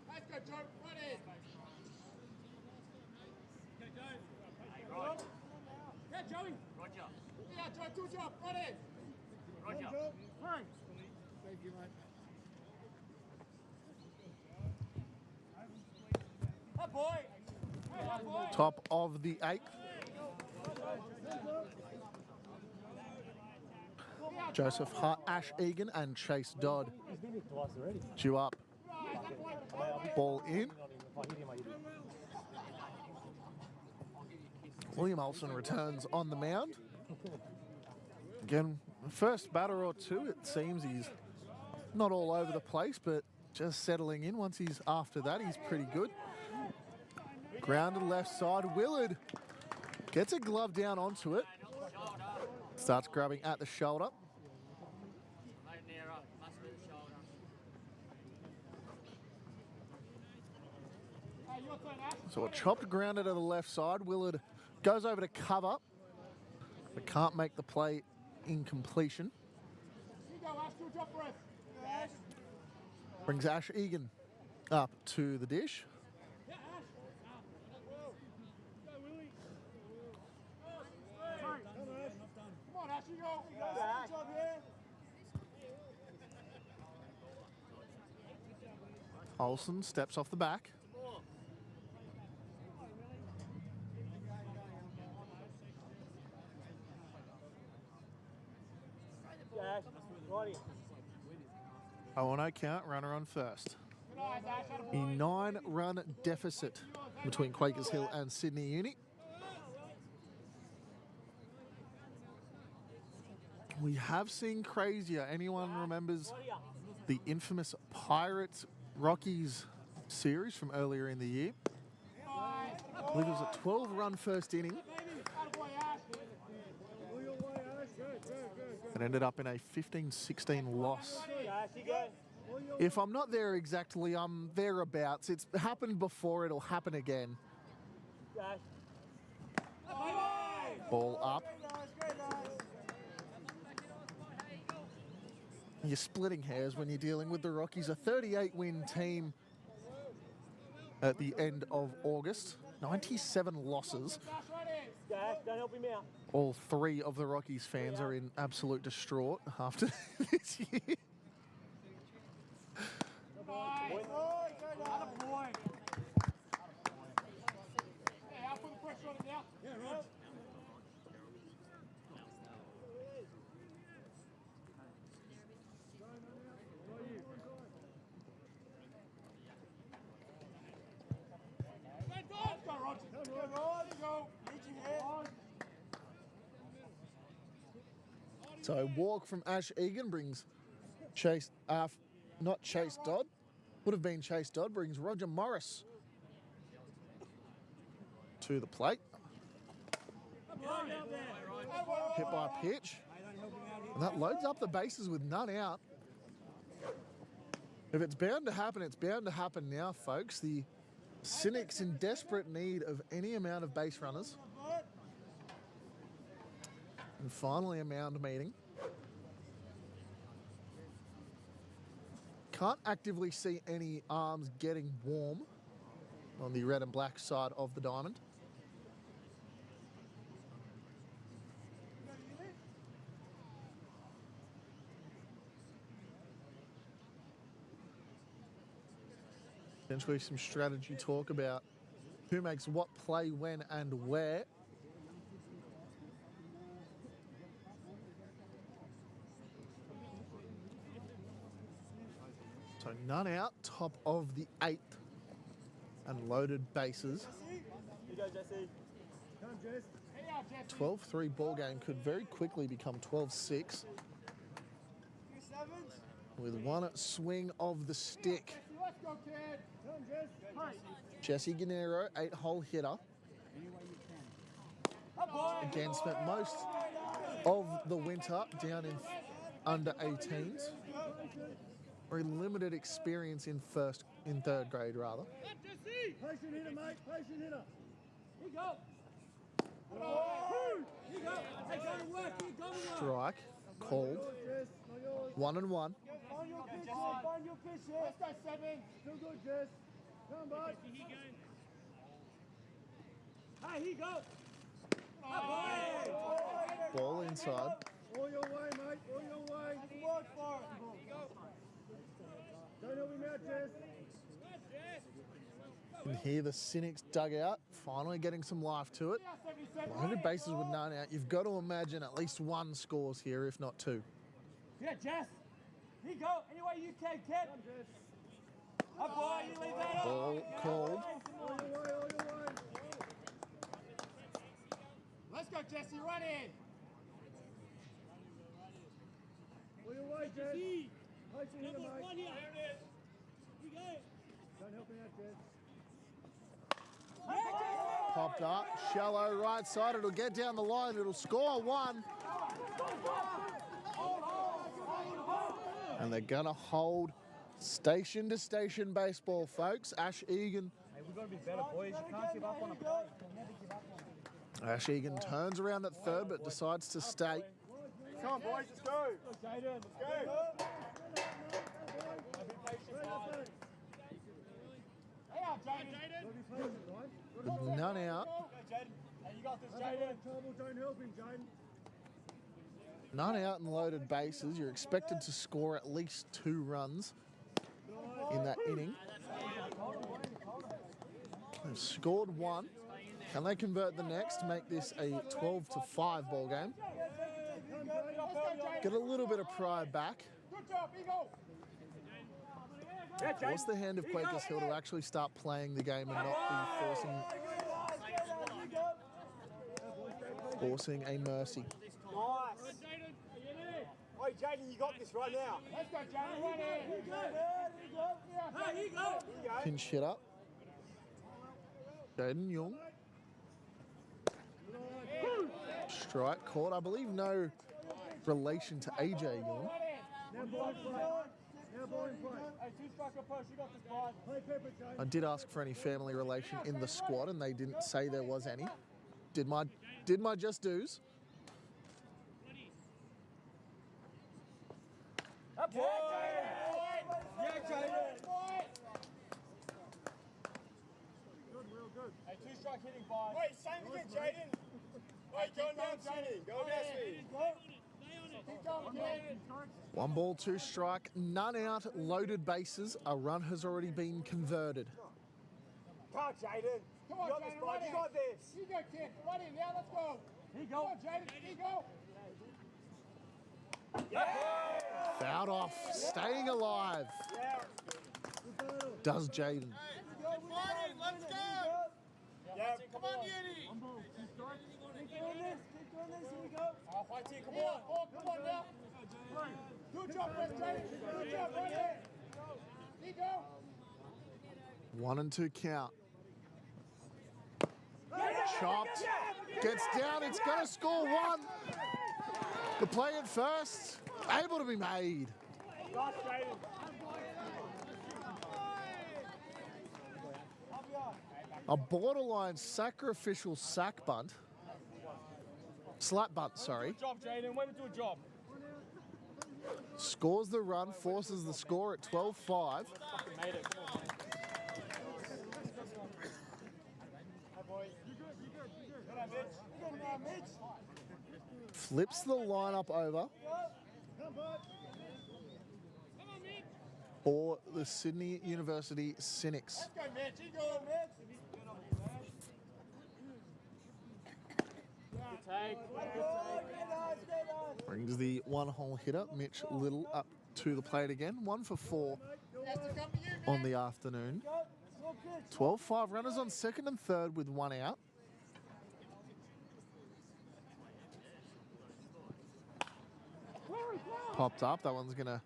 Let's go, Joe. Right in. Okay, Joe. Right. Yeah, Joey. Roger. Yeah, Joe, do a job. Right in. Roger. Right. Thank you, mate. Oh, boy. Hey, boy. Top of the 8th. Joseph Hart, Ash Egan and Chase Dodd. He's been here twice already. Due up. Ball in. If I hit him, I hit him. William Olsen returns on the mound. Again, first batter or two, it seems he's not all over the place, but just settling in. Once he's after that, he's pretty good. Grounded left side. Willard gets a glove down onto it. Starts grabbing at the shoulder. Right nearer. Must be the shoulder. So a chopped grounder to the left side. Willard goes over to cover, but can't make the play in completion. Brings Ash Egan up to the dish. Olsen steps off the back. Oh, no count, runner on first. A 9-run deficit between Quakers Hill and Sydney Uni. We have seen crazier. Anyone remembers the infamous Pirates Rockies series from earlier in the year? I believe it was a 12-run first inning. It ended up in a 15-16 loss. If I'm not there exactly, I'm thereabouts. It's happened before, it'll happen again. Ball up. You're splitting hairs when you're dealing with the Rockies. A 38-win team at the end of August. 97 losses. Don't help him out. All three of the Rockies fans are in absolute distraught after this year. So walk from Ash Egan brings Chase, not Chase Dodd, would have been Chase Dodd, brings Roger Morris to the plate. Hit by a pitch. And that loads up the bases with none out. If it's bound to happen, it's bound to happen now, folks. The Cynics in desperate need of any amount of base runners. And finally a mound meeting. Can't actively see any arms getting warm on the red and black side of the diamond. Potentially some strategy talk about who makes what play when and where. So none out, top of the 8th, and loaded bases. 12-3 ball game could very quickly become 12-6 with one swing of the stick. Jesse Gennaro, 8-hole hitter. Again, spent most of the winter down in under 18s. Very limited experience in third grade, rather. Patient hitter, mate. Patient hitter. Here you go. Here you go. Hey, go to work. Here, go to work. Strike, called. 1-1. Find your pitch, find your pitch, let's go, 7. Still good, Jess. Come, bud. Hey, here you go. Ball inside. All your way, mate. All your way. Work for it. Don't help him out, Jess. And here the Cynics dugout, finally getting some life to it. 100 bases with none out. You've got to imagine at least one scores here, if not two. Yeah, Jess. Here you go. Any way you can, kid. Up, boy. You leave that up. Ball called. All your way, all your way. Let's go, Jesse, run in. All your way, Jess. Patient hitter, mate. Don't help me out, Jess. Popped up, shallow right side. It'll get down the line. It'll score one. And they're going to hold station to station baseball, folks. Ash Egan. Hey, we've got to be better, boys. You can't give up on a play. You can never give up on it. Ash Egan turns around at third but decides to stay. Come on, boys, let's go. Jaden, Let's go. Hey, out, Jaden. None out. Go, Jaden. Hey, you got this, Jaden. Jaden. Trouble, don't help him, Jaden. None out and loaded bases. You're expected to score at least 2 runs in that inning. They've scored 1. Can they convert the next to make this a 12-5 ball game? Get a little bit of pride back. Good job, Eagle. Force the hand of Quakers Hill to actually start playing the game and not be forcing a mercy. Nice. Oi, Jaden, you got this right now. Let's go, Jaden. Right here. Hey, you go. Pinch hit up. Jaden Young. Strike caught. I believe no relation to AJ Young. Now ball in play. Now ball in play. Hey, 2-striker push. You got this, bud. Play Pepper, Jaden. I did ask for any family relation in the squad and they didn't say there was any. Did my just dues. Up, boy. Yeah, Jaden. Good, real good. Hey, 2-strike hitting, bud. Wait, same again, Jaden. Wait, go now, Jaden. Go now, Steve. Keep going, Jaden. 1 ball, 2 strike, none out, loaded bases. A run has already been converted. Come on, Jaden. Come on, Jaden. Bud. You got this. You go, kid. Right in now. Let's go. Here you Come go. on, Jaden. Here you go. Fouled off, staying alive. Does Jaden. Let's go. Yeah. Come on, Yeti. Keep doing this. Keep doing this. Here we go. Oh, fight here. Come on. Oh, come on now. Good job, Jaden. Good job, right there. Here you go. 1 and 2 count. Chopped. Gets down. It's going to score 1. The play at first, able to be made. Nice, Jaden. A borderline sacrificial sack bunt. Slap bunt, sorry. Good job, Jaden. Way to do a job. Scores the run, forces the score at 12-5. Fucking made it. Come on, man. Flips the lineup over for the Sydney University Cynics. Let's go, Mitch. Here you go, Mitch. Brings the 1-hole hitter, Mitch Little, up to the plate again. 1 for 4 on the afternoon. 12-5 runners on second and third with 1 out. Popped up. That one's going to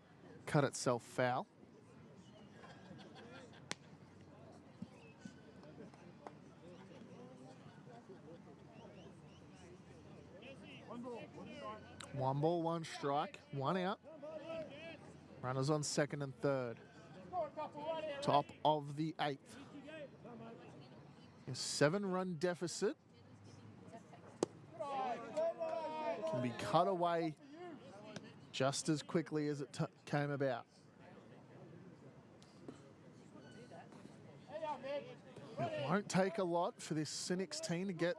cut itself foul. One ball, 1 strike, 1 out. Runners on second and third. Top of the 8th. A 7-run deficit. Can be cut away just as quickly as it came about. It won't take a lot for this Cynics team to get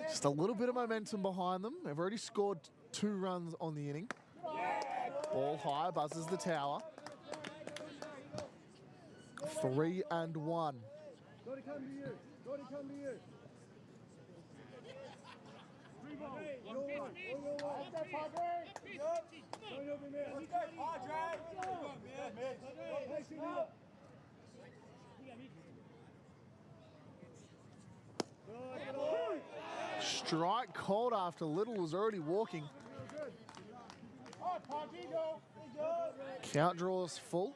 just a little bit of momentum behind them. They've already scored 2 runs on the inning. Ball high, buzzes the tower. 3 and 1. Got to come to you. Got to come to you. Your one. All your one. Let's go, Padre. Don't help him out. Let's go, Padre. Place him up. Strike called after Little was already walking. Count draws full.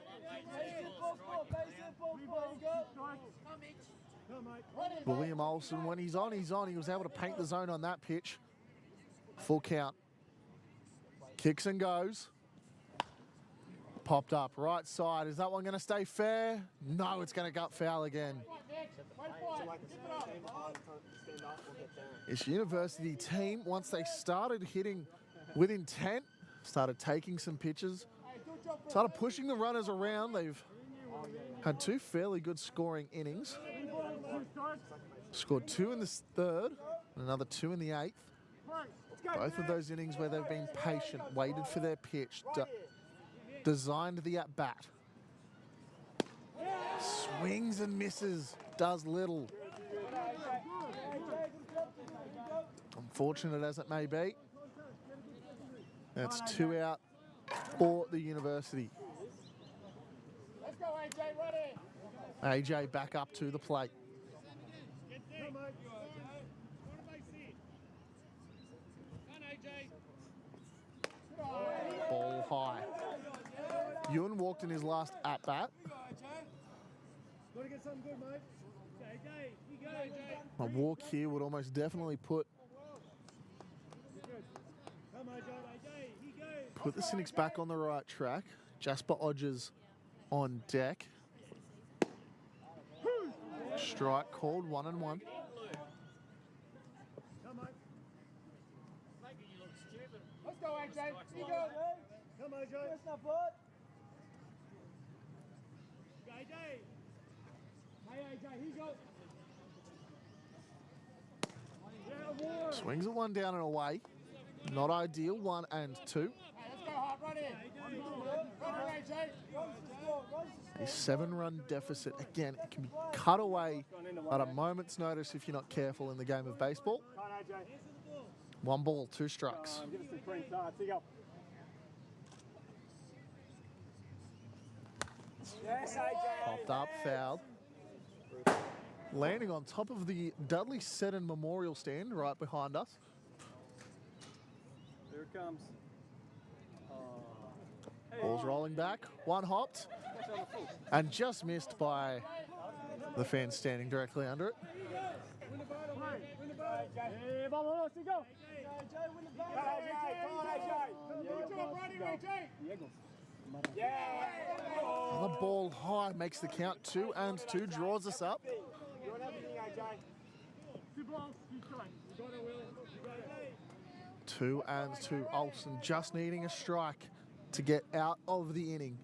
Come, mate. William Olsen, when he's on, he's on. He was able to paint the zone on that pitch. Full count. Kicks and goes. Popped up, right side. Is that one going to stay fair? No, it's going to gut foul again. This University team, once they started hitting with intent, started taking some pitches, started pushing the runners around. They've had two fairly good scoring innings. Scored 2 in the third and another 2 in the 8th. Both of those innings where they've been patient, waited for their pitch, designed the at-bat. Swings and misses, does little. Unfortunate as it may be, that's 2 out for the University. Let's go, AJ, ready. AJ back up to the plate. Ball high. Ewan walked in his last at-bat. Gotta get something good, mate. A walk here would almost definitely put the Cynics back on the right track. Jasper Odgers on deck. Strike called, 1-1. Let's go, AJ. You go. Come, AJ. Swings at one down and away. Not ideal, 1 and 2. Hey, let's go, Hart. Run in. Run in, AJ. A 7-run deficit. Again, it can be cut away at a moment's notice if you're not careful in the game of baseball. 1 ball, 2 strikes. Popped up, fouled. Landing on top of the Dudley Seddon Memorial stand right behind us. Here it comes. Ball's rolling back, 1 hopped, and just missed by the fan standing directly under it. Another ball high makes the count, 2 and 2, draws us up. 2 and 2. Olsen just needing a strike to get out of the inning.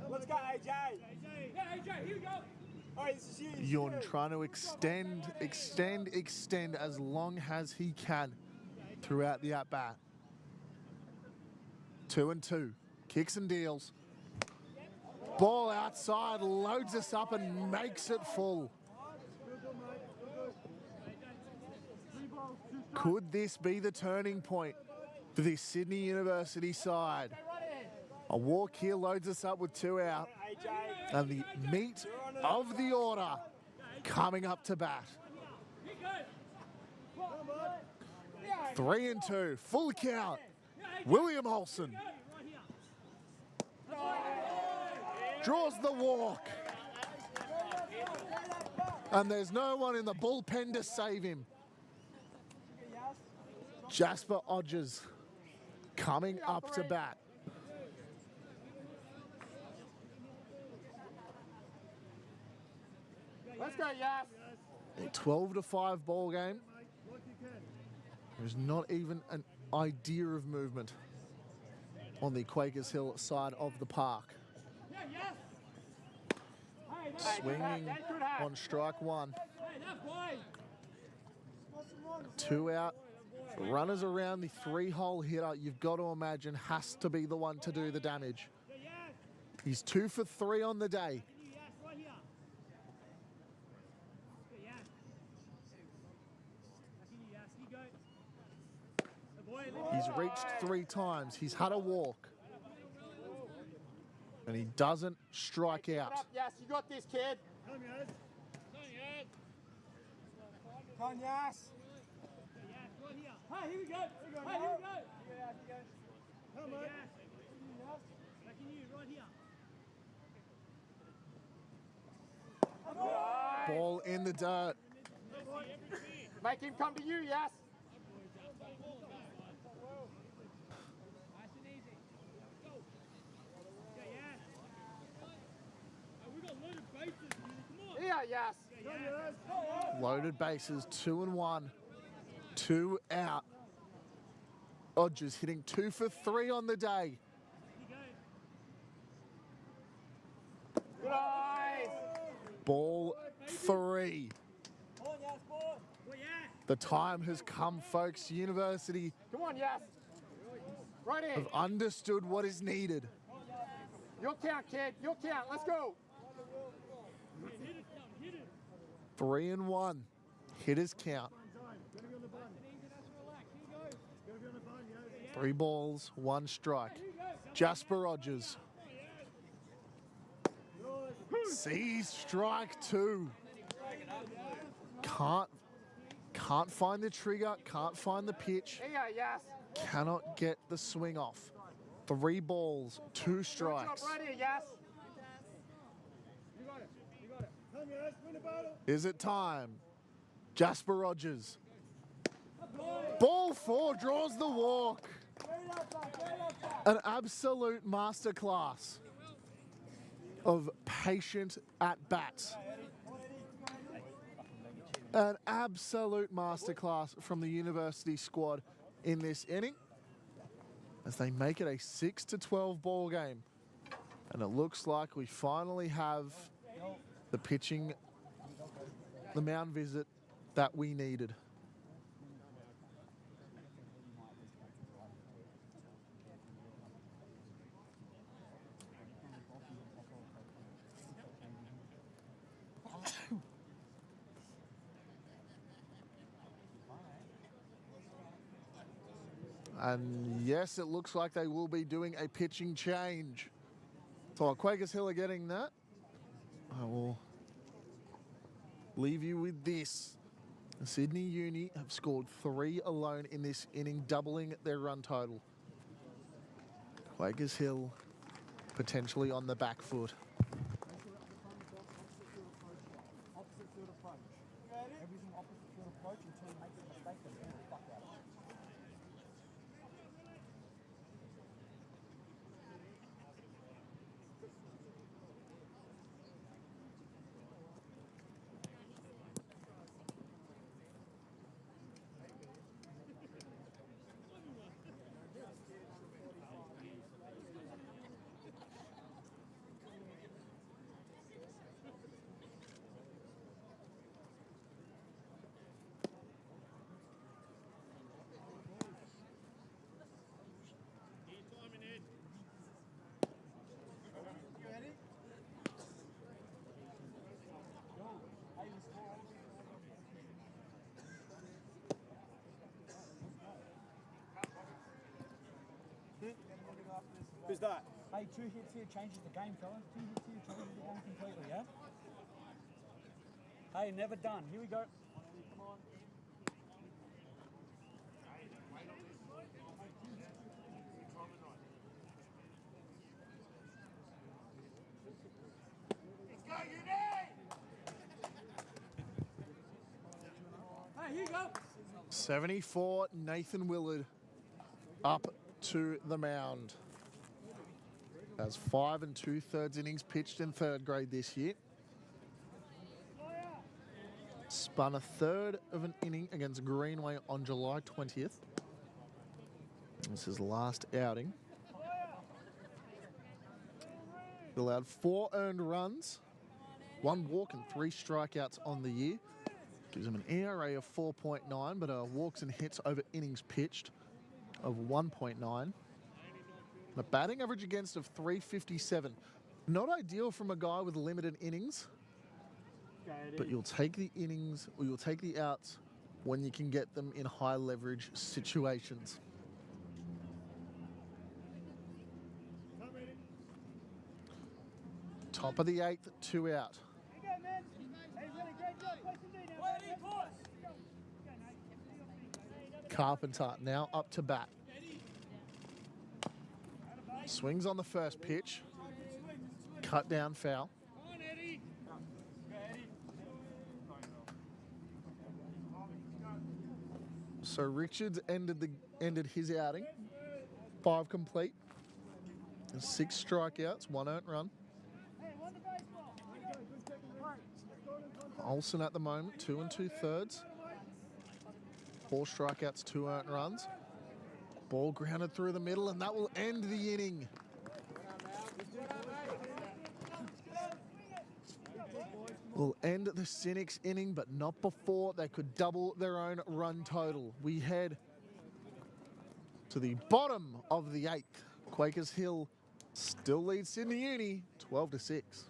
Let's go, AJ. Yeah, AJ, here we go. All right, this is you. Yun trying to extend as long as he can throughout the at-bat. 2 and 2. Kicks and deals. Ball outside, loads us up and makes it full. Could this be the turning point for this Sydney University side? A walk here loads us up with 2 out. And the meat of the order coming up to bat. 3 and 2, full count. William Olsen draws the walk. And there's no one in the bullpen to save him. Jasper Odgers coming up to bat. Let's go, Yas. A 12-5 ball game. There's not even an idea of movement on the Quakers Hill side of the park. Swinging on strike 1. 2 out. Runners around the 3-hole hitter, you've got to imagine, has to be the one to do the damage. He's 2 for 3 on the day. He's reached 3 times. He's had a walk. And he doesn't strike out. Yes, you got this, kid. Come, Yaz. Come on, Yas. Hey, here we go. Hey, here we go. Come, mate. Back in you, right here. ball in the dirt. Make him come to you, yes. Here, yes. Loaded bases, 2 and 1. 2 out. Odgers hitting 2 for 3 on the day. Good eyes. Ball 3. The time has come, folks. University Come on, yes. Right in. have understood what is needed. Your count, kid. Your count. Let's go. 3 and 1. Hitters count. 3 balls, 1 strike. Jasper Rogers. Sees strike 2. Can't find the trigger, can't find the pitch, Here, yes. cannot get the swing off. 3 balls, 2 Good strikes. job, right here, yes. You got it. Come, yes. Win the battle. Is it time? Jasper Rogers. Ball 4 draws the walk. An absolute masterclass of patient at bats. An absolute masterclass from the University squad in this inning as they make it a 6-12 ball game. And it looks like we finally have the pitching, the mound visit that we needed. And yes, it looks like they will be doing a pitching change. So while Quakers Hill are getting that, I will leave you with this. Sydney Uni have scored 3 alone in this inning, doubling their run total. Quakers Hill potentially on the back foot. Opposite field approach. Everything opposite field approach until he makes a mistake, then get the fuck out of it. Who's that? Hey, 2 hits here changes the game, fellas. 2 hits here changes the game completely, yeah? Hey, never done. Here we go. Hey, here you go. 74, Nathan Willard up to the mound. Has 5 2/3 innings pitched in 3rd grade this year. Spun a 1/3 of an inning against Greenway on July 20th. This is his last outing. He allowed 4 earned runs, 1 walk and 3 strikeouts on the year. Gives him an ERA of 4.9, but walks and hits over innings pitched of 1.9. A batting average against of 357. Not ideal from a guy with limited innings, but you'll take the innings or you'll take the outs when you can get them in high leverage situations. Top of the 8th, 2 out. Carpenter now up to bat. Swings on the first pitch. Cut down foul. So Richards ended his outing. 5 complete. And 6 strikeouts, 1 earned run. Olsen at the moment, 2 2/3. 4 strikeouts, 2 earned runs. Ball grounded through the middle, and that will end the inning. Will end the Cynics inning, but not before they could double their own run total. We head to the bottom of the 8th. Quakers Hill still leads Sydney Uni 12-6.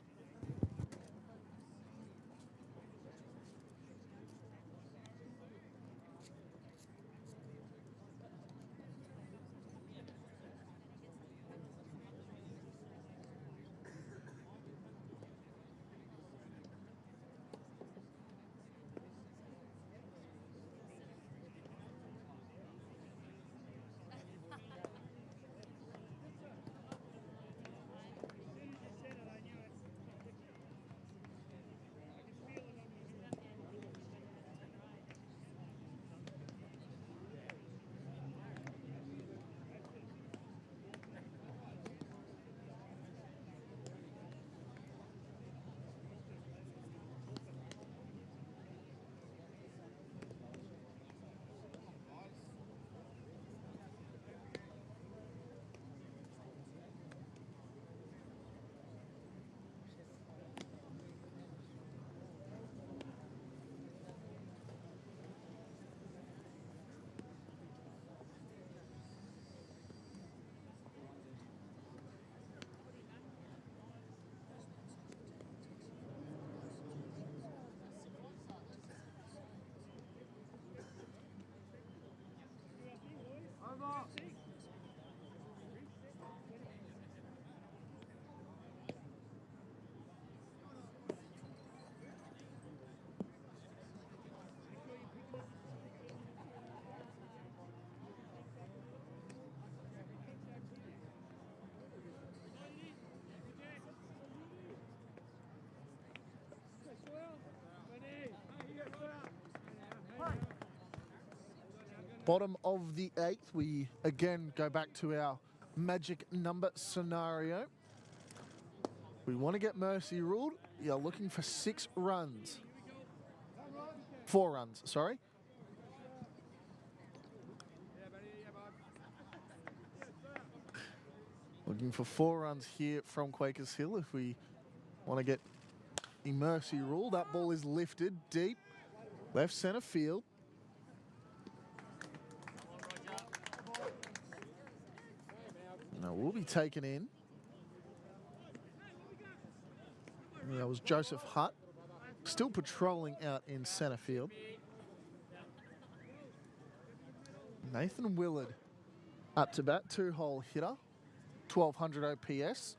Bottom of the 8th, we again go back to our magic number scenario. We want to get Mercy ruled. You're looking for 6 runs. 4 runs, sorry. Looking for 4 runs here from Quakers Hill if we want to get the Mercy rule. That ball is lifted deep, left centre field. No, will be taken in. That was Joseph Hutt, still patrolling out in centre field. Nathan Willard up to bat, 2-hole hitter, 1200 OPS.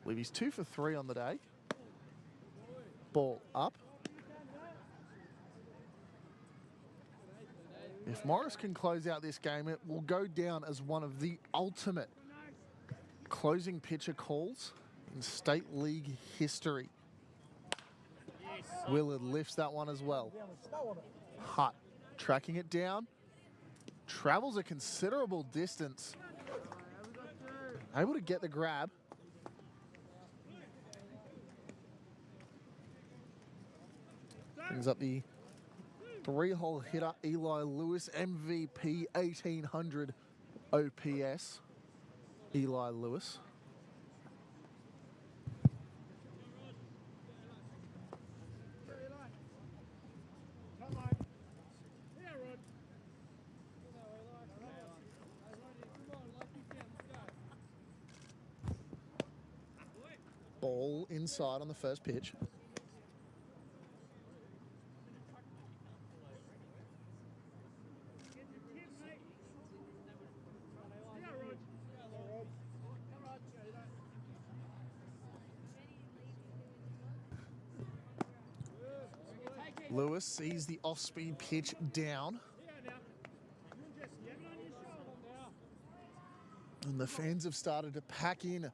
I believe he's 2 for 3 on the day. Ball up. If Morris can close out this game, it will go down as one of the ultimate closing pitcher calls in state league history. Willard lifts that one as well. Hutt tracking it down. Travels a considerable distance. Able to get the grab. Brings up the 3-hole hitter, Eli Lewis, MVP, 1800 OPS. Eli Lewis. Ball inside on the first pitch. Lewis sees the off-speed pitch down. And the fans have started to pack in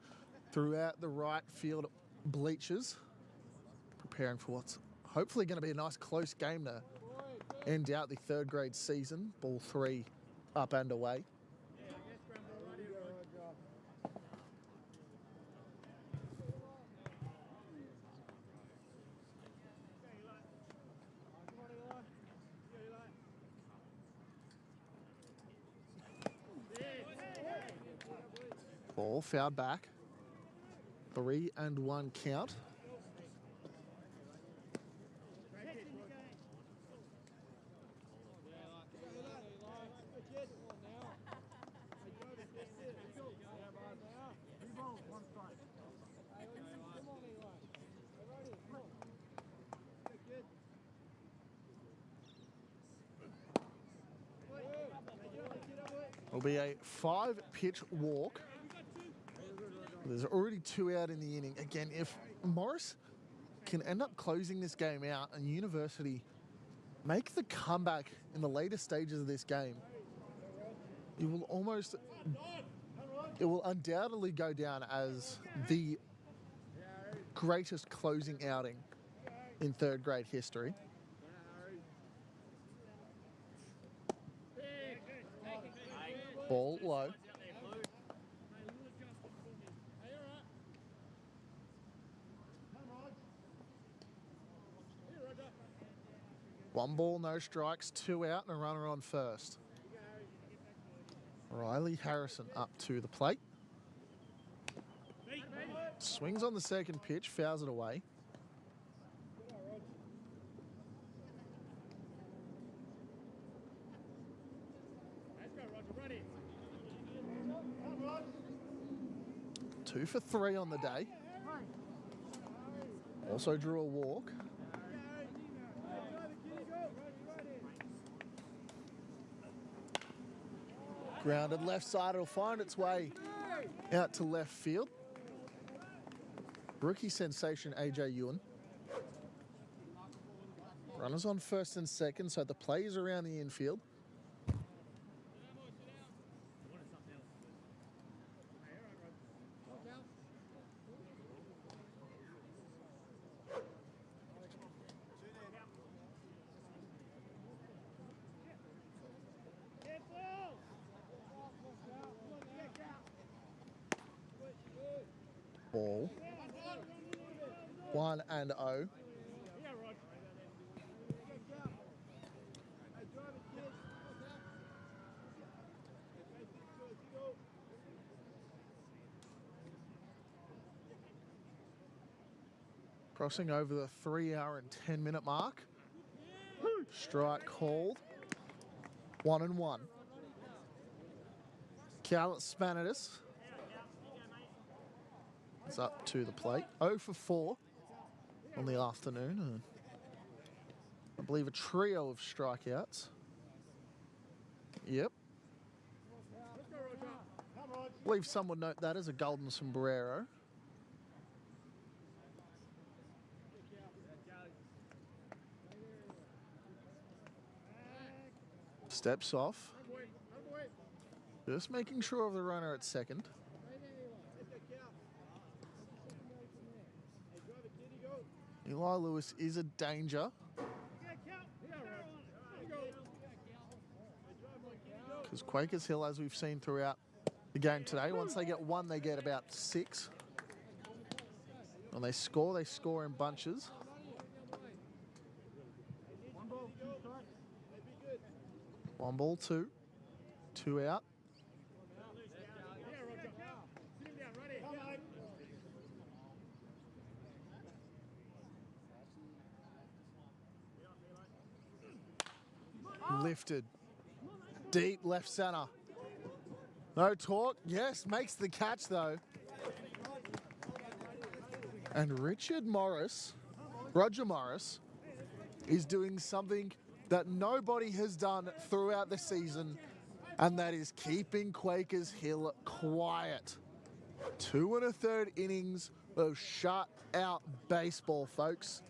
throughout the right field bleachers, preparing for what's hopefully going to be a nice close game to end out the third grade season. Ball 3 up and away. Ball fouled back. 3-1 count. It'll be a 5-pitch walk. There's already 2 out in the inning. Again, if Morris can end up closing this game out and University make the comeback in the later stages of this game, it will undoubtedly go down as the greatest closing outing in third grade history. Ball low. One ball, no strikes, 2 out, and a runner on first. Riley Harrison up to the plate. Swings on the second pitch, fouls it away. Two for 3 on the day. Also drew a walk. Grounded left side, it'll find its way out to left field. Rookie sensation AJ Ewan. Runners on first and second, so the play is around the infield. Ball. 1-0. Crossing over the 3-hour and 10-minute mark. Strike called. 1-1. Cal Spanitis is up to the plate. 0 for 4 on the afternoon. I believe a trio of strikeouts. Yep. I believe some would note that as a golden sombrero. Steps off. Just making sure of the runner at second. Eli Lewis is a danger. Because Quakers Hill, as we've seen throughout the game today, once they get 1, they get about 6. When they score in bunches. One ball, 2. 2 out. Lifted. Deep left center. No talk. Yes, makes the catch though. And Roger Morris, is doing something that nobody has done throughout the season, and that is keeping Quakers Hill quiet. 2 1/3 innings of shut-out baseball, folks.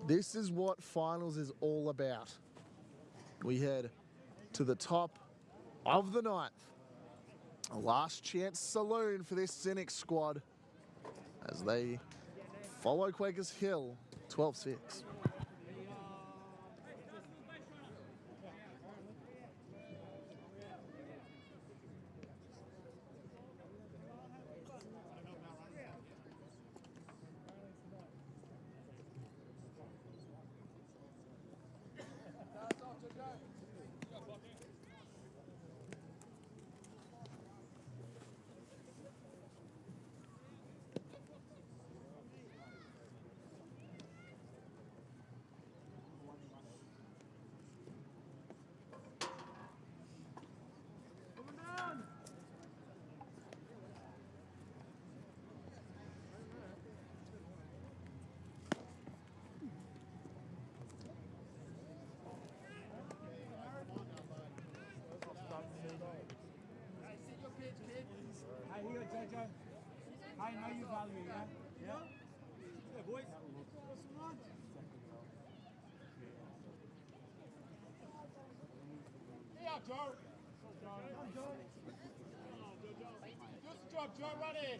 This is what finals is all about. We head to the top of the 9th. A last chance saloon for this Cynic squad as they follow Quakers Hill 12-6. I know you value, yeah? Yeah? Yeah, boys. Yeah, Joe. Good job, Joe. Run in.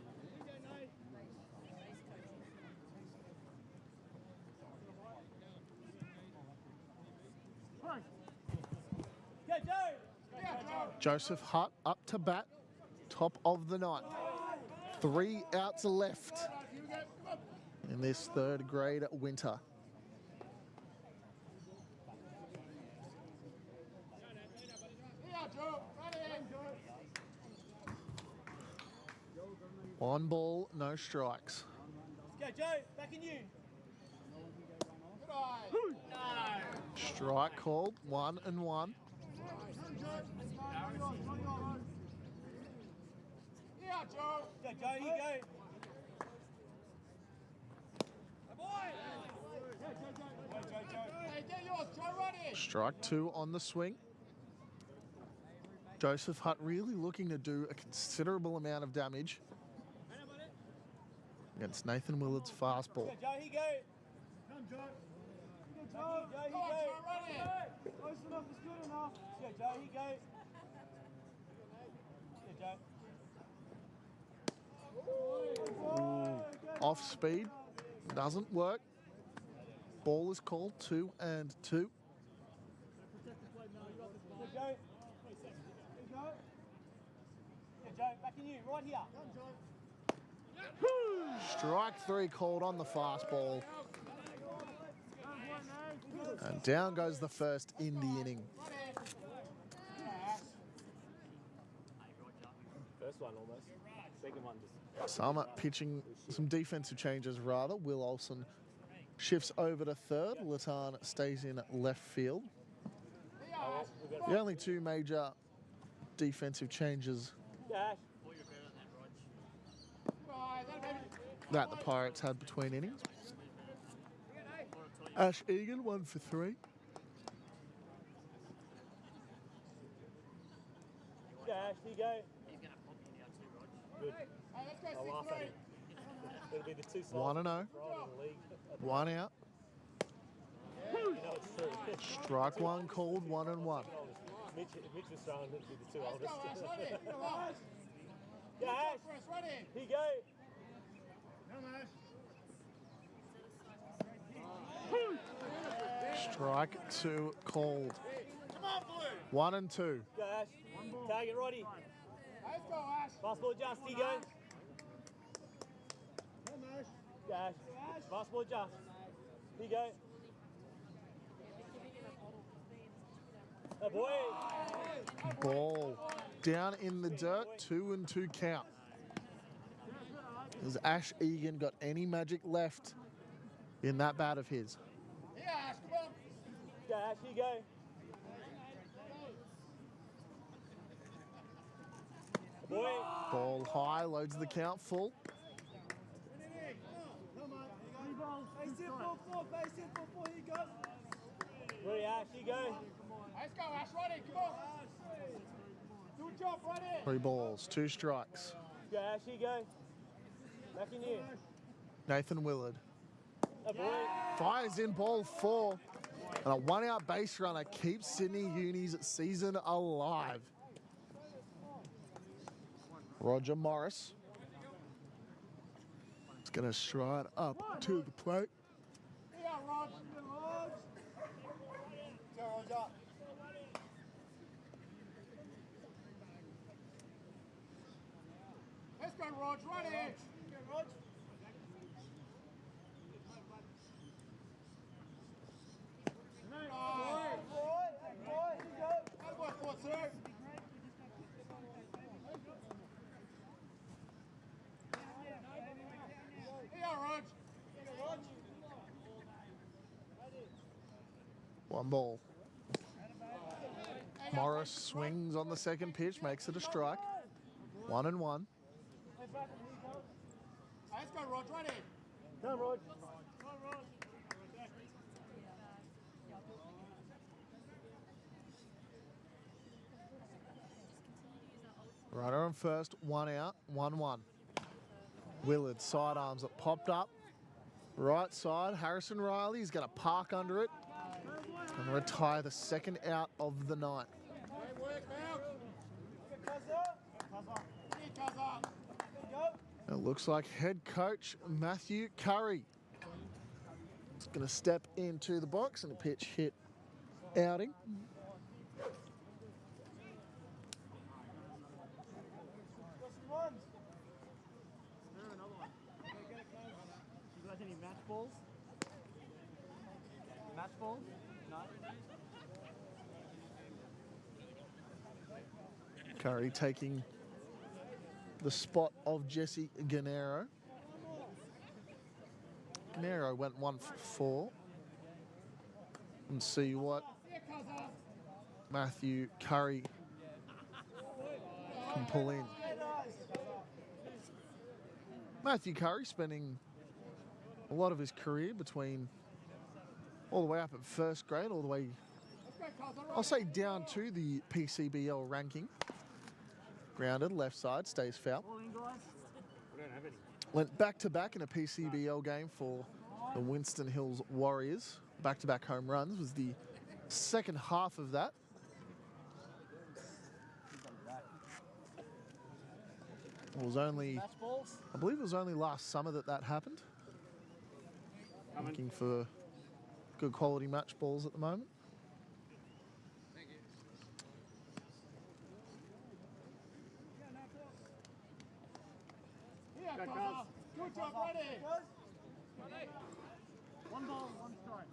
Go, Joe! Yeah, Joe. Joseph Hutt up to bat, top of the ninth. 3 outs left in this third grade winter. Yeah, Joe. Run in. 1 ball, no strikes. Let's go, Joe. Back in you. Good eye. Strike called, 1-1. Yeah, Joe. Go, Joe. Here you go. Hey, get yours, Joe. Run in. Strike 2 on the swing. Joseph Hutt really looking to do a considerable amount of damage against Nathan Willard's fastball. Go, Joe. Here you go. Come, Joe. Go, Joe. Here you Come on, go. Joe. Run in. Close enough is good enough. Go, Joe. Here you go. Go, Joe. Off speed, doesn't work. Ball is called 2-2. Go, Joe. Here you go. Go, Joe. Back in you. Right here. Strike 3 called on the fastball. And down goes the first in the inning. First one almost. Second one just. Some defensive changes rather. Will Olsen shifts over to third. Latan stays in left field. The only 2 major defensive changes Dash. that the Pirates had between innings. Ash Egan, 1 for 3. Dash. Here you go. Good. Hey, let's go I'll laugh at 6-3. him. It'll be the 2 sides 1-0. in the league. 1 out. You know it's true. Strike 1 called, 1-1. If Mitch was throwing, it'd be the 2 Let's go, oldest. Ash. Run in. Come on. Dash. Press. Run in. Here you go. Strike 2 called. Come on, Blue. 1 and 2. Dash. Target righty. Let's go, Ash. Fastball adjust. Here you go. Dash. Fastball adjust. Here you go. Oh boy. Ball down in the dirt, 2-2 count. Has Ash Egan got any magic left in that bat of his? Yeah, Ash. Come on. Dash. Here you go. Oh boy. Ball high, loads the count full. Ready, Ash. Here you go. Let's go, Ash. Run in. Come on. Do a job. Run in. 3 balls, 2 strikes. Go, Ash. Here you go. Back in here. Nathan Willard Oh boy. fires in ball 4. And a 1-out base runner keeps Sydney Uni's season alive. Roger Morris is going to stride up to the plate. Yeah, Rog. Go, Roger. Let's go, Rog. Run in. Go, Rog. One ball. Morris swings on the second pitch, makes it a strike. 1 and 1. Let's go, Rog. Run in. Come, Rod. Runner on first, 1 out, 1-1. Willard sidearms that popped up. Right side, Harrison Riley is going to park under it and retire the second out of the night. Great work, It looks like head coach Matthew Curry is going to step into the box and a pitch hit outing. You guys any match balls? Match balls? No? Curry taking the spot of Jesse Gennaro. Gennaro went 1 for 4. And see what Matthew Curry can pull in. Matthew Curry spending a lot of his career between all the way up at first grade, all the way, I'll say, down to the PCBL ranking. Grounded, left side, stays foul. Went back-to-back in a PCBL game for the Winston Hills Warriors. Back-to-back home runs was the second half of that. It was only, I believe it was only last summer that happened. Looking for good quality match balls at the moment. Good job, ready. One ball, one strike.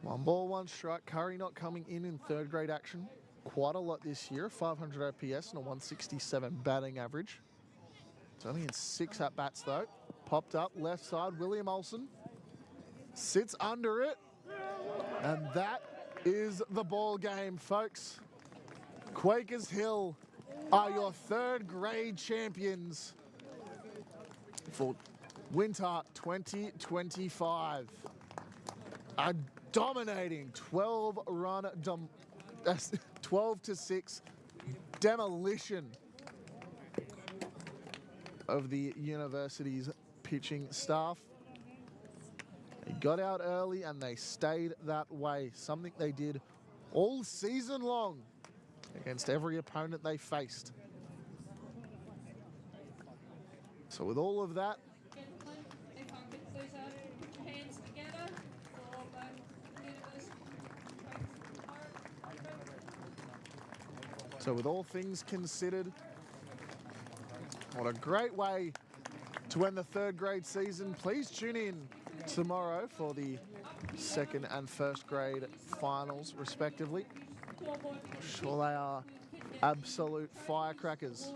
1 ball, 1 strike. Curry not coming in third grade action quite a lot this year. 500 OPS and a 167 batting average. It's only in 6 at-bats though. Popped up, left side, William Olsen. Sits under it. And that is the ball game, folks. Quakers Hill are your third grade champions for winter 2025. A dominating 12-run, 12-6 demolition of the university's pitching staff. They got out early and they stayed that way, something they did all season long against every opponent they faced. So with all of that, so with all things considered, what a great way to end the third grade season. Please tune in tomorrow for the second and first grade finals, respectively. I'm sure they are absolute firecrackers.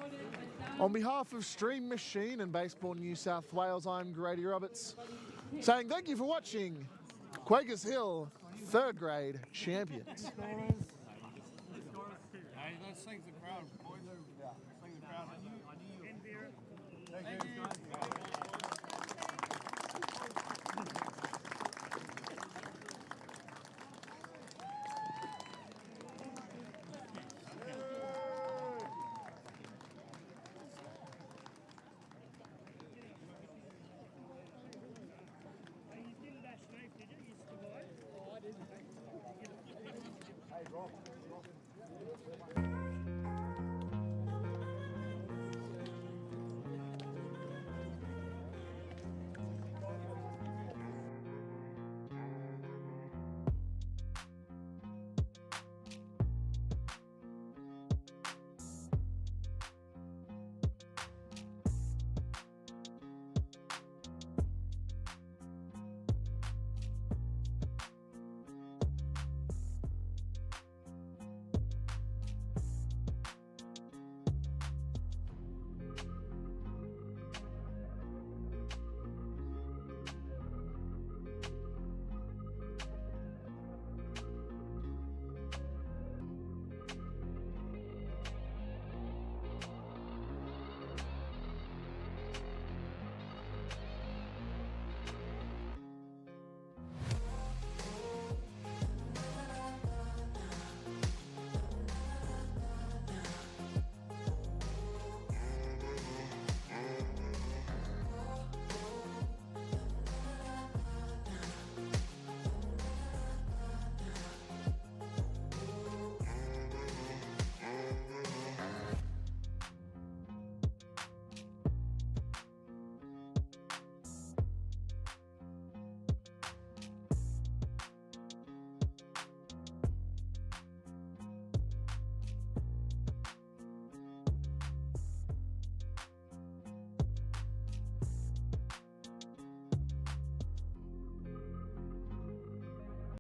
On behalf of Stream Machine and Baseball New South Wales, I'm Grady Roberts, saying thank you for watching Quakers Hill third grade champions. Hey, let's sing the crowd, boys. Sing the crowd. Thank you.